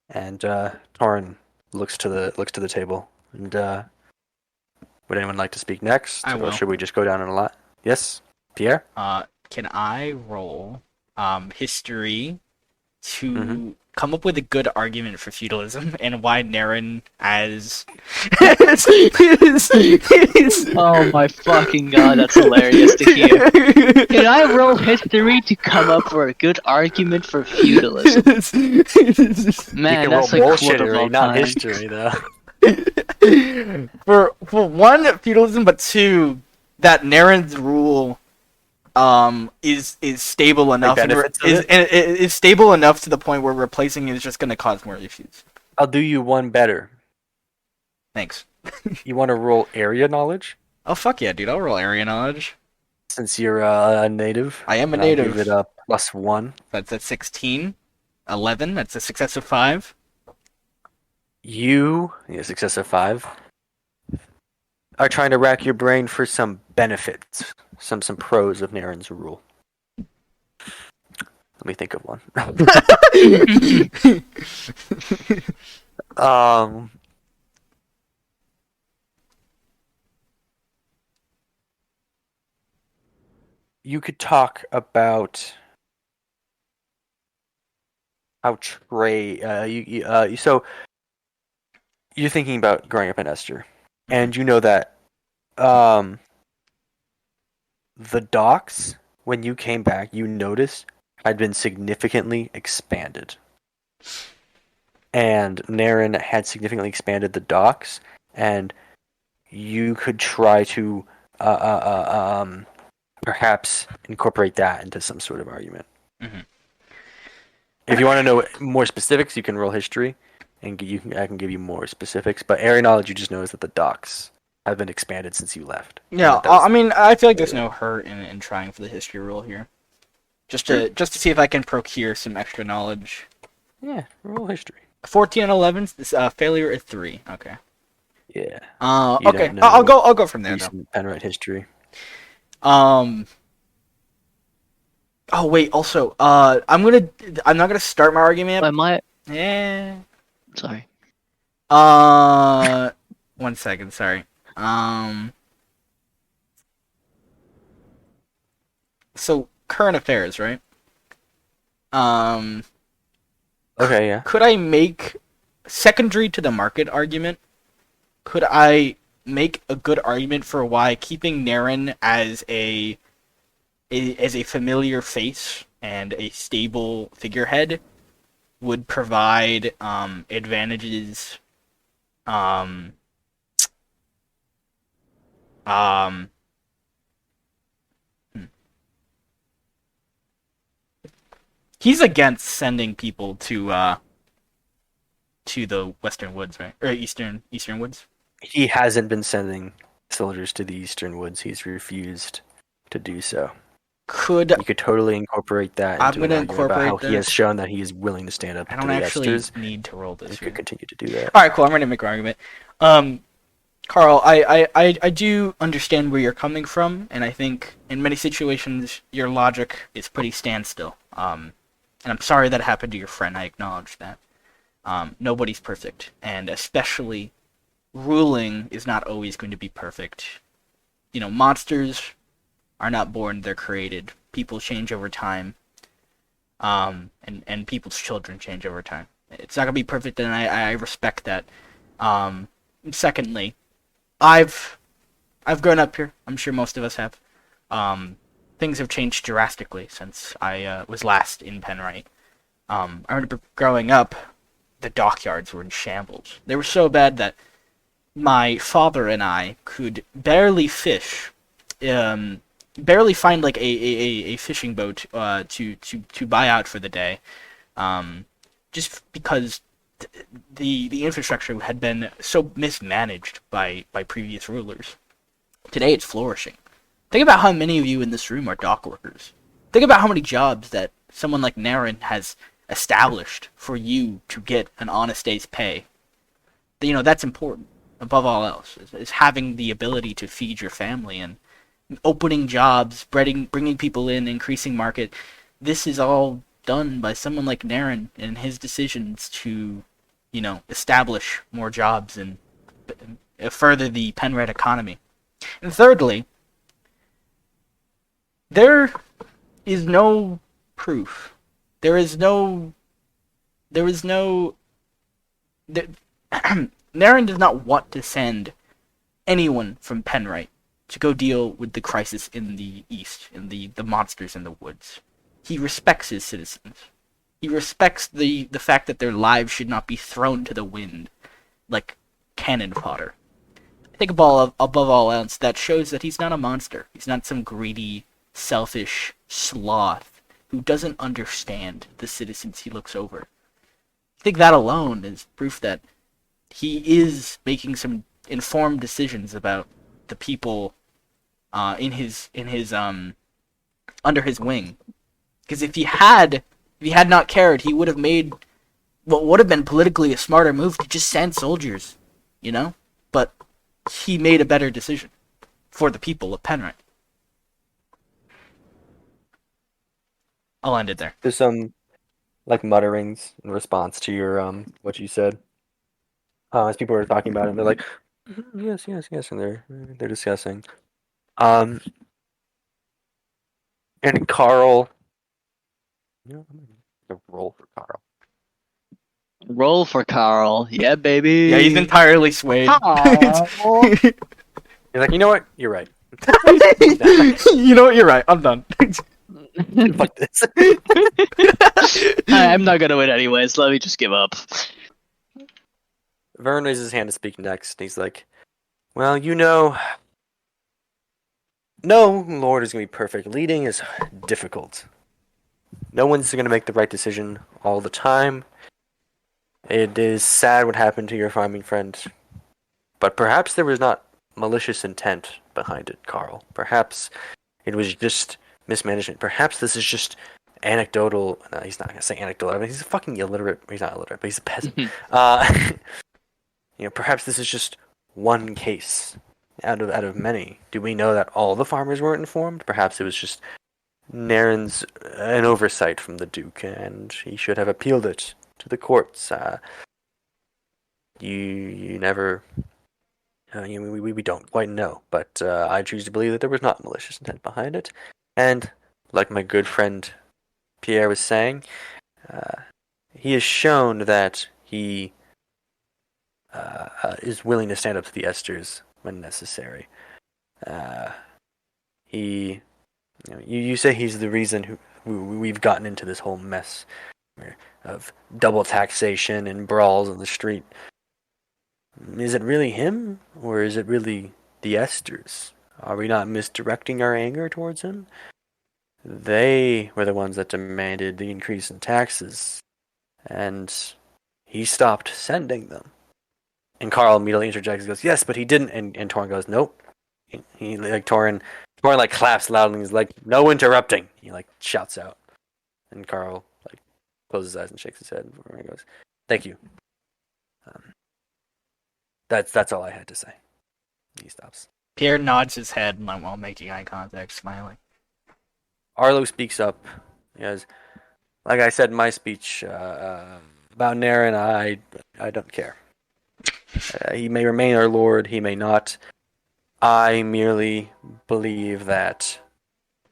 And Torin looks to the table. And would anyone like to speak next? I will. Or should we just go down in a lot? Yes, Pierre. Can I roll history to come up with a good argument for feudalism and why Naren as Oh my fucking god, that's hilarious to hear. Can I roll history to come up for a good argument for feudalism? Man, you can that's roll like quote of bullshittery, all not time. history, though. for 1, feudalism, but 2, that Naren's rule is stable enough is stable enough to the point where replacing it is just going to cause more issues. I'll do you one better. Thanks. You want to roll area knowledge? Oh fuck yeah, dude! I'll roll area knowledge. Since you're a native. I am a and I'll native. give it a +1. That's at 16. 11. That's a success of 5. You, success of 5, are trying to rack your brain for some benefits, some pros of Naren's rule. Let me think of one. You could talk about how Trey. So you're thinking about growing up in Esther, and you know that the docks, when you came back, you noticed had been significantly expanded. And Naren had significantly expanded the docks, and you could try to perhaps incorporate that into some sort of argument. Mm-hmm. If you want to know more specifics, you can roll history, and I can give you more specifics. But area knowledge, you just know is that the docks have been expanded since you left. Yeah, I mean, I feel like there's no hurt in trying for the history roll here. Just to see if I can procure some extra knowledge. Yeah, roll history. 14 and 11. This failure is 3. Okay. Yeah. Okay. I'll go from there. Penrite history. Oh wait. Also, I'm not gonna start my argument. I might. Yeah. Sorry. 1 second. Sorry. So current affairs, right? Okay. Yeah. Could I make secondary to the market argument? Could I make a good argument for why keeping Naren as a familiar face and a stable figurehead would provide advantages he's against sending people to the Western Woods, right? Or Eastern Woods? He hasn't been sending soldiers to the Eastern Woods. He's refused to do so. You could totally incorporate that. I'm going to incorporate how he has shown that he is willing to stand up. I don't actually need to roll this. You could continue to do that. All right, cool. I'm ready to make an argument. Carl, I do understand where you're coming from, and I think in many situations your logic is pretty standstill. And I'm sorry that happened to your friend. I acknowledge that. Nobody's perfect, and especially ruling is not always going to be perfect. You know, monsters are not born, they're created. People change over time. And people's children change over time. It's not going to be perfect, and I respect that. Secondly, I've grown up here. I'm sure most of us have. Things have changed drastically since I was last in Penrite. I remember growing up, the dockyards were in shambles. They were so bad that my father and I could barely fish, barely find like a fishing boat to buy out for the day, just because the infrastructure had been so mismanaged by previous rulers. Today it's flourishing. Think about how many of you in this room are dock workers. Think about how many jobs that someone like Naren has established for you to get an honest day's pay. You know, that's important above all else, is having the ability to feed your family and opening jobs, bringing people in, increasing market. This is all done by someone like Naren and his decisions to, you know, establish more jobs and further the Penrite economy. And thirdly, there is no proof. Naren does not want to send anyone from Penrite to go deal with the crisis in the east, in the monsters in the woods. He respects his citizens. He respects the fact that their lives should not be thrown to the wind like cannon fodder. I think above all else, that shows that he's not a monster. He's not some greedy, selfish sloth who doesn't understand the citizens he looks over. I think that alone is proof that he is making some informed decisions about the people in his under his wing. Because if he had not cared, he would have made what would have been politically a smarter move to just send soldiers, you know? But he made a better decision for the people of Penrith. I'll end it there. There's some like mutterings in response to your what you said. As people were talking about it, they're like, "Mhm, yes, yes, yes," and they're discussing. Um, and Carl, I'm gonna roll for Carl. Roll for Carl. Yeah, baby. Yeah, he's entirely swayed. You're like, you know what? You're right. You know what? You're right. I'm done. Fuck this. I'm not gonna win anyways. Let me just give up. Vern raises his hand to speak next. And he's like, well, no lord is going to be perfect. Leading is difficult. No one's going to make the right decision all the time. It is sad what happened to your farming friend. But perhaps there was not malicious intent behind it, Carl. Perhaps it was just mismanagement. Perhaps this is just anecdotal. No, he's not going to say anecdotal. I mean, he's a fucking illiterate. He's not illiterate, but he's a peasant. Perhaps this is just one case out of many. Do we know that all the farmers weren't informed? Perhaps it was just Naren's an oversight from the Duke, and he should have appealed it to the courts. You never. We don't quite know, but I choose to believe that there was not malicious intent behind it. And like my good friend Pierre was saying, he has shown that he is willing to stand up to the Esters when necessary. You say he's the reason we've gotten into this whole mess of double taxation and brawls on the street. Is it really him, or is it really the Esters? Are we not misdirecting our anger towards him? They were the ones that demanded the increase in taxes, and he stopped sending them. And Carl immediately interjects and goes, yes, but he didn't. And Torrin goes, nope. He like Torrin like claps loudly and he's like, no interrupting. He like shouts out. And Carl like closes his eyes and shakes his head and he goes, thank you. That's all I had to say. He stops. Pierre nods his head while making eye contact, smiling. Arlo speaks up. He goes, like I said in my speech about Naren, I don't care. He may remain our lord, he may not. I merely believe that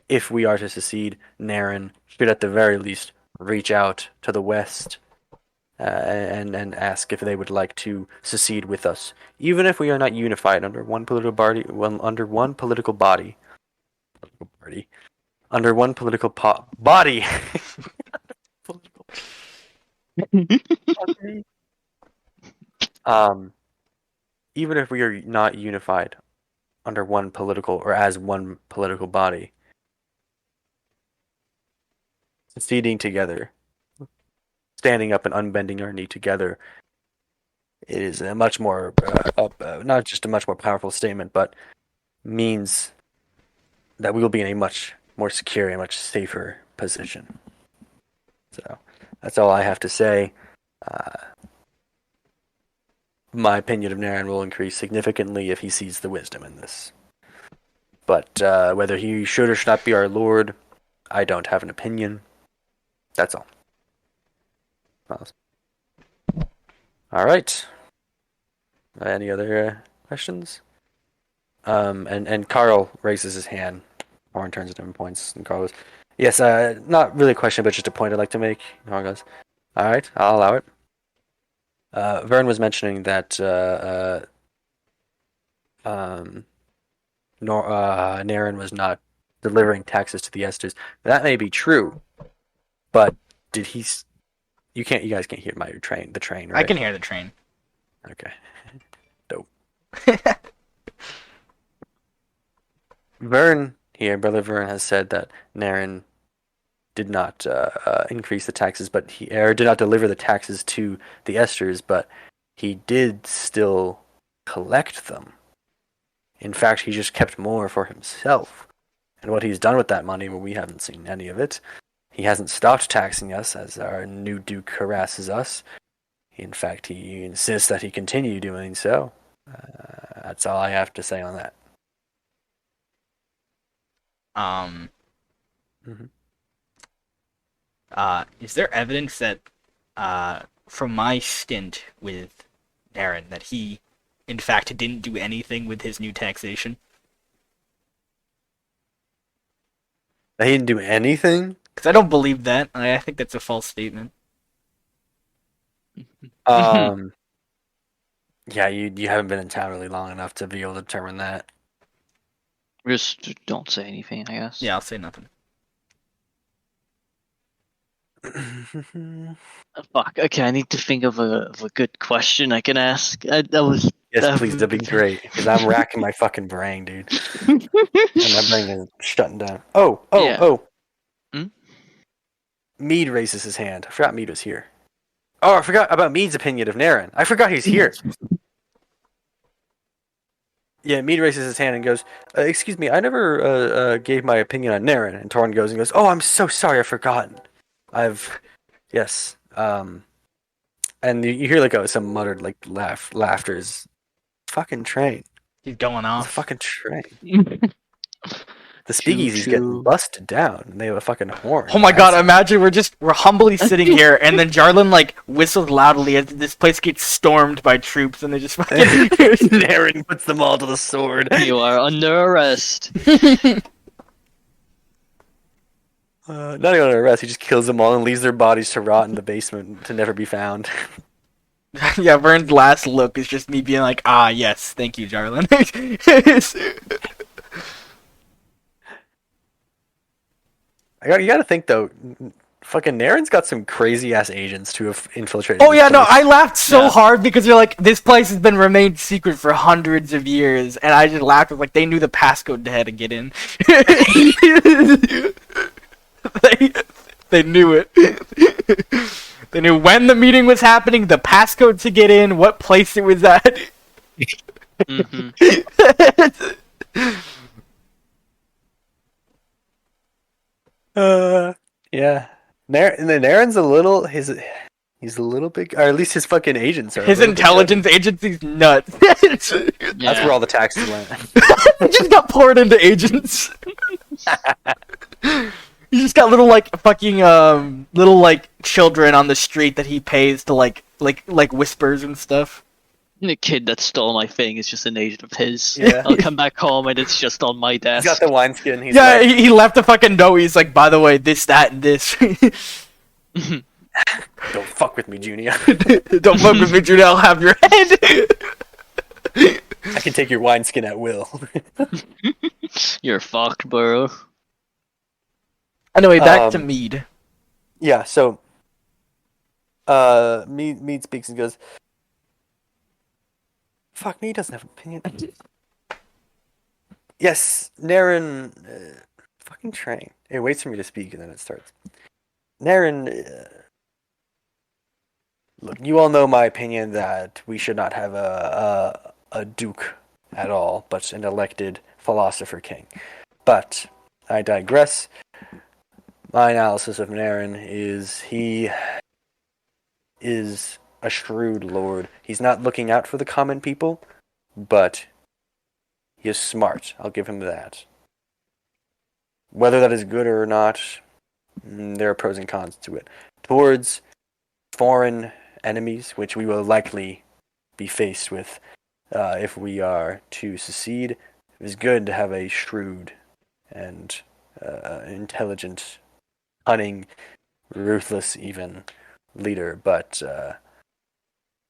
if we are to secede, Naren should at the very least reach out to the west and ask if they would like to secede with us, even if we are not unified under one political body, under one political body. Even if we are not unified under one political or as one political body, seceding together, standing up and unbending our knee together, it is a much more, not just a much more powerful statement, but means that we will be in a much more secure and much safer position. So that's all I have to say. My opinion of Naren will increase significantly if he sees the wisdom in this. But whether he should or should not be our lord, I don't have an opinion. That's all. All right. Any other questions? And Carl raises his hand. Warren turns at him and points, and Carl goes, yes, not really a question, but just a point I'd like to make. Warren goes, all right, I'll allow it. Vern was mentioning that Naren was not delivering taxes to the Esters. That may be true, but did he? You guys can't hear the train, right? I can hear the train. Okay. Dope. Vern here, Brother Vern, has said that Naren did not increase the taxes, but did not deliver the taxes to the Esters, but he did still collect them. In fact, he just kept more for himself. And what he's done with that money, well, we haven't seen any of it. He hasn't stopped taxing us as our new Duke harasses us. In fact, he insists that he continue doing so. That's all I have to say on that. Mhm. Is there evidence that, from my stint with Darren, that he, in fact, didn't do anything with his new taxation? He didn't do anything? Because I don't believe that. I think that's a false statement. Yeah, you haven't been in town really long enough to be able to determine that. Just don't say anything, I guess. Yeah, I'll say nothing. Fuck. Okay, I need to think of a good question I can ask. That was. Yes, please, that'd be great. Because I'm racking my fucking brain, dude. And my brain is shutting down. Yeah. Hmm? Mead raises his hand. I forgot Mead was here. Oh, I forgot about Mead's opinion of Naren. I forgot he's here. Yeah, Mead raises his hand and goes, excuse me, I never gave my opinion on Naren. And Torn goes, oh, I'm so sorry, I've forgotten. Yes. And you hear like some muttered like laughter. Is fucking train. He's going It's a off. fucking train. The speakeasy's getting busted down, and they have a fucking horn. Oh my god, imagine we're humbly sitting here, and then Jarlin, like, whistles loudly as this place gets stormed by troops, and they just fucking... Naren puts them all to the sword. You are under arrest. Not even under arrest, he just kills them all and leaves their bodies to rot in the basement to never be found. Yeah, Vern's last look is just me being like, ah, yes, thank you, Jarlin. You gotta think though, fucking Naren's got some crazy ass agents to have infiltrated. Oh yeah, no, I laughed so hard because they're like, this place has been remained secret for hundreds of years, and I just laughed like they knew the passcode to how to get in. They knew it. They knew when the meeting was happening, the passcode to get in, what place it was at. Mm-hmm. Yeah. Naren's he's a little big, or at least his fucking agents are. His intelligence agency's nuts. That's where all the taxes went. He just got poured into agents. He just got little like fucking little like children on the street that he pays to like whispers and stuff. The kid that stole my thing is just an agent of his. Yeah. I'll come back home and it's just on my desk. He's got the wineskin. He left a fucking note. He's like, by the way, this, that, and this. Don't fuck with me, Junia. Don't fuck with me, Junia. I'll have your head. I can take your wineskin at will. You're fucked, bro. Anyway, back to Mead. Yeah, so Mead speaks and goes, fuck me, he doesn't have an opinion. Yes, Naren, fucking train. It waits for me to speak and then it starts. Naren, look, you all know my opinion that we should not have a duke at all, but an elected philosopher king. But I digress. My analysis of Naren is he is a shrewd lord. He's not looking out for the common people, but he is smart. I'll give him that. Whether that is good or not, there are pros and cons to it. Towards foreign enemies, which we will likely be faced with if we are to secede, it is good to have a shrewd and intelligent, cunning, ruthless even leader, but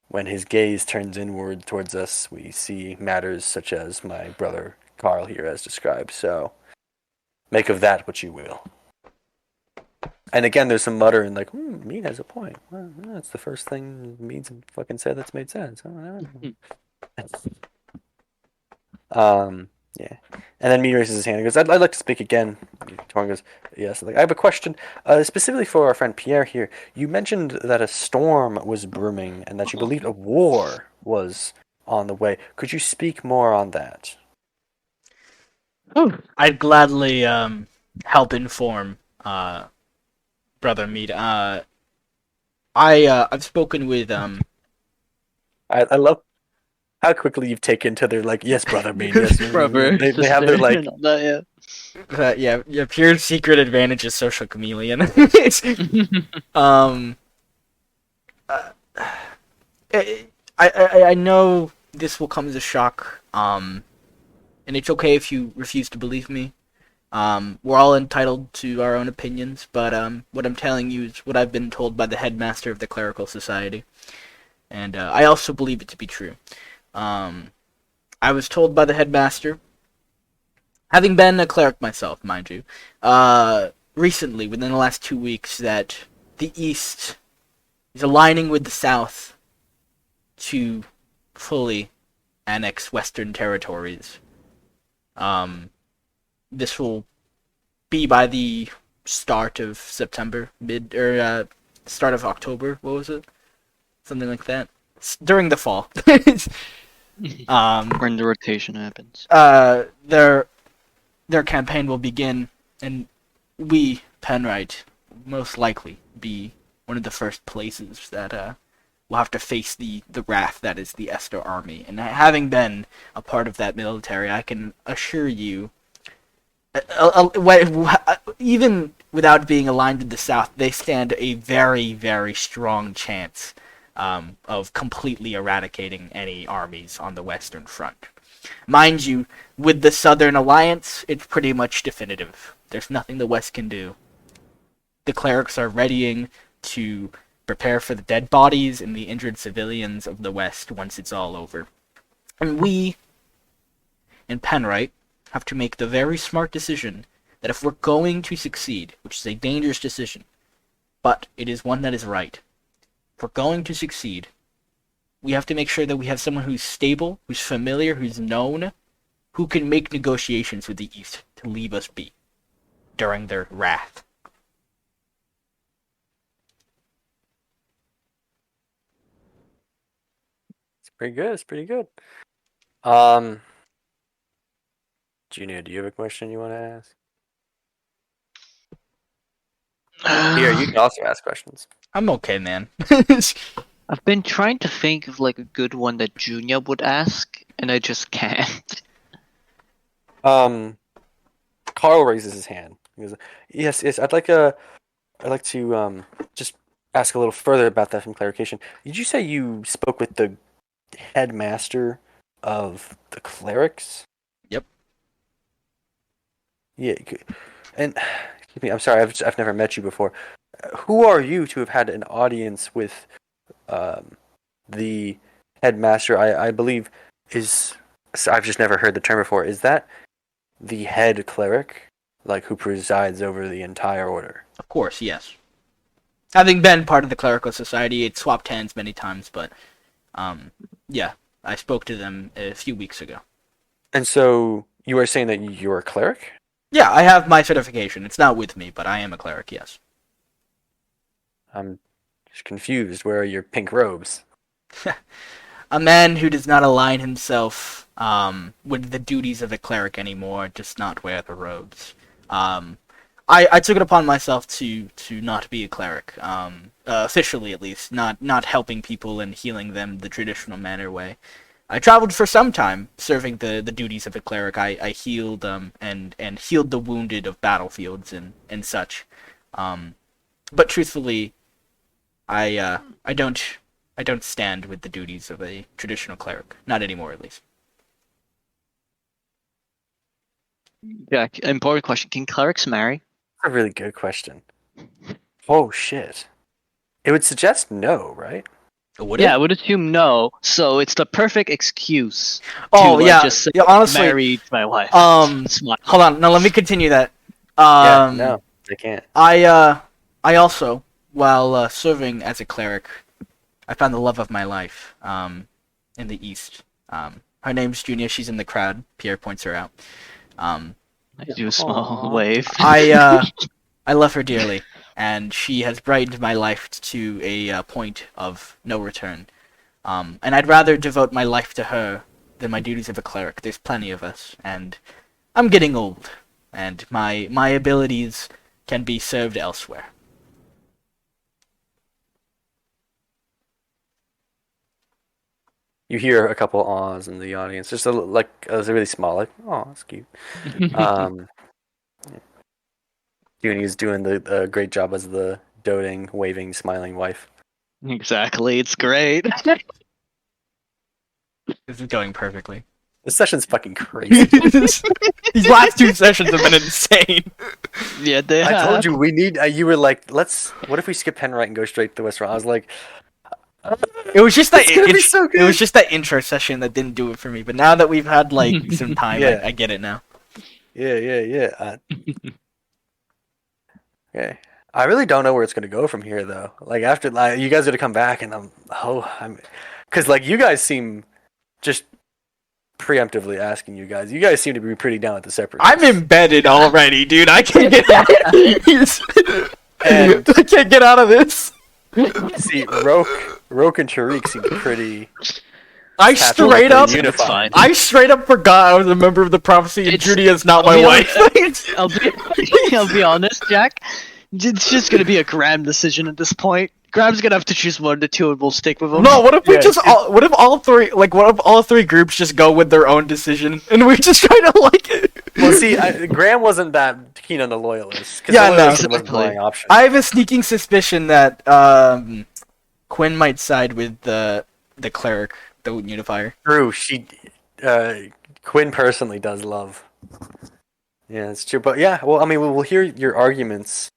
when his gaze turns inward towards us, we see matters such as my brother Carl here has described. So make of that what you will. And again, there's some muttering like, Mead has a point. Well, that's the first thing Mead's fucking said that's made sense. Yeah. And then Mead raises his hand and goes, I'd like to speak again. Torn goes, yes. Like, I have a question specifically for our friend Pierre here. You mentioned that a storm was brewing and that you believed a war was on the way. Could you speak more on that? I'd gladly help inform Brother Mead. I've spoken with I love how quickly you've taken to their like, yes, brother, mean, yes, Brother, they have their sister, like, and all that, Yeah. Pierre's secret advantage is social chameleon. um, uh, I know this will come as a shock. And it's okay if you refuse to believe me. We're all entitled to our own opinions, but what I'm telling you is what I've been told by the headmaster of the clerical society, and I also believe it to be true. I was told by the headmaster, having been a cleric myself, mind you, recently, within the last 2 weeks, that the East is aligning with the South to fully annex Western territories. This will be by the start of September, start of October. What was it? Something like that. During the fall. when the rotation happens. Their campaign will begin, and we, Penrite, most likely be one of the first places that will have to face the wrath that is the Estor army. And having been a part of that military, I can assure you, even without being aligned with the South, they stand a very, very strong chance of completely eradicating any armies on the Western Front. Mind you, with the Southern Alliance, it's pretty much definitive. There's nothing the West can do. The clerics are readying to prepare for the dead bodies and the injured civilians of the West once it's all over. And we, in Penrite, have to make the very smart decision that if we're going to succeed, which is a dangerous decision, but it is one that is right, if we're going to succeed, we have to make sure that we have someone who's stable, who's familiar, who's known, who can make negotiations with the East to leave us be during their wrath. it's pretty good. It's pretty good. Junia, do you have a question you want to ask? Here, you can also ask questions. I'm okay, man. I've been trying to think of like a good one that Junia would ask, and I just can't. Carl raises his hand. He goes, yes, I'd like to just ask a little further about that from clarification. Did you say you spoke with the headmaster of the clerics? Yep. Yeah, and excuse me, I'm sorry, I've never met you before. Who are you to have had an audience with the headmaster? I believe is, I've just never heard the term before. Is that the head cleric, like who presides over the entire order? Of course, yes. Having been part of the clerical society, it swapped hands many times, but yeah, I spoke to them a few weeks ago. And so you are saying that you're a cleric? Yeah, I have my certification. It's not with me, but I am a cleric, yes. I'm just confused. Where are your pink robes? A man who does not align himself with the duties of a cleric anymore does not wear the robes. I took it upon myself to not be a cleric, officially at least, not helping people and healing them the traditional manner way. I traveled for some time, serving the duties of a cleric. I healed and healed the wounded of battlefields and such. But truthfully, I don't stand with the duties of a traditional cleric, not anymore at least. Yeah, important question. Can clerics marry? That's a really good question. Oh shit! It would suggest no, right? Would Yeah, I it? would assume no. So it's the perfect excuse Oh to yeah, just say, yeah. Honestly, married my wife. Smart. hold on. No, let me continue that. Yeah, no, they can't. I also, while serving as a cleric, I found the love of my life in the East. Her name's Junia. She's in the crowd. Pierre points her out. I do a small Aw. wave. I love her dearly, and she has brightened my life to a point of no return. And I'd rather devote my life to her than my duties of a cleric. There's plenty of us, and I'm getting old, and my abilities can be served elsewhere. You hear a couple ahs in the audience, just like it's really small, like oh, that's cute. Um, Junie's doing the great job as the doting, waving, smiling wife. Exactly, it's great. This is going perfectly. This session's fucking crazy. These last 2 sessions have been insane. Yeah, they I have. told you we need. You were like, let's. What if we skip Penrite and go straight to Western? I was like, It was just that It's gonna be so good. it was just that intro session that didn't do it for me. But now that we've had like some time, Yeah. I get it now. yeah. Okay. I really don't know where it's gonna go from here, though. Like after, like, you guys are gonna come back, and because like you guys seem just preemptively asking you guys. You guys seem to be pretty down with the separatists. I'm embedded already, dude. I can't get out of this. And- I can't get out of this. See, Roke and Tariq seem pretty. I happy straight with up, the It's fine. I straight up forgot I was a member of the prophecy and It's- Judy is not I'll my be wife. I'll be honest, Jack. It's just gonna be a Graham decision at this point. Graham's gonna have to choose one of the two, and we'll stick with him. No, what if we Yeah, just what if all three groups just go with their own decision and we just try to like Well, see, Graham wasn't that keen on the loyalists. Yeah, the no. loyalists wasn't Exactly. my option. I have a sneaking suspicion that Quinn might side with the cleric, the unifier. True, Quinn personally does love. Yeah, it's true. But yeah, well, I mean, we'll hear your arguments.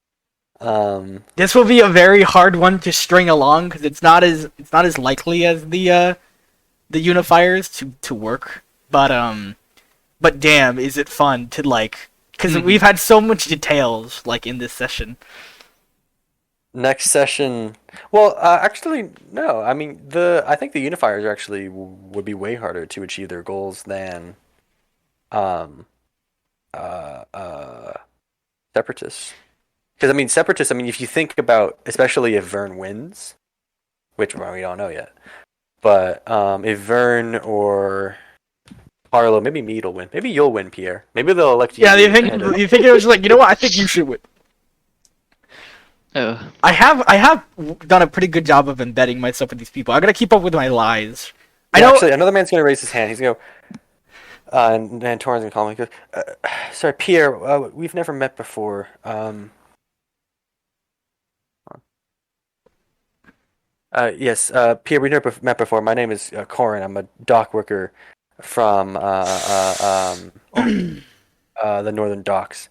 This will be a very hard one to string along because it's not as likely as the unifiers to work. But damn, is it fun to like? Because we've had so much details like in this session. Next session. Well, actually, no. I mean, I think the unifiers actually would be way harder to achieve their goals than, separatists. Because I mean, separatists. I mean, if you think about, especially if Vern wins, which we don't know yet, but if Vern or Harlow, maybe Mead will win. Maybe you'll win, Pierre. Maybe they'll elect you. Yeah, ahead of- you think it was like, you know what? I think you should win. I have done a pretty good job of embedding myself with these people. I gotta keep up with my lies. I know. Actually, another man's gonna raise his hand. He's gonna go, and Torin's gonna call me. He goes, sorry, Pierre. We've never met before. Yes, Pierre. We've never met before. My name is Corin. I'm a dock worker from the Northern Docks.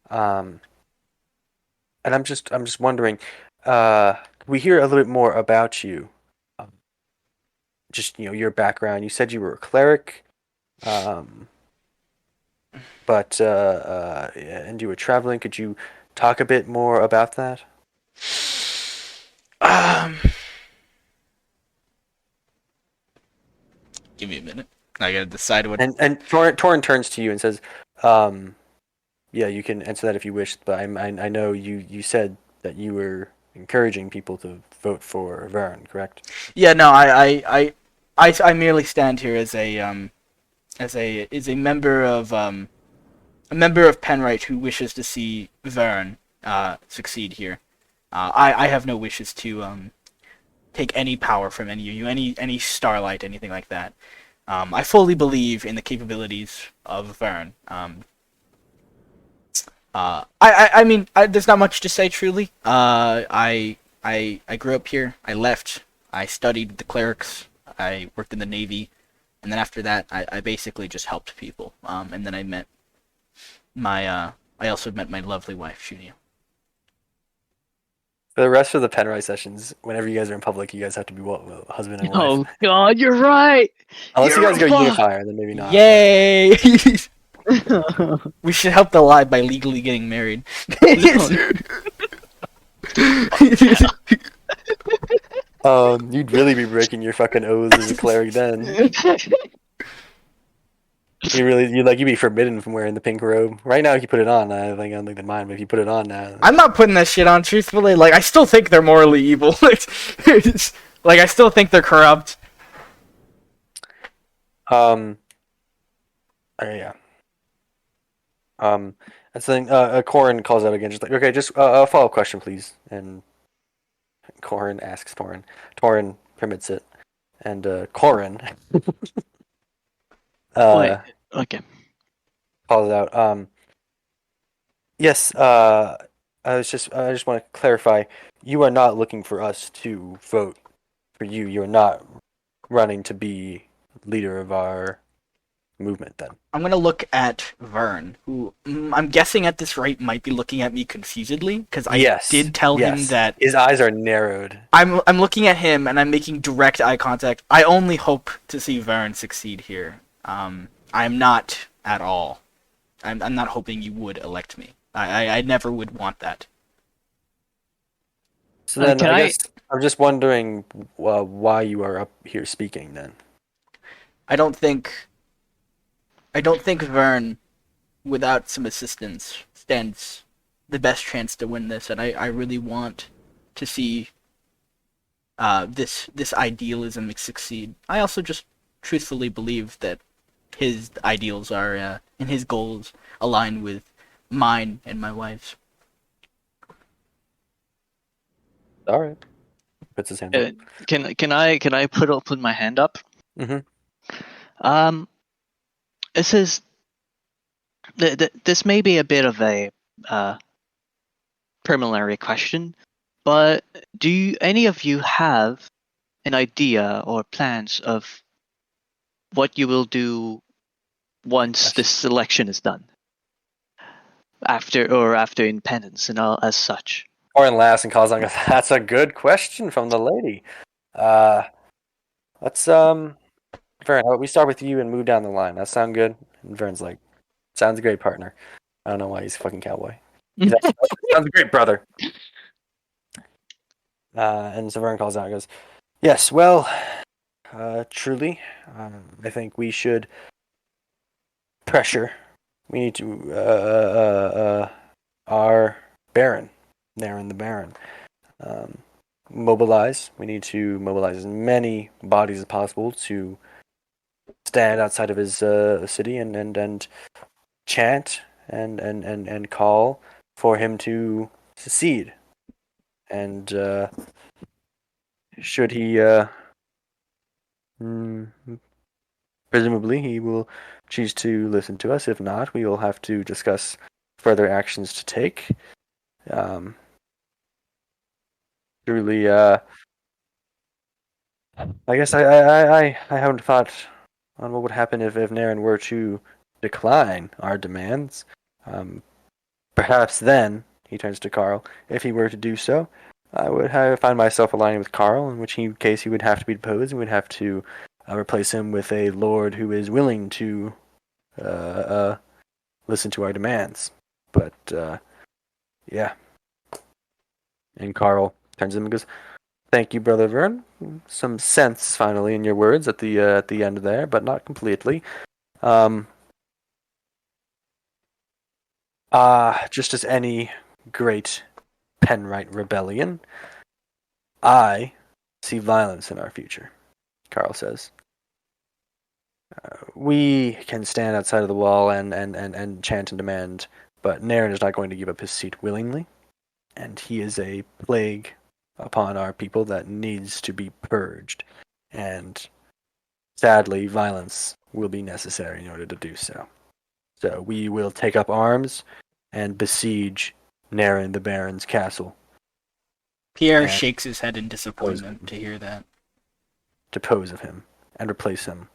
And I'm just wondering, we hear a little bit more about you. Just your background. You said you were a cleric, but and you were traveling. Could you talk a bit more about that? Give me a minute. I gotta decide what. And Torin turns to you and says, "Yeah, you can answer that if you wish, but I know you said that you were encouraging people to vote for Vern, correct?" Yeah, no, I merely stand here as a member of Penrite who wishes to see Vern succeed here. I have no wishes to take any power from any of you, any starlight, anything like that. I fully believe in the capabilities of Vern. I mean, there's not much to say truly. I grew up here. I left. I studied with the clerics. I worked in the Navy, and then after that, I basically just helped people. And then I met I also met my lovely wife, Junia. For the rest of the Penrite sessions, whenever you guys are in public, you guys have to be husband and wife. Oh God, you're right. Unless you guys go You're unifier, then maybe not. Yay! We should help the lie by legally getting married. You'd really be breaking your fucking oaths as a cleric then. You'd be forbidden from wearing the pink robe. Right now, if you put it on, I don't think they mind. But if you put it on now, I'm not putting that shit on, truthfully. Like, I still think they're morally evil. Like, I still think they're corrupt. Yeah. That's the thing. Corin calls out again, just like, okay, just a follow-up question, please. And Corin asks Torin. Torin permits it. And Corin Wait. Okay. calls out. Yes. I just want to clarify. You are not looking for us to vote for you. You're not running to be leader of our movement. Then. I'm gonna look at Vern, who I'm guessing at this rate might be looking at me confusedly, because I Yes. did tell him that His eyes are narrowed. I'm looking at him and I'm making direct eye contact. I only hope to see Vern succeed here. I'm not at all. I'm not hoping you would elect me. I never would want that. So then, Can I I? guess I'm just wondering why you are up here speaking. Then. I don't think I don't think Vern, without some assistance, stands the best chance to win this, and I really want to see this idealism succeed. I also just truthfully believe that his ideals are and his goals align with mine and my wife's. All right. Puts his hand up. Can I put my hand up? Mm-hmm. Um, this is this may be a bit of a preliminary question, but do any of you have an idea or plans of what you will do once Yes. this election is done? After independence and all as such. Corin laughs and calls on. That's a good question from the lady. Let's Vern. How about we start with you and move down the line? That sound good? And Vern's like, sounds great, partner. I don't know why he's a fucking cowboy. Sounds great, brother. And so Vern calls out and goes, yes, well, truly, I think we should pressure. We need to, our Baron, Naren the Baron, mobilize. We need to mobilize as many bodies as possible to stand outside of his city and chant and call for him to secede. And should he, presumably, he will choose to listen to us. If not, we will have to discuss further actions to take. Truly, I guess I haven't thought on what would happen if Naren were to decline our demands. Perhaps then, he turns to Carl, if he were to do so, I would find myself aligning with Carl, in which case he would have to be deposed and would have to replace him with a lord who is willing to listen to our demands. But, yeah. And Carl turns to him and goes, thank you, Brother Vern. Some sense, finally, in your words at the end there, but not completely. Just as any great Penrite rebellion, I see violence in our future, Carl says. We can stand outside of the wall and chant and demand, but Naren is not going to give up his seat willingly, and he is a plague upon our people that needs to be purged, and sadly, violence will be necessary in order to do so. So we will take up arms and besiege Naren the Baron's castle. Pierre shakes his head in disappointment to hear that. Depose of him and replace him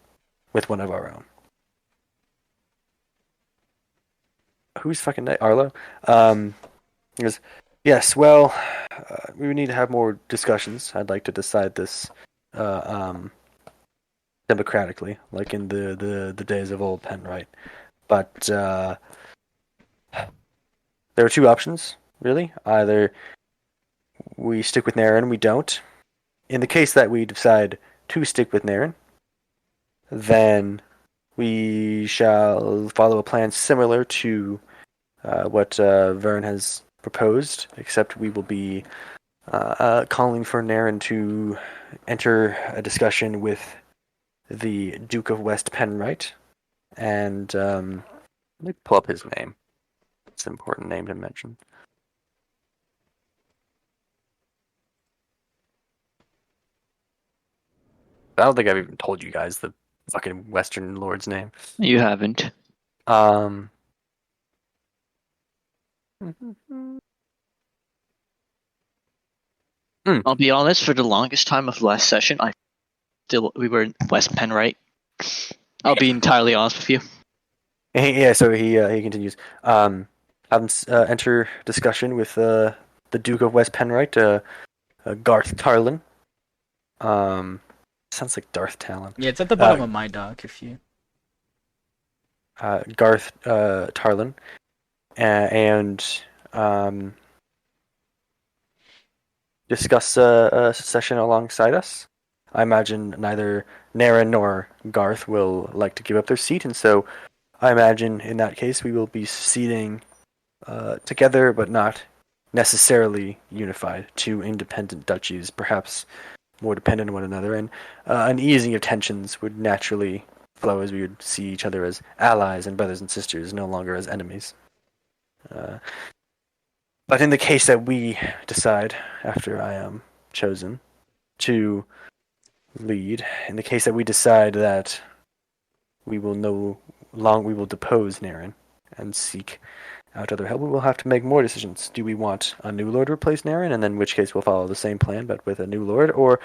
with one of our own. Who's fucking Arlo? He goes, yes, well, we would need to have more discussions. I'd like to decide this democratically, like in the days of old Penrite. But there are two options, really. Either we stick with Naren, we don't. In the case that we decide to stick with Naren, then we shall follow a plan similar to what Vern has proposed, except we will be calling for Naren to enter a discussion with the Duke of West Penrite, and let me pull up his name. It's an important name to mention. I don't think I've even told you guys the fucking Western Lord's name. You haven't. Um. I'll be honest. For the longest time of last session, we were in West Penn, right? I'll be entirely honest with you. Yeah, so he continues. Have him enter discussion with the Duke of West Penrite, Garth Tarlin. Sounds like Darth Talon. Yeah, it's at the bottom of my doc. If you. Garth Tarlin, and discuss a session alongside us. I imagine neither Naren nor Garth will like to give up their seat, and so I imagine in that case we will be seating together, but not necessarily unified. Two independent duchies, perhaps more dependent on one another, and an easing of tensions would naturally flow as we would see each other as allies and brothers and sisters, no longer as enemies. But in the case that we decide, after I am chosen, to lead, in the case that we decide that we will depose Naren and seek out other help, we will have to make more decisions. Do we want a new lord to replace Naren, and then in which case we'll follow the same plan but with a new lord, or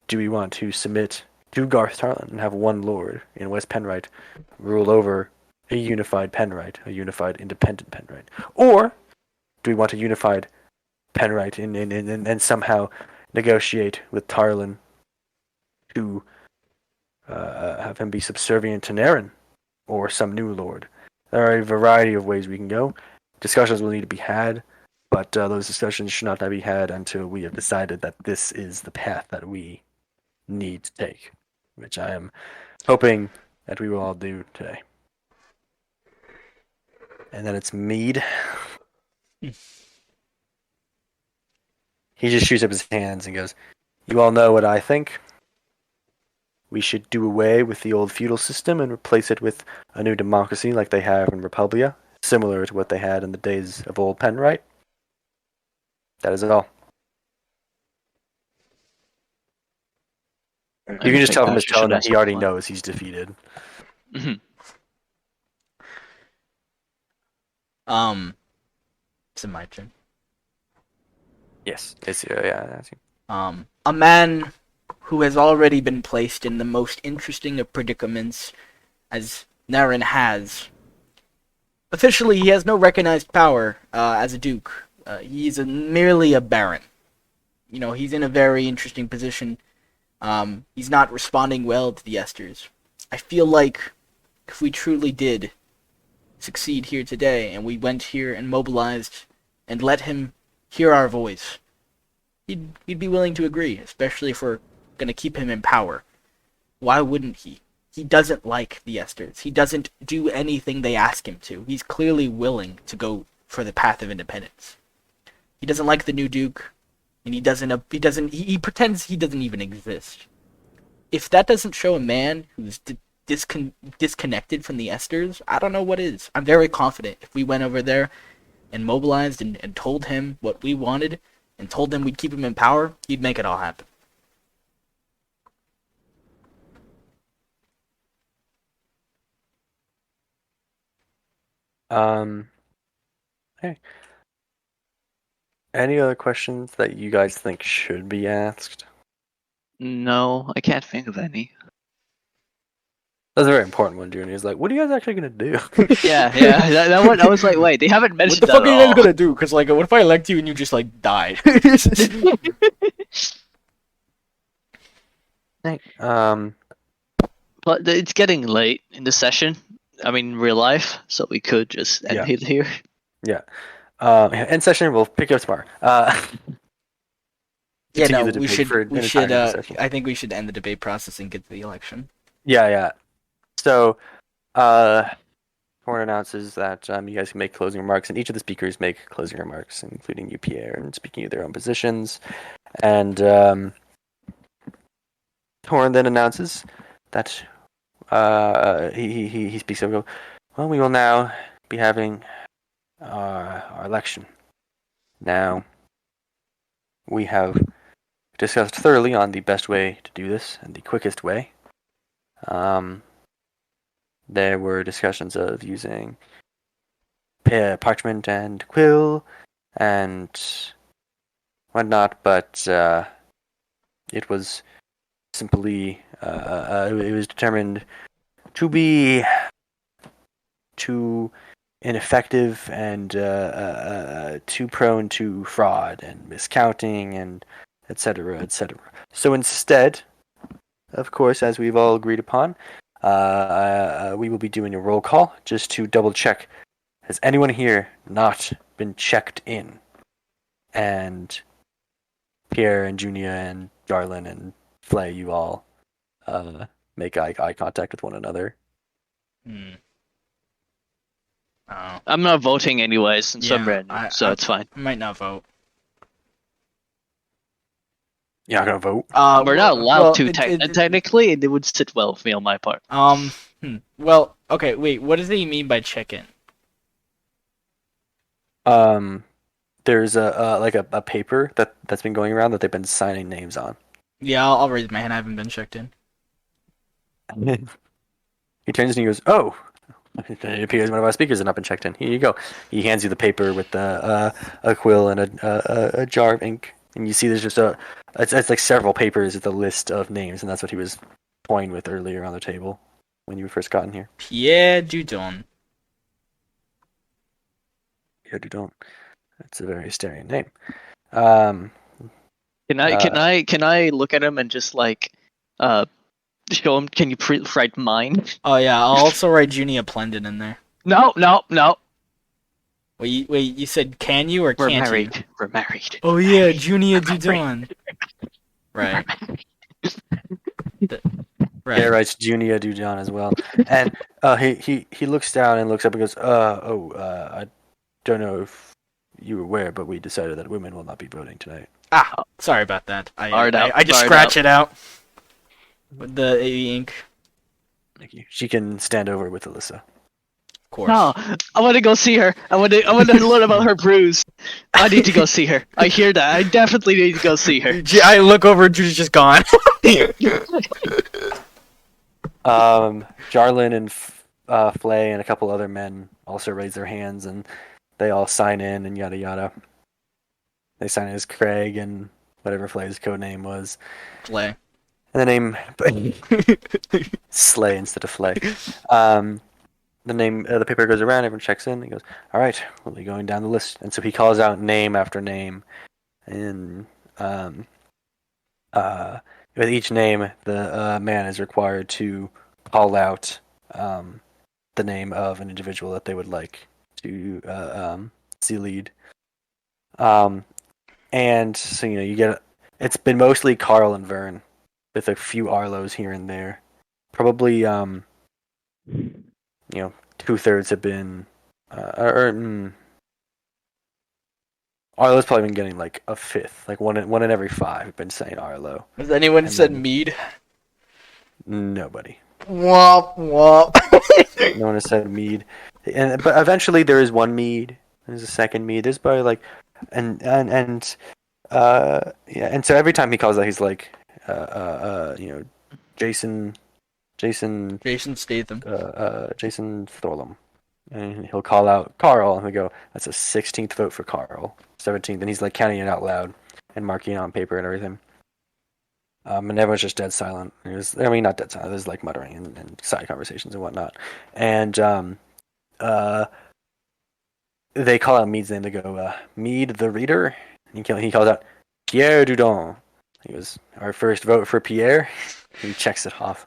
do we want to submit to Garth Tarlin and have one lord in West Penrite rule over a unified Penrite, a unified independent Penrite? Or do we want a unified Penrite and somehow negotiate with Tarlin to have him be subservient to Naren or some new lord? There are a variety of ways we can go. Discussions will need to be had, but those discussions should not be had until we have decided that this is the path that we need to take, which I am hoping that we will all do today. And then it's Mead. He just shoots up his hands and goes, "You all know what I think. We should do away with the old feudal system and replace it with a new democracy like they have in Republia, similar to what they had in the days of old Penrite. That is it all." You can just tell from his tone that he already knows he's defeated. Mm-hmm. Is it my turn? Yes, it's yeah. That's you. A man who has already been placed in the most interesting of predicaments, as Naren has. Officially, he has no recognized power as a duke. He's merely a baron. You know, he's in a very interesting position. He's not responding well to the Esters. I feel like if we truly did succeed here today, and we went here and mobilized and let him hear our voice, he'd be willing to agree, especially if we're going to keep him in power. Why wouldn't he? He doesn't like the Esters. He doesn't do anything they ask him to. He's clearly willing to go for the path of independence. He doesn't like the new Duke, and he pretends he doesn't even exist. If that doesn't show a man who's disconnected from the Esters, I don't know what is. I'm very confident if we went over there and mobilized and told him what we wanted and told him we'd keep him in power, he'd make it all happen. Hey. Any other questions that you guys think should be asked? No, I can't think of any. That's a very important one, Junia. He's like, what are you guys actually going to do? Yeah. That one, I was like, wait, they haven't mentioned what the that fuck are you guys gonna do? Because, like, what if I elect you and you just, like, die? But it's getting late in the session. I mean, real life, so we could just end it here. Yeah. End session. We'll pick it up tomorrow. Yeah, no, we should. I think we should end the debate process and get to the election. Yeah. So, Horn announces that you guys can make closing remarks, and each of the speakers make closing remarks, including you, Pierre, and speaking of their own positions. And Horn then announces that he speaks up. Well, we will now be having our election. Now, we have discussed thoroughly on the best way to do this and the quickest way. There were discussions of using parchment and quill and whatnot, but it was simply it was determined to be too ineffective and too prone to fraud and miscounting and etc., etc. So instead, of course, as we've all agreed upon, we will be doing a roll call just to double check. Has anyone here not been checked in? And Pierre and Junia and Darlin and Flay, you all make eye contact with one another. Oh. I'm not voting anyways since I'm Yeah, brand new, so it's fine. I might not vote. You're not gonna vote? We're not allowed to technically, and it would sit well with me on my part. Well, okay, wait. What does he mean by check-in? There's a paper that's been going around that they've been signing names on. Yeah, I'll raise my hand. I haven't been checked in. He turns and he goes, "Oh, it appears one of our speakers has not been checked in. Here you go." He hands you the paper with a quill and a jar of ink, and you see there's just it's like several papers with a list of names, and that's what he was toying with earlier on the table when you first got in here. Pierre Dudon. Pierre Dudon. That's a very Asterian name. Can I look at him and just like show him? Can you write mine? Oh yeah, I'll also write Junia Plendon in there. No. Wait, you said can you or We're can't married. you? We're married. Oh yeah, Junia Dudon. Right. Right. Yeah, writes Junia Dudon as well. And he looks down and looks up and goes, I don't know if you were aware, but we decided that women will not be voting tonight. Sorry about that. Hard out, I just hard scratch out. it out with the ink. Thank you. She can stand over with Alyssa. Of course. No, I want to go see her. I want to learn about her bruise. I need to go see her. I hear that. I definitely need to go see her. I look over and Judy's just gone. Jarlin and Flay and a couple other men also raise their hands, and they all sign in and yada yada. They sign in as Craig and whatever Flay's code name was. Flay. And the name Slay instead of Flay. The name, the paper goes around. Everyone checks in. He goes, "All right, we'll be going down the list." And so he calls out name after name, and with each name, the man is required to call out the name of an individual that they would like to see lead. And so you get it's been mostly Carl and Vern, with a few Arlos here and there. Probably 2/3 have been Arlo's probably been getting like a fifth, like one in every 5 have been saying Arlo. Has anyone And said then- mead? Nobody. Womp womp. No one has said mead. But eventually there is one mead. There's a second mead. There's probably like and so every time he calls out he's like Jason Jason Statham. Jason Thorlum. And he'll call out Carl, and he'll go, "That's a 16th vote for Carl, 17th," and he's like counting it out loud and marking it on paper and everything. And everyone's just dead silent. Not dead silent. There's like muttering and side conversations and whatnot. And they call out Mead's name. They go, "Mead the reader." And he calls out Pierre Dudon. He goes, "Our first vote for Pierre." He checks it off.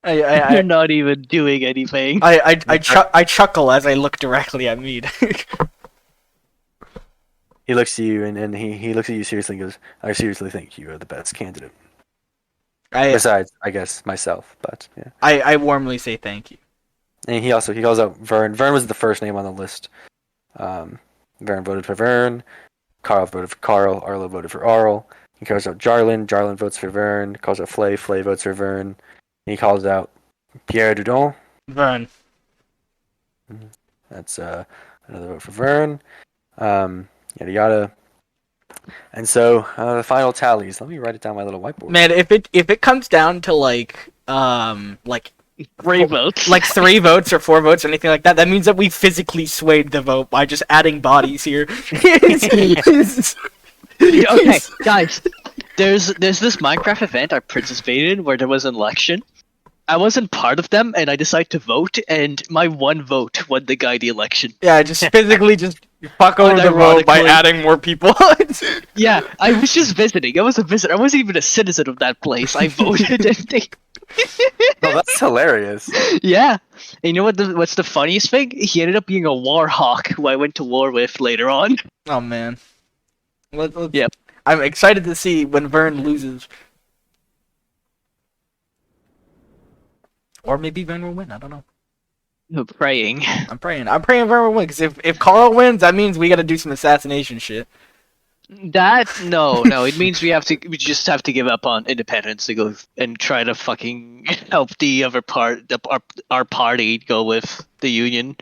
You're not even doing anything. I chuckle as I look directly at Mead. He looks at you and he looks at you seriously and goes, "I seriously think you are the best candidate. Besides, I guess, myself, but yeah." I warmly say thank you. And he calls out Vern. Vern was the first name on the list. Vern voted for Vern. Carl voted for Carl. Arlo voted for Arl. He calls out Jarlin. Jarlin votes for Vern. Calls out Flay. Flay votes for Vern. And he calls out Pierre Dudon. Vern. That's another vote for Vern. Yada yada. And so the final tallies. Let me write it down on my little whiteboard. Man, if it comes down to like 3 votes. like 3 votes or 4 votes or anything like that, that means that we physically swayed the vote by just adding bodies here. Okay, guys. There's this Minecraft event I participated in where there was an election. I wasn't part of them, and I decided to vote, and my one vote won the guy the election. Yeah, just physically just fuck over the vote by adding more people. Yeah, I was just visiting. I was a visitor. I wasn't even a citizen of that place. I voted, and they... Oh, that's hilarious. Yeah. And you know what's the funniest thing? He ended up being a war hawk who I went to war with later on. Oh man. Let's, Yep. I'm excited to see when Vern loses. Or maybe Vern will win. I don't know. I'm praying. I'm praying Vern will win, because if Carl wins, that means we gotta do some assassination shit. No. It means we just have to give up on independence to go and try to fucking help the other our party go with the union.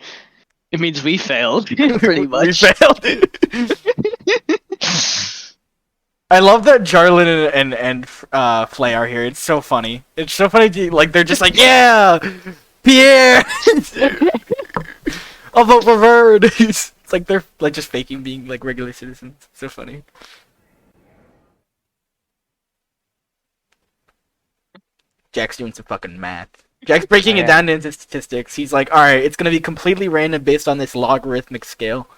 It means we failed, pretty much. We failed. I love that Jarlin and Flay are here. It's so funny. It's so funny. Like they're just like, yeah, Pierre. I'll vote for Vern. It's like they're like just faking being like regular citizens. So funny. Jack's doing some fucking math. Jack's breaking it down into statistics. He's like, all right, it's gonna be completely random based on this logarithmic scale.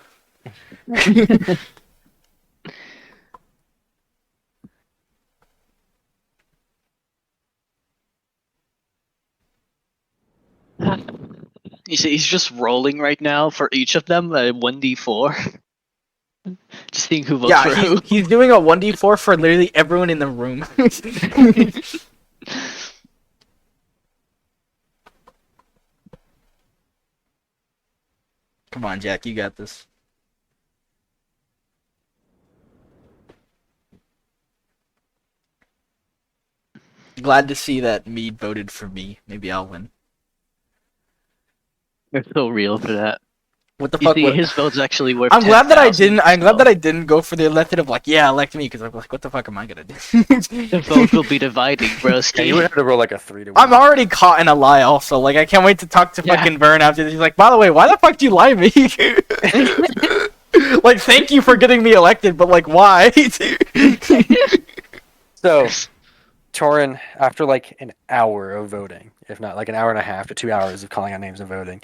You see, he's just rolling right now for each of them, 1d4. Just seeing who votes for who. He's doing a 1d4 for literally everyone in the room. Come on, Jack, you got this. Glad to see that Mead voted for me. Maybe I'll win. They're so real for that. What the You fuck? see, his vote's actually worth. I'm glad that I 10,000, didn't. I'm glad that I didn't go for the elected of like, yeah, elect me, because I'm like, what the fuck am I gonna do? The vote will be dividing, bro. Yeah, you would have to roll like a 3 to 1. I'm already caught in a lie. Also, like, I can't wait to talk to fucking Vern after this. He's like, by the way, why the fuck do you lie to me? Like, thank you for getting me elected, but like, why? So, Torin, after like an hour of voting, if not like an hour and a half to 2 hours of calling out names and voting,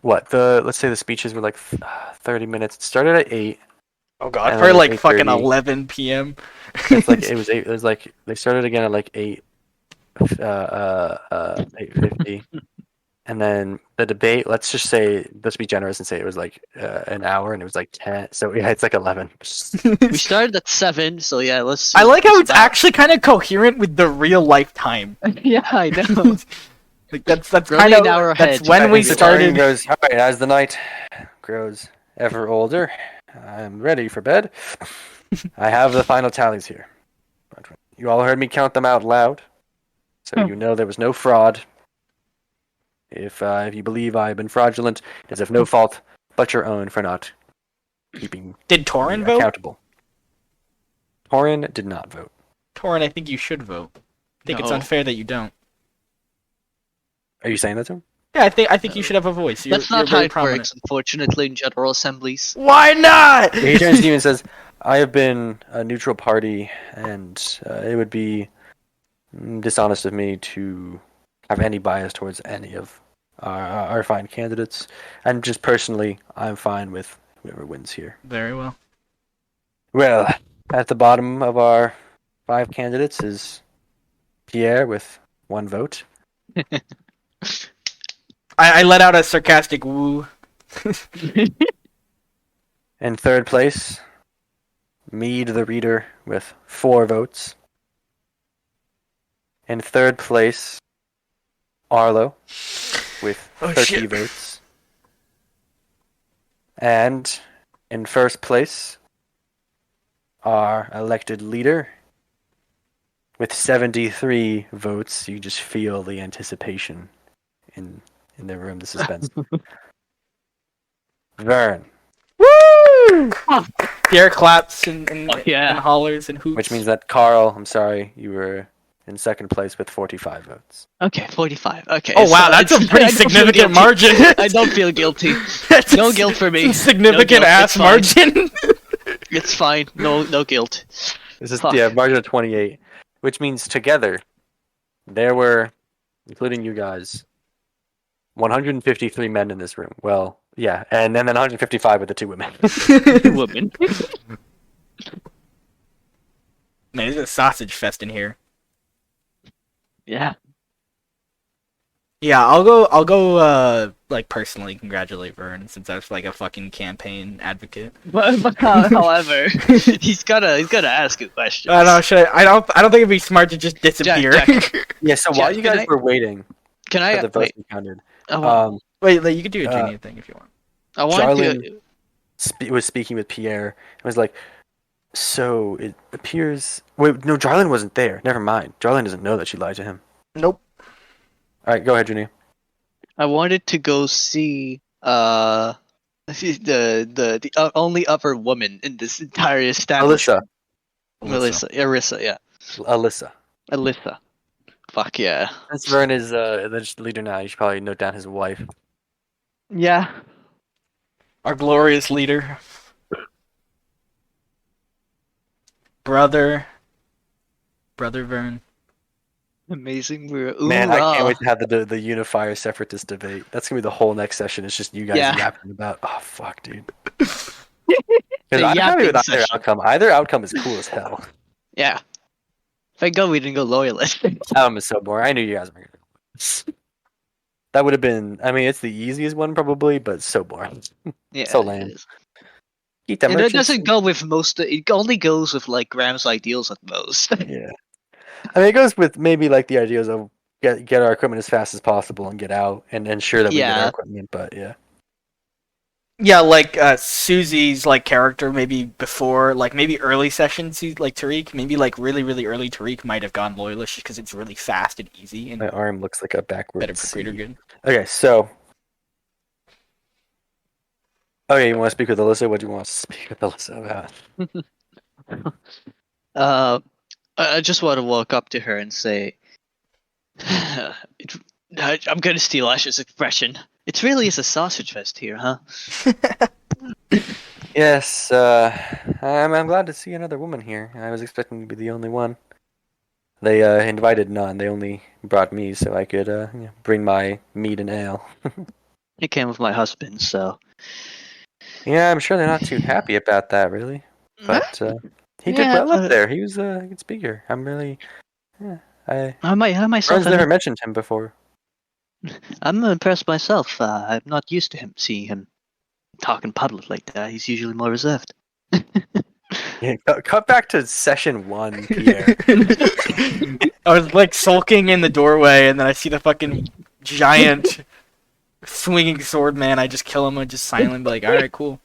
let's say the speeches were like 30 minutes. It started at 8. Oh god, And for then like 8:30. fucking 11 p.m. It's like it was 8. It was like they started again at like 8:50, and then the debate. Let's be generous and say it was like an hour, and it was like 10. So yeah, it's like 11. We started at 7, so yeah, let's. I like how it's actually kind of coherent with the real life time. Yeah, I know. Like that's Really kind of an hour that's ahead. when we So Torin started. goes, all right, as the night grows ever older, I'm ready for bed. I have the final tallies here. You all heard me count them out loud, so you know there was no fraud. If you believe I have been fraudulent, it is of no fault but your own for not keeping Did Torin me vote? accountable. Torin did not vote. Torin, I think you should vote. I think it's No. unfair that you don't. Are you saying that to him? Yeah, I think you should have a voice. You're, That's not you're how very it prominent. works, unfortunately, in general assemblies. Why not? He turns to you and says, I have been a neutral party, and it would be dishonest of me to have any bias towards any of our fine candidates. And just personally, I'm fine with whoever wins here. Very well. Well, at the bottom of our 5 candidates is Pierre with 1 vote. I let out a sarcastic woo. In 3rd place, Mead the Reader with 4 votes. In 3rd place, Arlo with 30 votes. And in 1st place, our elected leader with 73 votes. You just feel the anticipation in the room, the suspense. Vern. Woo! Pierre claps and yeah. and hollers and hoots. Which means that Carl, I'm sorry, you were in second place with 45 votes. Okay, 45. Okay. Oh wow, so that's a it's- pretty I don't feel significant guilty. margin. I don't feel guilty. That's No guilt for me. a significant No guilt, ass it's fine. margin. It's fine. No guilt. This is Fuck. margin of 28, which means together there were, including you guys, 153 men in this room. Well, yeah, and then 155 with the 2 women. Woman. Man, there's a sausage fest in here. Yeah. Yeah, I'll go like personally congratulate Vern since I was like a fucking campaign advocate. But however, he's gotta ask a question. I don't know, I don't think it'd be smart to just disappear. Jack. Yeah, so while Jack, you can guys I- were waiting Can for I the votes wait? to be counted, Wait, like, you could do a Junia thing if you want. I wanted to. Jarlin was speaking with Pierre and was like, so it appears... Wait, no, Jarlin wasn't there. Never mind. Jarlin doesn't know that she lied to him. Nope. Alright, go ahead, Junia. I wanted to go see the only other woman in this entire establishment. Arissa, yeah. Alyssa. Alyssa. Fuck yeah. Since Vern is the leader now, you should probably note down his wife. Yeah. Our glorious leader. Brother Vern. Amazing. We're Man, I can't wait to have the unifier separatist debate. That's gonna be the whole next session. It's just you guys Yeah. yapping about. Oh fuck, dude. The Because I'm happy yapping with either session. outcome. Either outcome is cool as hell. Yeah. Thank God we didn't go loyalist. That is so boring. I knew you guys were gonna. That would have been. I mean, it's the easiest one probably, but so boring. Yeah. So lame. It is. Eat that And it merchants. doesn't go with most. It only goes with like Graham's ideals at most. Yeah. I mean, it goes with maybe like the ideas of get our equipment as fast as possible and get out and ensure that we get our Yeah. equipment. But yeah. Yeah, like Susie's like character maybe before, like maybe early sessions, like Tariq, maybe like really early Tariq might have gone loyalist because it's really fast and easy and My arm looks like a backwards. better for greater C. good. Okay, so. Okay, you want to speak with Alyssa? What do you want to speak with Alyssa about? I just want to walk up to her and say, I'm going to steal Ash's expression. It really is a sausage fest here, huh? Yes, I'm glad to see another woman here. I was expecting to be the only one. They invited none. They only brought me so I could bring my meat and ale. It came with my husband, so. Yeah, I'm sure they're not too happy about that, really. But he did Yeah, well up but- there. He was a good speaker. I'm really. Yeah, I myself. Friends never mentioned him before. I'm impressed myself. I'm not used to seeing him talk in public like that. He's usually more reserved. Yeah, cut back to session 1, Pierre. I was like sulking in the doorway, and then I see the fucking giant swinging sword man. I just kill him and just silently be like, "All right, cool."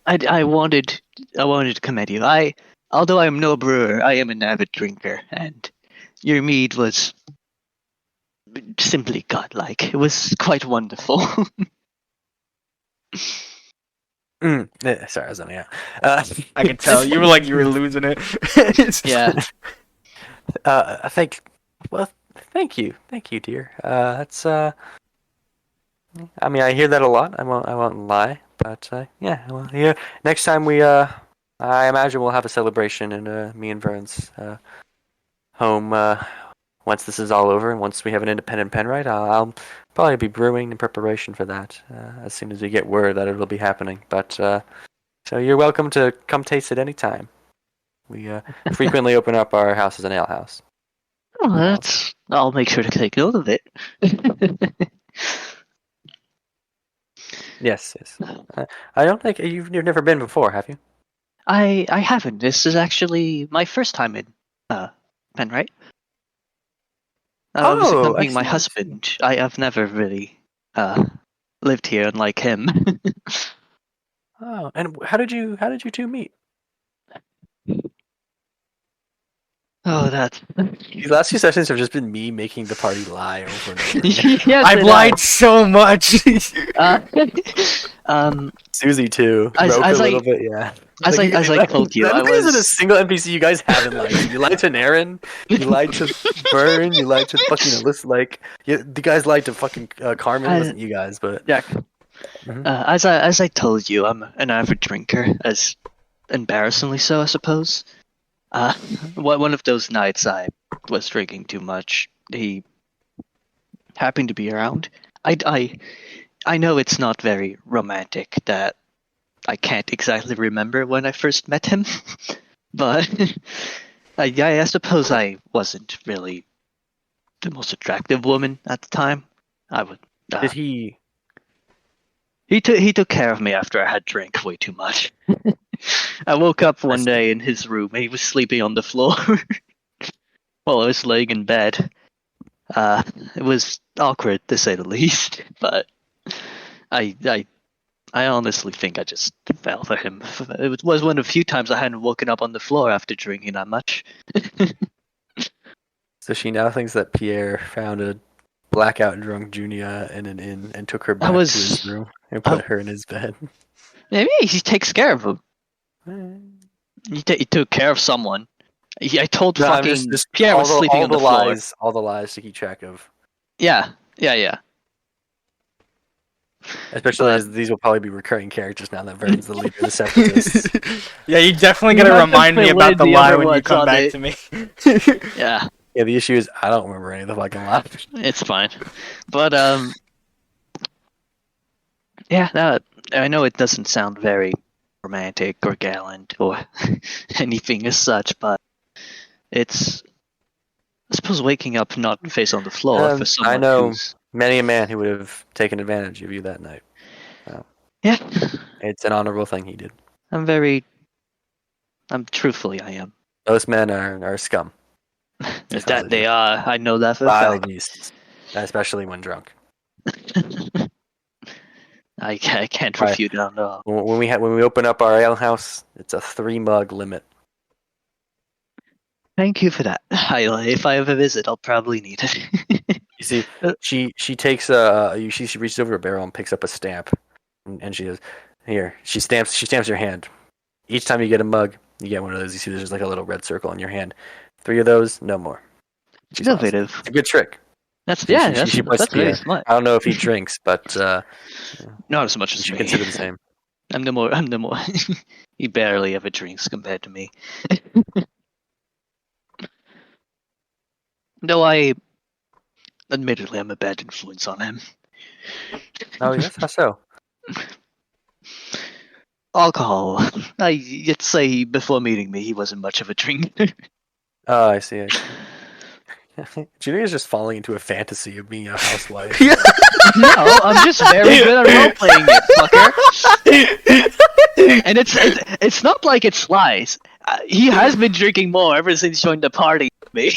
I wanted to commend you. Although I am no brewer, I am an avid drinker, and your mead was simply godlike. It was quite wonderful. Sorry, I was on yeah. I could tell you were losing it. Yeah. Thank you, dear. That's I mean, I hear that a lot. I won't lie, but yeah. Well, yeah. Next time I imagine we'll have a celebration in me and Vern's home. Once this is all over, and once we have an independent penright, I'll probably be brewing in preparation for that as soon as we get word that it'll be happening. But so you're welcome to come taste it anytime. We frequently open up our house as an ale house. Well, I'll make sure to take note of it. Yes. I don't think you've never been before, have you? I haven't. This is actually my first time in Penrite. I was Oh, accompanying my excellent. husband. I have never really lived here, unlike him. Oh, and how did you two meet? Oh, that. These last few sessions have just been me making the party lie over and over. Yes, I've it lied so much. has. Um, Susie too. As- Roke as a I- little bit, yeah. as I told you, I I don't think there's a was. single NPC you guys haven't lied to. You lied to Naren, you lied to Burn, you lied to fucking Alyssa. Like, the guys lied to fucking Carmen. It wasn't you guys, but Jack. Mhm. As I told you, I'm an avid drinker, as embarrassingly so, I suppose. One of those nights I was drinking too much. He happened to be around. I know it's not very romantic that I can't exactly remember when I first met him, but I suppose I wasn't really the most attractive woman at the time. I would. did he? He took care of me after I had drank way too much. I woke up one see. day in his room. He was sleeping on the floor while I was laying in bed. It was awkward to say the least, but I honestly think I just fell for him. It was one of the few times I hadn't woken up on the floor after drinking that much. So she now thinks that Pierre found a blackout drunk Junia in an inn and took her back to his room and put her in his bed. Maybe he takes care of him. He took care of someone. I told No, I'm fucking just Pierre was sleeping on the floor. all the lies to keep track of. Yeah. Especially as these will probably be recurring characters now that Vern's the leader of the separatists. Yeah, you definitely You gotta have to remind me fill about in the the lie other when you ones come on back it. to me. Yeah, Yeah, the issue is I don't remember any of the fucking lies. it's fine. But yeah, that I know it doesn't sound very romantic or gallant or anything as such, but it's I suppose waking up not face on the floor for someone I know who's many a man who would have taken advantage of you that night. yeah. It's an honorable thing he did. I'm truthfully I am. Most men are scum. That's how That they are. I know that for a vile fact. beasts, especially when drunk. I can't Right. refute that at all. When we open up our ale house, it's a 3 mug limit. Thank you for that. If I ever visit, I'll probably need it. You see, she takes she reaches over a barrel and picks up a stamp, and she goes, "Here." She stamps your hand. Each time you get a mug, you get one of those. You see, there's like a little red circle on your hand. 3 of those, no more. She's awesome. Innovative. It's a good trick. That's She puts that's very Pierre. smart. I don't know if he drinks, but Not as much you as should me. consider the same. I'm the more. He barely ever drinks compared to me. Though admittedly, I'm a bad influence on him. Oh yes, how so? Alcohol. I'd say before meeting me, he wasn't much of a drinker. Oh, I see. Junior's just falling into a fantasy of being a housewife. No, I'm just very good at role playing it, fucker. And it's not like it's lies. He has been drinking more ever since he joined the party with me.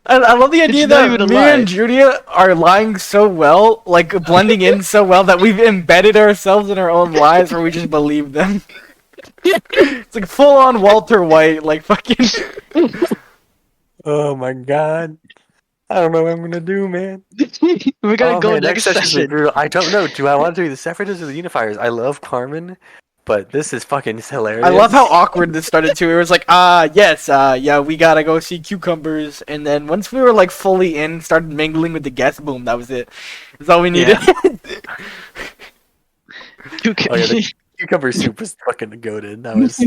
I love the idea It's not that even a me lie. and Junia are lying so well, like blending in so well that we've embedded ourselves in our own lies where we just believe them. It's like full on Walter White, like fucking. Oh my god. I don't know what I'm gonna do, man. We're gonna go man, next session's been session. brutal. I don't know. Do I want to do the separatists or the unifiers? I love Carmen, but this is fucking hilarious. I love how awkward this started too. It was like, yeah, we gotta go see cucumbers, and then once we were like fully in, started mingling with the guests. Boom, that was it. That's all we needed. Oh yeah, the cucumber soup was fucking goated. That was.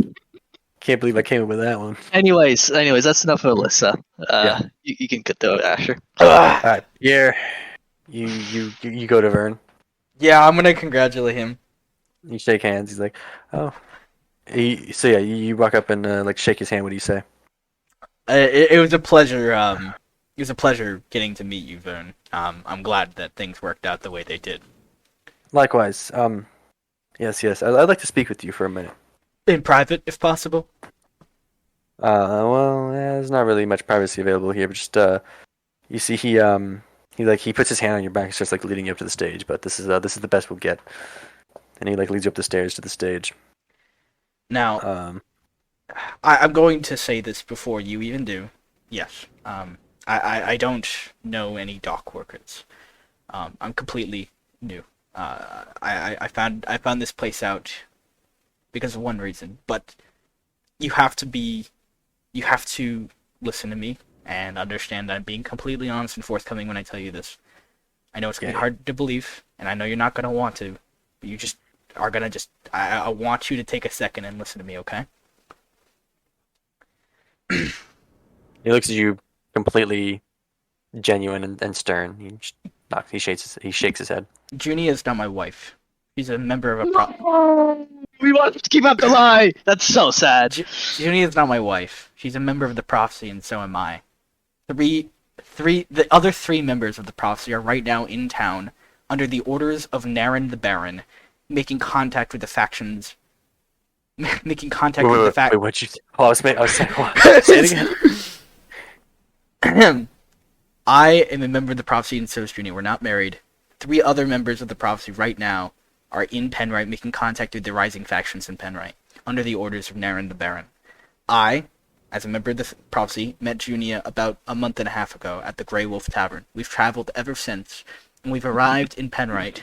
Can't believe I came up with that one. Anyways, that's enough for Alyssa. Yeah. You can cut the Asher. Alright, Pierre, you go to Vern. Yeah, I'm gonna congratulate him. You shake hands. He's like, oh. You walk up and like shake his hand. What do you say? It was a pleasure. It was a pleasure getting to meet you, Vern. I'm glad that things worked out the way they did. Likewise. Yes. I'd like to speak with you for a minute. In private, if possible. There's not really much privacy available here, but just you see he puts his hand on your back and starts like leading you up to the stage. But this is the best we'll get, and he like leads you up the stairs to the stage. Now, I'm going to say this before you even do. Yes. I don't know any dock workers. I'm completely new. I found this place out because of one reason, but you have to be you have to listen to me and understand that I'm being completely honest and forthcoming when I tell you this. I know it's gonna be hard to believe, and I know you're not gonna want to, but you just are gonna just. I want you to take a second and listen to me, okay? He looks at you completely genuine and stern. He shakes his head. Junia is not my wife. She's a member of a We want to keep up the lie. That's so sad. Junia is not my wife. She's a member of the prophecy, and so am I. The other three members of the prophecy are right now in town under the orders of Naren the Baron, making contact with the factions. Making contact with the Wait, what'd you? Oh, I was saying, say it again. I am a member of the prophecy, and so is Junia. We're not married. Three other members of the prophecy right now are in Penrite, making contact with the rising factions in Penrite, under the orders of Naren the Baron. I, as a member of the prophecy, met Junia about a month and a half ago at the Grey Wolf Tavern. We've traveled ever since, and we've arrived in Penrite,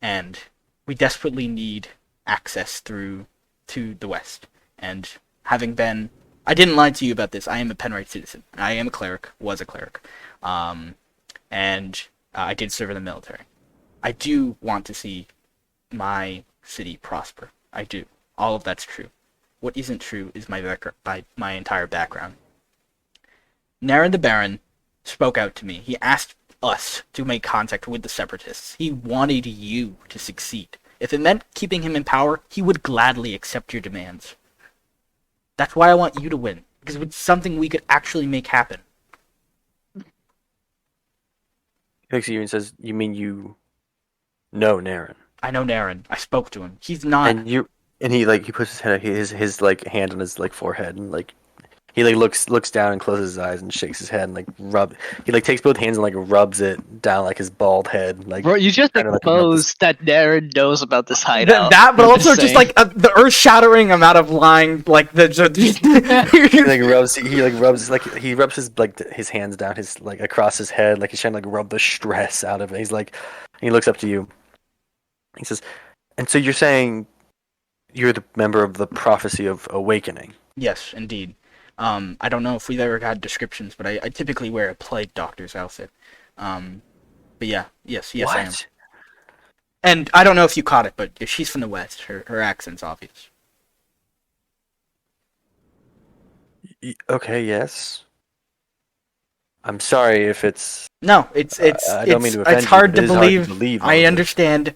and we desperately need access through to the west. And having been... I didn't lie to you about this. I am a Penrite citizen. I am a cleric, was a cleric. And I did serve in the military. I do want to see my city prosper. I do. All of that's true. What isn't true is my entire background. Naren the Baron spoke out to me. He asked us to make contact with the separatists. He wanted you to succeed. If it meant keeping him in power, he would gladly accept your demands. That's why I want you to win, because it's something we could actually make happen. He looks at you and says, "You mean you know Naren?" I know Naren. I spoke to him. He's not. And he puts his head, his like hand on his like forehead, and like he like looks down and closes his eyes and shakes his head and like he like takes both hands and like rubs it down like his bald head. Like, Bro, you just kinda, like, exposed that Darren knows about this hideout. That, but I'm also just saying. like the earth-shattering amount of lying, like he rubs his like his hands down his like across his head, like he's trying to like rub the stress out of it. He's like, he looks up to you. He says, "And so you're saying you're the member of the prophecy of Awakening?" Yes, indeed. I don't know if we've ever had descriptions, but I typically wear a plague doctor's outfit. But yeah, yes, What? I am. And I don't know if you caught it, but if she's from the West, her accent's obvious. Okay, yes. I'm sorry if it's. No, it's I don't mean to offend it's you, hard but to it is hard to believe. believe all I of this. understand.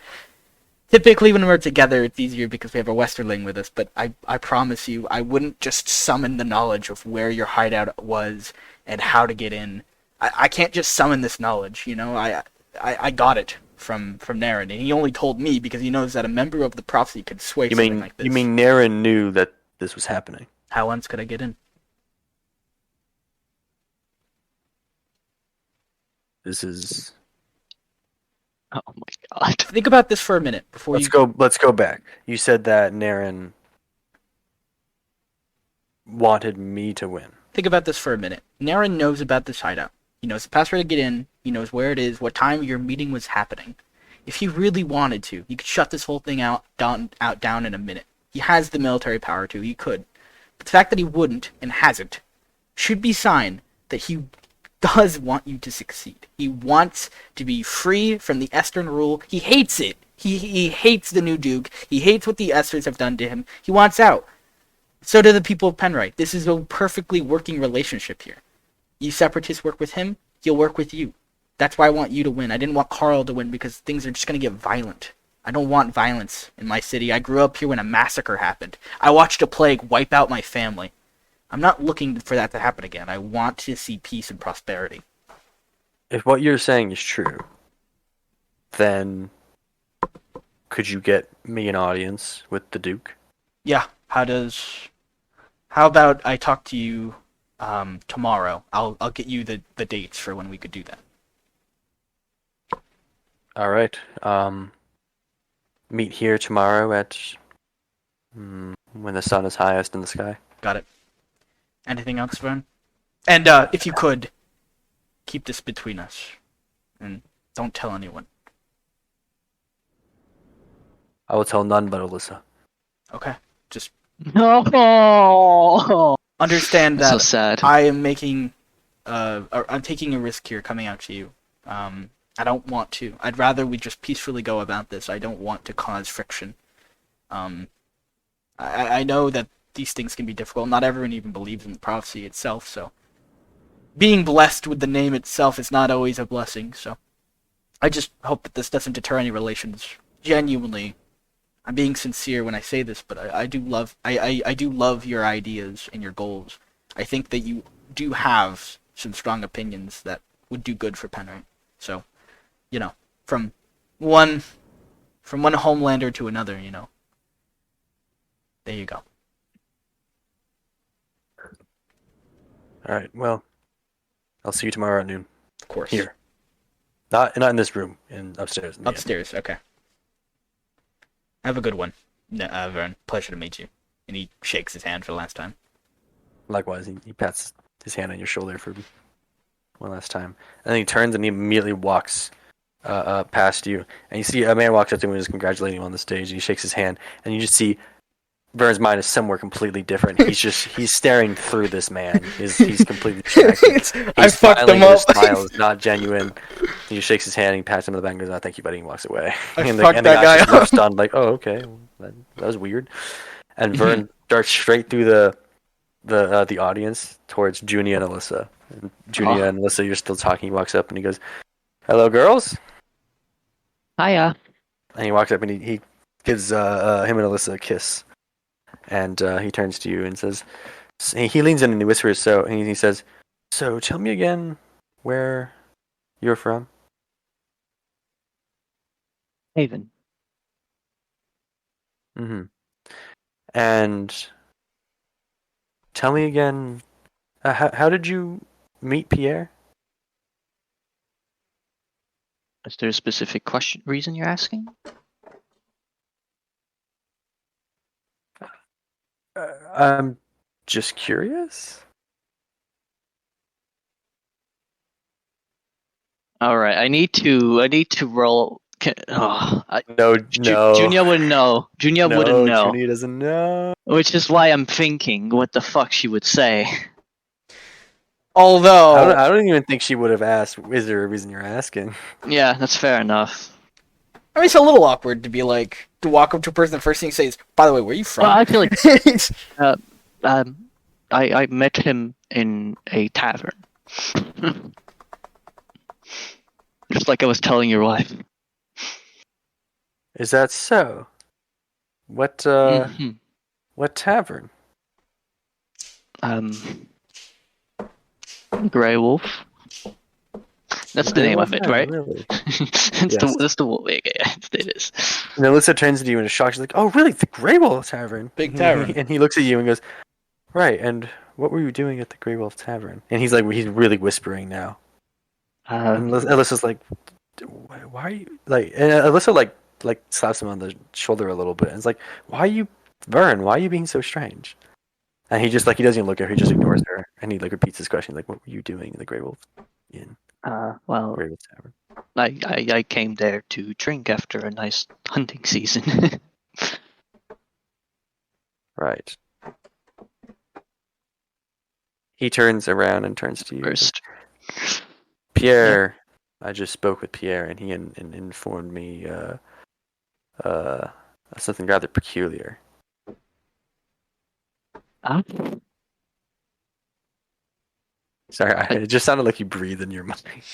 Typically, when we're together, it's easier because we have a Westerling with us. But I promise you, I wouldn't just summon the knowledge of where your hideout was and how to get in. I can't just summon this knowledge. You know, I got it from Naren, and he only told me because he knows that a member of the prophecy could sway something like this. You mean Naren knew that this was happening? How else could I get in? This is. Oh my god. Think about this for a minute before Let's go back. You said that Naren wanted me to win. Think about this for a minute. Naren knows about this hideout. He knows the password to get in. He knows where it is, what time your meeting was happening. If he really wanted to, he could shut this whole thing down in a minute. He has the military power to. He could. But the fact that he wouldn't and hasn't should be a sign that he does want you to succeed. He wants to be free from the Estern rule. He hates it. He hates the new Duke. He hates what the Esters have done to him. He wants out. So do the people of Penrite. This is a perfectly working relationship here. You separatists work with him, he'll work with you. That's why I want you to win. I didn't want Carl to win because things are just going to get violent. I don't want violence in my city. I grew up here when a massacre happened. I watched a plague wipe out my family. I'm not looking for that to happen again. I want to see peace and prosperity. If what you're saying is true, then could you get me an audience with the Duke? Yeah, how about I talk to you tomorrow? I'll get you the dates for when we could do that. All right. Meet here tomorrow at when the sun is highest in the sky. Got it. Anything else, Vern? And if you could, keep this between us. And don't tell anyone. I will tell none but Alyssa. Okay? Just No. understand That's so that sad. I am making... I'm taking a risk here coming out to you. I don't want to. I'd rather we just peacefully go about this. I don't want to cause friction. I know that these things can be difficult. Not everyone even believes in the prophecy itself, so... Being blessed with the name itself is not always a blessing, so... I just hope that this doesn't deter any relations. Genuinely. I'm being sincere when I say this, but I do love... I do love your ideas and your goals. I think that you do have some strong opinions that would do good for Penrite. So, you know, from one homelander to another, you know. There you go. All right. Well, I'll see you tomorrow at noon. Of course. Here. Not in this room. Upstairs. in the inn. Upstairs, okay. Have a good one, Vern. Pleasure to meet you. And he shakes his hand for the last time. Likewise, he pats his hand on your shoulder for one last time, and then he turns and he immediately walks past you, and you see a man walks up to him and is congratulating him on the stage, and he shakes his hand, and you just see Vern's mind is somewhere completely different. He's staring through this man. He's completely distracted. I fucked him up. His smile is not genuine. He just shakes his hand and he pats him on the back and goes, "Oh, thank you, buddy," and walks away. I and fucked the that guy just up. looks stunned, like, "Oh, okay, well, that was weird." And Vern darts straight through the audience towards Junia and Alyssa. And Junia and Alyssa, you're still talking. He walks up and he goes, "Hello, girls." Hiya. And he walks up and he gives him and Alyssa a kiss. And he turns to you and says, he leans in and he whispers, and he says, "So tell me again where you're from." Haven. Mm-hmm. And tell me again, how did you meet Pierre? Is there a specific reason you're asking? I'm just curious. All right, I need to roll. No. Junia wouldn't know. Junia wouldn't know. Junia doesn't know. Which is why I'm thinking what the fuck she would say. Although... I don't even think she would have asked, "Is there a reason you're asking?" Yeah, that's fair enough. I mean, it's a little awkward to be like, to walk up to a person, the first thing you say is, "By the way, where are you from?" Well, I feel like I met him in a tavern. Just like I was telling your wife. Is that so? What Mhm. what tavern? Grey Wolf. That's the name of it, right? Really? That's Yes. that's the wolf. Yeah, it is. And Alyssa turns to you in a shock. She's like, "Oh, really? The Grey Wolf Tavern? Big tavern." And he looks at you and goes, "Right. And what were you doing at the Grey Wolf Tavern?" And he's really whispering now. And Alyssa's like, "Why are you like?" And Alyssa like slaps him on the shoulder a little bit. And it's like, "Why are you, Vern? Why are you being so strange?" And he just he doesn't even look at her. He just ignores her. And he repeats his question, like, "What were you doing in the Grey Wolf Inn? Well, Grey Wolf Tavern?" I came there to drink after a nice hunting season. Right. He turns around and turns to you. First. Pierre, I just spoke with Pierre, and he informed me something rather peculiar. Sorry, it just sounded like you breathed in your mic.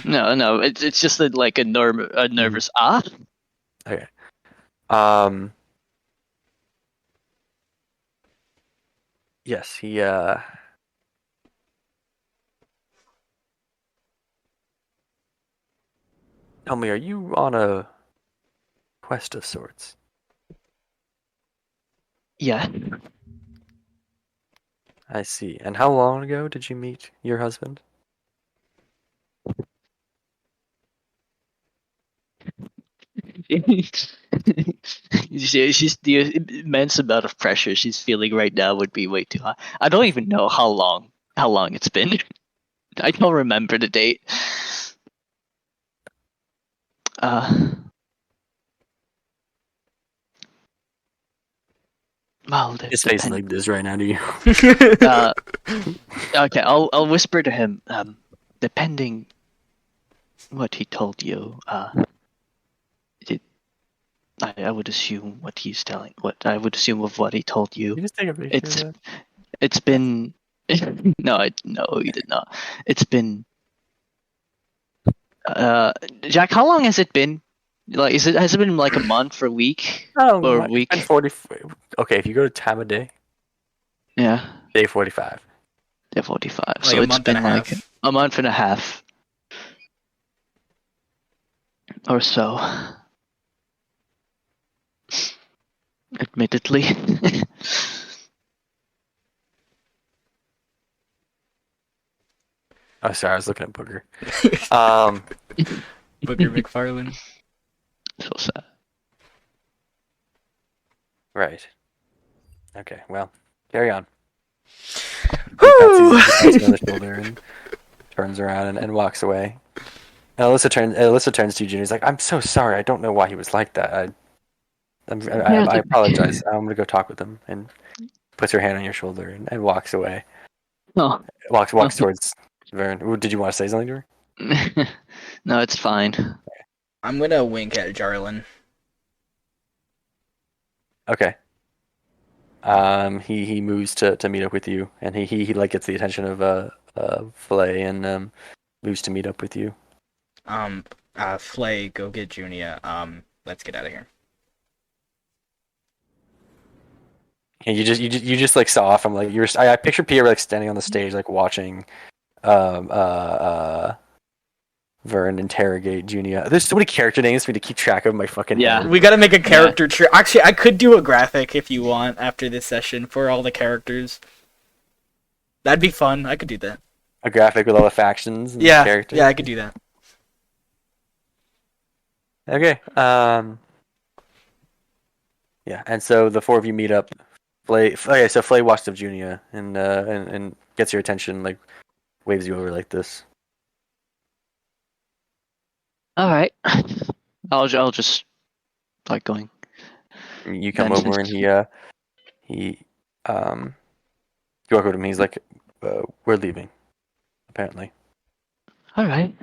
No, it's just a nervous Okay. Yes, he tell me, are you on a quest of sorts? Yeah. I see. And how long ago did you meet your husband? She's the immense amount of pressure she's feeling right now would be way too high. I don't even know how long it's been. I don't remember the date. Well, His face is like this right now, do you? okay, I'll whisper to him. Depending what he told you, I would assume what he's telling. What I would assume of what he told you. You just take a picture of that. It's been no, you did not. It's been Jack. How long has it been? Like, has it been like a month or a week or a week? 40. Okay, if you go to time of day, Yeah, day 45. day 45. Like So a it's month been and a like half. a month and a half or so. Admittedly. Oh, sorry, I was looking at Booger. Booker McFarlane. So sad. Right. Okay, well, carry on. Woo! He pats you on the shoulder and turns around and walks away. And Alyssa turns to you, Junior. He's like, "I'm so sorry. I don't know why he was like that. I apologize. I'm gonna go talk with him." And puts her hand on your shoulder and walks away. Oh. Walks towards Vern. Did you want to say something to her? No, it's fine. I'm gonna wink at Jarlin. Okay. He moves to meet up with you, and he like gets the attention of Flay and moves to meet up with you. Flay, go get Junia. Let's get out of here. And you just like saw from like I picture Pierre like standing on the stage like watching Vern interrogate Junia. There's so many character names for me to keep track of in my fucking head. We gotta make a character tree. Actually, I could do a graphic if you want after this session for all the characters. That'd be fun. I could do that. A graphic with all the factions and characters. Yeah, I could do that. Okay. Yeah, and so the four of you meet up. So Flay walks up Junia and gets your attention, like waves you over like this. All right. I'll just start going. You come over and you walk over to him. He's like, "We're leaving." Apparently. All right.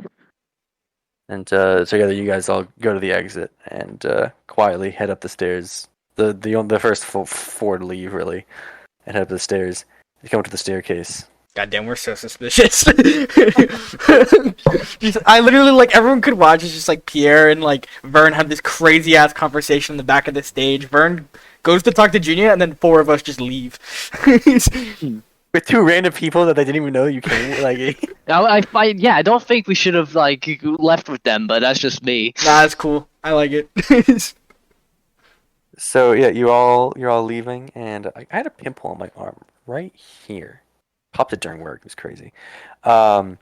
And together you guys all go to the exit and quietly head up the stairs. The first four to leave really, and head up the stairs. You come to the staircase. Goddamn, we're so suspicious. I literally, like, everyone could watch. It's just like Pierre and like Vern have this crazy ass conversation in the back of the stage. Vern goes to talk to Junia, and then four of us just leave. With two random people that they didn't even know you came. Like, I don't think we should have like left with them, but that's just me. Nah, that's cool. I like it. So yeah, you're all leaving, and I had a pimple on my arm right here. Popped it during work. It was crazy. Before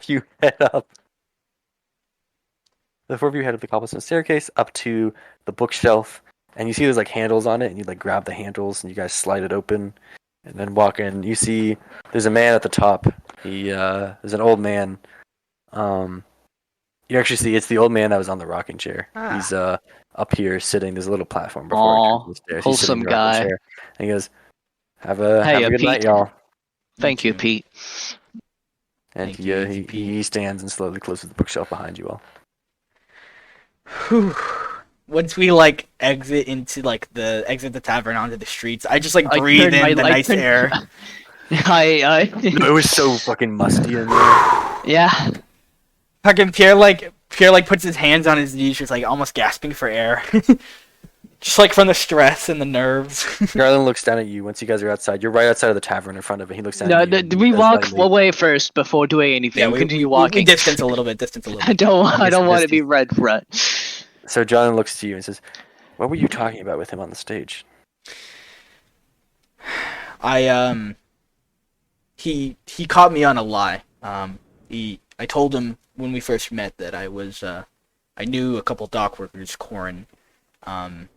you head up the cobblestone staircase up to the bookshelf, and you see there's like handles on it, and you like grab the handles and you guys slide it open, and then walk in. You see there's a man at the top. There's an old man. You actually see it's the old man that was on the rocking chair. He's up here sitting. There's a little platform before he comes to the stairs. He's sitting Wholesome in the rocking guy. chair, and he goes, Have a good Pete. night, y'all. Thank you, Pete. And Thank you, he stands and slowly closes the bookshelf behind you all. Whew. Once we like exit the tavern onto the streets, I just like breathe in the nice air. It was so fucking musty in there. Yeah. Fucking Pierre puts his hands on his knees, just like almost gasping for air. Just like from the stress and the nerves. Garland looks down at you once you guys are outside. You're right outside of the tavern in front of it. He looks down at you. We walk away first before doing anything. Yeah, we continue walking. We distance a little bit. I don't want to be red front. So John looks to you and says, "What were you talking about with him on the stage?" He caught me on a lie. I told him when we first met that I knew a couple dock workers, Corin. And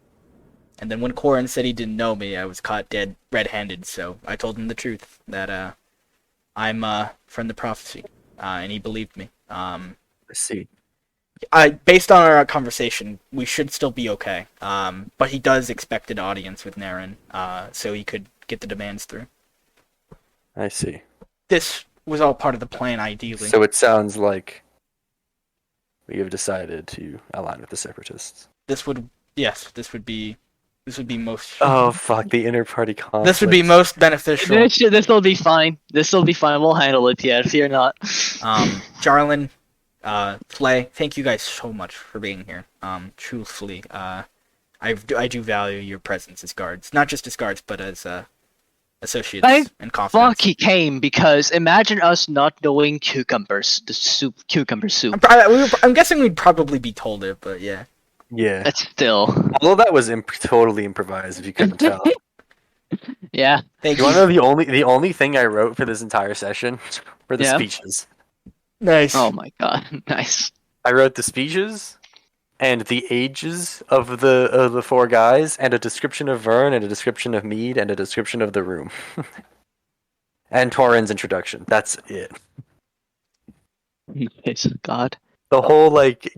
then when Corin said he didn't know me, I was caught dead red-handed. So I told him the truth that I'm from the prophecy, and he believed me. I see. Based on our conversation, we should still be okay. But he does expect an audience with Naren, so he could get the demands through. I see. This was all part of the plan, ideally. So it sounds like we have decided to align with the separatists. This would be most. Oh fuck! The inter-party conflict. This would be most beneficial. This will be fine. This will be fine. We'll handle it, Pierre. Fear not. Jarlin, Flay, thank you guys so much for being here. Truthfully, I do value your presence as guards, not just as guards, but as associates and confidants. Fuck, he came because imagine us not knowing cucumbers, cucumber soup. I'm guessing we'd probably be told it, but yeah. Yeah. That's still. Although that was totally improvised, if you couldn't tell. Yeah. Thank You want to know the only thing I wrote for this entire session were the speeches. Nice. Oh my god, nice. I wrote the speeches and the ages of the four guys, and a description of Vern, and a description of Mead, and a description of the room, and Torin's introduction. That's it. Nice. God. The whole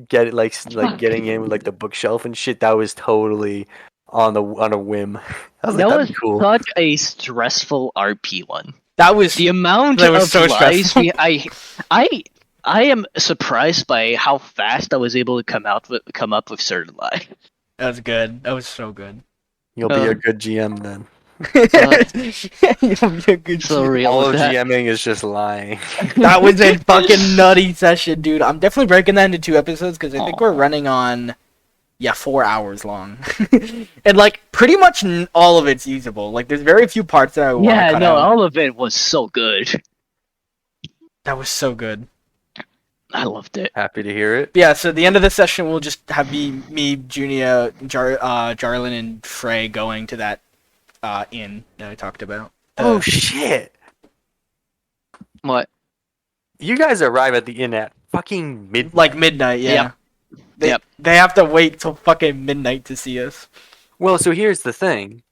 getting in with like the bookshelf and shit. That was totally on a whim. I was That like, was that'd be cool. such a stressful RP one. That was The amount That was of so lies stressful. I am surprised by how fast I was able to come up with certain lies. that was good. That was so good. You'll be a good GM then. You'll be a good So GM. real All of with that. GMing is just lying. That was a fucking nutty session, dude. I'm definitely breaking that into 2 episodes because I think we're running on, 4 hours long, and like pretty much all of it's usable. Like there's very few parts that I want to Yeah, cut no, out. all of it was so good. That was so good. I loved it. Happy to hear it. But yeah, so at the end of the session, we'll just have me, Junia, Jarlin, and Frey going to that inn that I talked about. Oh shit! What? You guys arrive at the inn at fucking midnight. Like midnight, yeah. Yep. They have to wait till fucking midnight to see us. Well, so here's the thing.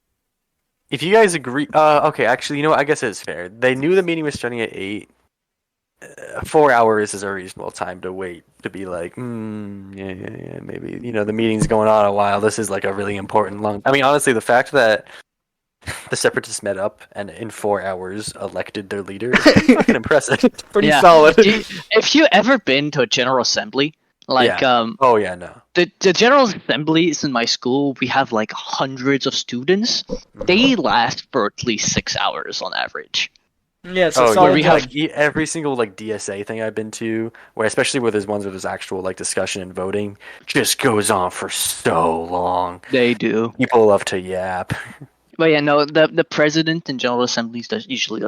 If you guys agree, okay, actually, you know what? I guess it's fair. They knew the meeting was starting at 8. 4 hours is a reasonable time to wait to be like, yeah, maybe the meeting's going on a while. This is like a really important long. I mean, honestly, the fact that the separatists met up and in 4 hours elected their leader is pretty fucking impressive. It's pretty Yeah. solid. If you ever been to a general assembly, like Oh yeah, no. the general assemblies in my school, we have like hundreds of students. They last for at least 6 hours on average. Yeah, so Oh, solid. yeah, we like, have every single like DSA thing I've been to, where especially where there's ones where there's actual like discussion and voting, just goes on for so long. They do. People love to yap. But yeah, no, the president in general assemblies usually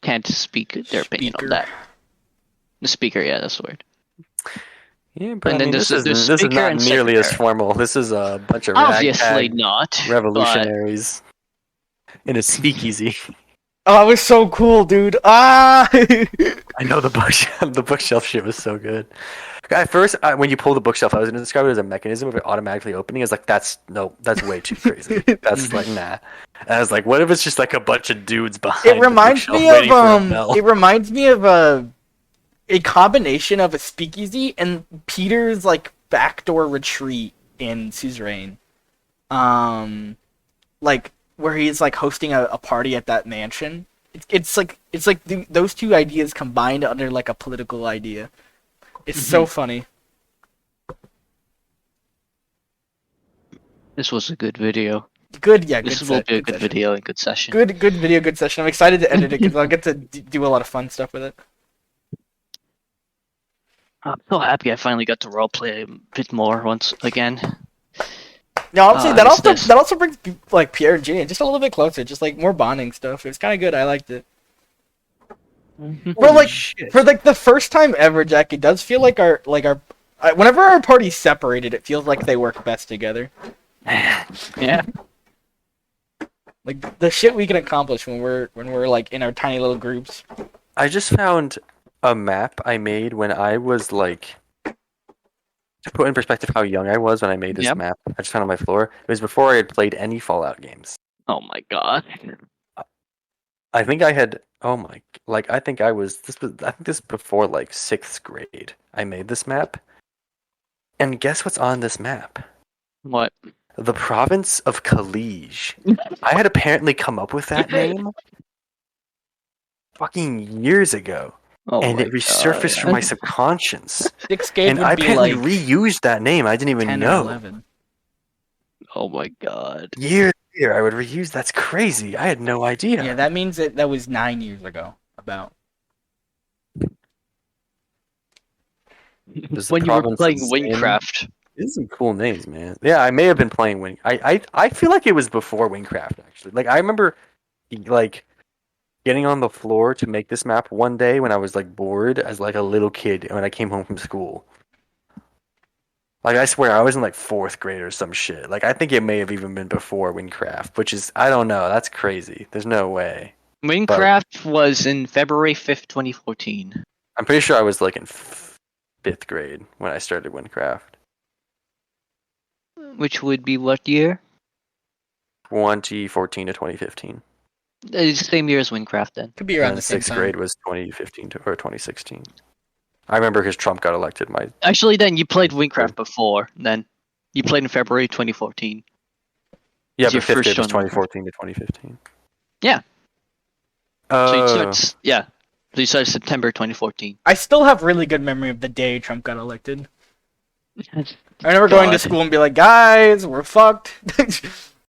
can't speak their opinion Speaker. on that. The speaker, yeah, that's the word. Yeah, but And I then mean, this there's is the this is speaker not and nearly as secretary. formal. This is a bunch of Obviously ragtag not. revolutionaries in a speakeasy. oh, it was so cool, dude. Ah! I know the bookshelf shit was so good. At first, when you pull the bookshelf, I was going to describe it as a mechanism of it automatically opening. I was like, that's way too crazy. That's like, nah. And I was like, what if it's just like a bunch of dudes behind It reminds the bookshelf me waiting for a of bell? it reminds me of a combination of a speakeasy and Peter's like backdoor retreat in Suzerain. Like where he's like hosting a party at that mansion. It's like those two ideas combined under like a political idea. It's so funny. This was a good video. Good, yeah. This good will set, be a good good session. video and good session. Good video, good session. I'm excited to edit it because I'll get to do a lot of fun stuff with it. I'm so happy I finally got to roleplay a bit more once again. No, honestly, This- that also brings like Pierre and Junia just a little bit closer, just like more bonding stuff. It was kind of good. I liked it. Well, like for like the first time ever, Jack, it does feel like our whenever our party's separated, it feels like they work best together. Yeah. Like the shit we can accomplish when we're like in our tiny little groups. I just found a map I made when I was like to put in perspective how young I was when I made this Yep. map, I just found on my floor. It was before I had played any Fallout games. Oh my god. I think I had. Oh my! Like I think I was. I think this was before like 6th grade. I made this map, and guess what's on this map? What? The province of Kalige. I had apparently come up with that name fucking years ago, Oh and my it resurfaced from my god. subconscious. 6th grade And would I be apparently like reused that name. I didn't even 10 know. or 11. Oh my god. Years later, I would reuse. That's crazy. I had no idea. Yeah, that means that was 9 years ago. About. There's the When you were province playing of Zin. Wingcraft. These are some cool names, man. Yeah, I may have been playing Wing. I feel like it was before Wingcraft actually. Like I remember, like, getting on the floor to make this map one day when I was like bored as like a little kid when I came home from school. Like I swear I was in like 4th grade or some shit. Like I think it may have even been before Wingcraft, which is I don't know. That's crazy. There's no way. Wingcraft was in February 5th, 2014. I'm pretty sure I was like in 5th grade when I started Wingcraft. Which would be what year? 2014 to 2015. The same year as Wingcraft then. Could be around And the same 6th time. grade was 2015 or 2016. I remember because Trump got elected. Actually, then you played Wingcraft before. Then you played in February 2014. Yeah, Your but 5th first grade was one. 2014 to 2015. Yeah. Uh, So you started, yeah. So you started September 2014. I still have really good memory of the day Trump got elected. I I remember going to school and be like, guys, we're fucked.